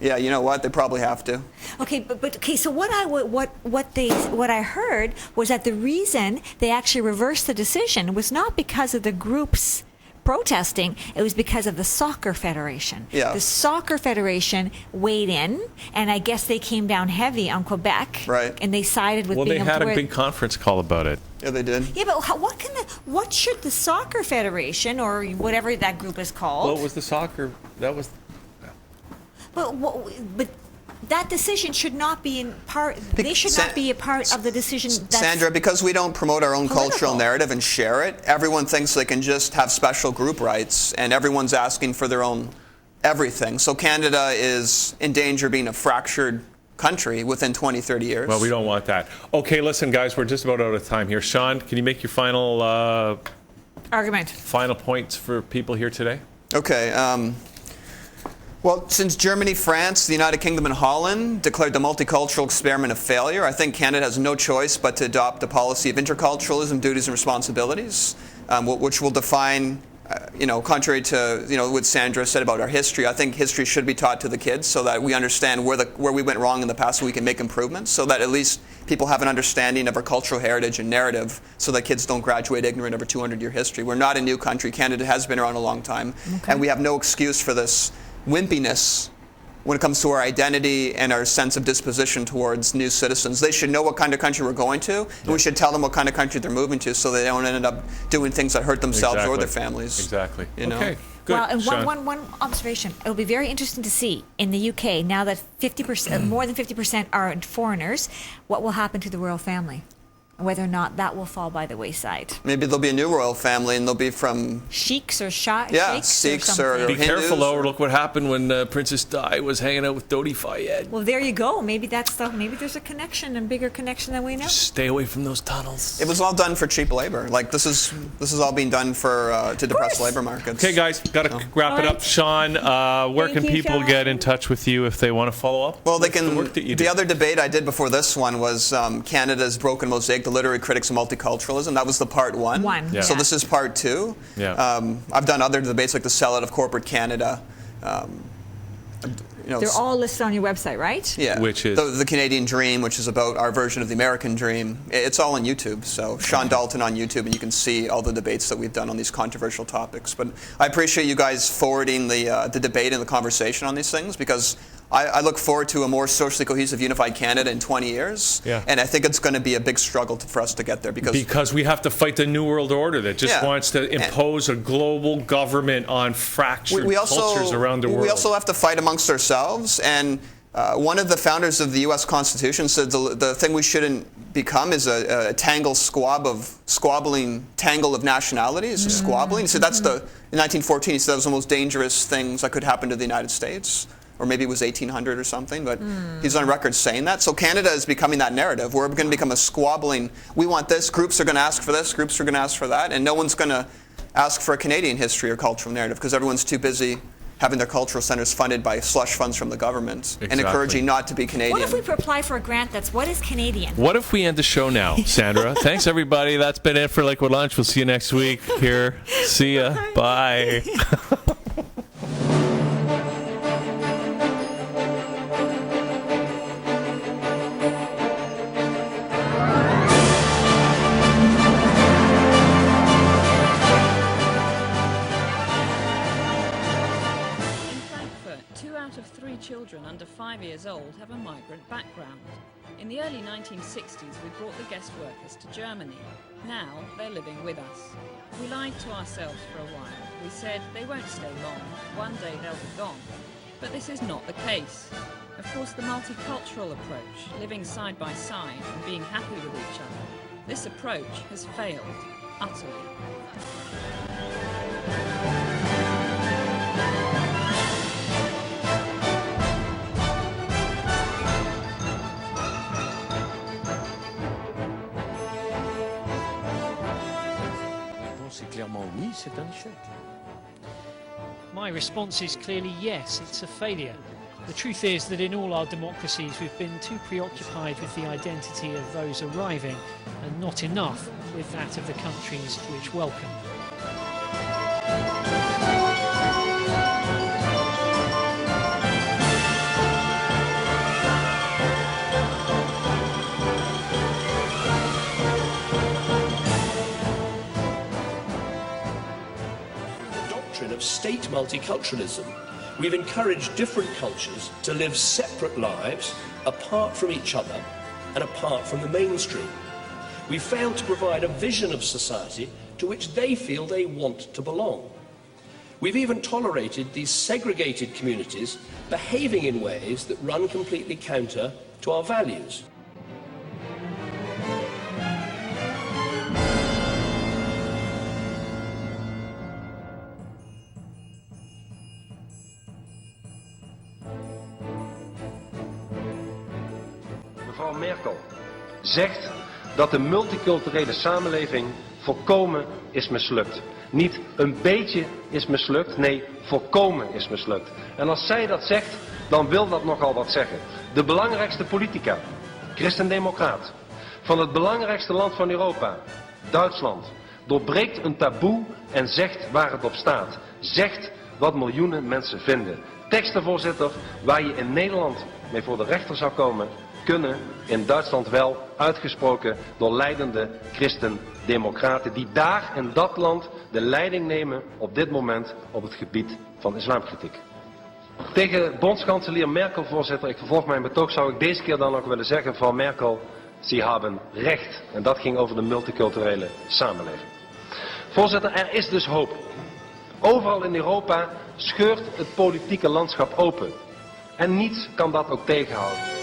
Yeah, you know what? They probably have to. Okay, but okay. So what I heard was that the reason they actually reversed the decision was not because of the groups protesting, it was because of the soccer federation. Yeah. The soccer federation weighed in, and I guess they came down heavy on Quebec. Right. And they sided with. Well, being they able had to a wear. big conference call about it. Yeah, they did. Yeah, but what should the soccer federation or whatever that group is called? Well, it was the soccer. That was. But that decision should not be in part. They should not be a part of the decision. That's Sandra, because we don't promote our own political. cultural narrative and share it, everyone thinks they can just have special group rights, and everyone's asking for their own everything. So Canada is in danger of being a fractured country within 20, 30 years. Well, we don't want that. Okay, listen, guys, we're just about out of time here. Shawn, can you make your final argument? Final points for people here today? Okay. Well, since Germany, France, the United Kingdom, and Holland declared the multicultural experiment a failure, I think Canada has no choice but to adopt a policy of interculturalism, duties, and responsibilities, which will define, contrary to what Sandra said about our history. I think history should be taught to the kids so that we understand where we went wrong in the past, so we can make improvements, so that at least people have an understanding of our cultural heritage and narrative, so that kids don't graduate ignorant of our 200-year history. We're not a new country. Canada has been around a long time, and we have no excuse for this wimpiness when it comes to our identity and our sense of disposition towards new citizens. They should know what kind of country we're going to, and we should tell them what kind of country they're moving to, so they don't end up doing things that hurt themselves or their families. Exactly. Okay. Good. Well, and Shawn. one observation. It'll be very interesting to see in the UK, now that 50%, more than 50% are foreigners, what will happen to the royal family, and whether or not that will fall by the wayside. Maybe there'll be a new royal family, and they'll be from Sheiks or Sikhs or Be Hindus. careful, though. Look what happened when Princess Di was hanging out with Dodi Fayed. Well, there you go. Maybe maybe there's a connection, a bigger connection than we know. Stay away from those tunnels. It was all done for cheap labor. Like this is all being done to depress labor markets. Okay, guys, got to wrap it up. Shawn, where Thank can you, people Shawn. get in touch with you if they want to follow up? Well, they with the can. work that you do? The other debate I did before this one was Canada's Broken Mosaic: The Literary Critics of Multiculturalism. That was the part one. Yeah. So this is part two. Yeah. I've done other debates like the sellout of corporate Canada. They're all listed on your website, right? Yeah. Which is? The Canadian Dream, which is about our version of the American Dream. It's all on YouTube. So Shawn Dalton on YouTube, and you can see all the debates that we've done on these controversial topics. But I appreciate you guys forwarding the debate and the conversation on these things, because I look forward to a more socially cohesive, unified Canada in 20 years. Yeah. And I think it's going to be a big struggle for us to get there. Because we have to fight the New World Order that just wants to impose a global government on fractured cultures around the world. We also have to fight amongst ourselves. And one of the founders of the U.S. Constitution said the thing we shouldn't become is a squabbling tangle of nationalities, squabbling. He said in 1914, he said that was the most dangerous things that could happen to the United States. Or maybe it was 1800 or something, but he's on record saying that. So Canada is becoming that narrative. We're going to become a squabbling, we want this, groups are going to ask for this, groups are going to ask for that, and no one's going to ask for a Canadian history or cultural narrative, because everyone's too busy having their cultural centers funded by slush funds from the government and encouraging not to be Canadian. What if we apply for a grant that's what is Canadian? What if we end the show now, Sandra? Thanks, everybody. That's been it for Liquid Lunch. We'll see you next week here. See ya. Bye. Children under 5 years old have a migrant background. In the early 1960s, we brought the guest workers to Germany. Now they're living with us. We lied to ourselves for a while. We said they won't stay long. One day they'll be gone. But this is not the case. Of course, the multicultural approach, living side by side and being happy with each other, this approach has failed utterly. Clairement oui, c'est un échec. My response is clearly yes, it's a failure. The truth is that in all our democracies we've been too preoccupied with the identity of those arriving and not enough with that of the countries which welcome them. state multiculturalism. We've encouraged different cultures to live separate lives apart from each other and apart from the mainstream. We failed to provide a vision of society to which they feel they want to belong. We've even tolerated these segregated communities behaving in ways that run completely counter to our values. Mevrouw Merkel zegt dat de multiculturele samenleving volkomen is mislukt. Niet een beetje is mislukt, nee, volkomen is mislukt. En als zij dat zegt, dan wil dat nogal wat zeggen. De belangrijkste politica, christendemocraat, van het belangrijkste land van Europa, Duitsland, doorbreekt een taboe en zegt waar het op staat. Zegt wat miljoenen mensen vinden. Teksten, voorzitter, waar je in Nederland mee voor de rechter zou komen, kunnen in Duitsland wel uitgesproken door leidende christendemocraten die daar in dat land de leiding nemen op dit moment op het gebied van islamkritiek. Tegen bondskanselier Merkel, voorzitter, ik vervolg mijn betoog, zou ik deze keer dan ook willen zeggen, mevrouw Merkel, Sie haben recht. En dat ging over de multiculturele samenleving. Voorzitter, er is dus hoop. Overal in Europa scheurt het politieke landschap open. En niets kan dat ook tegenhouden.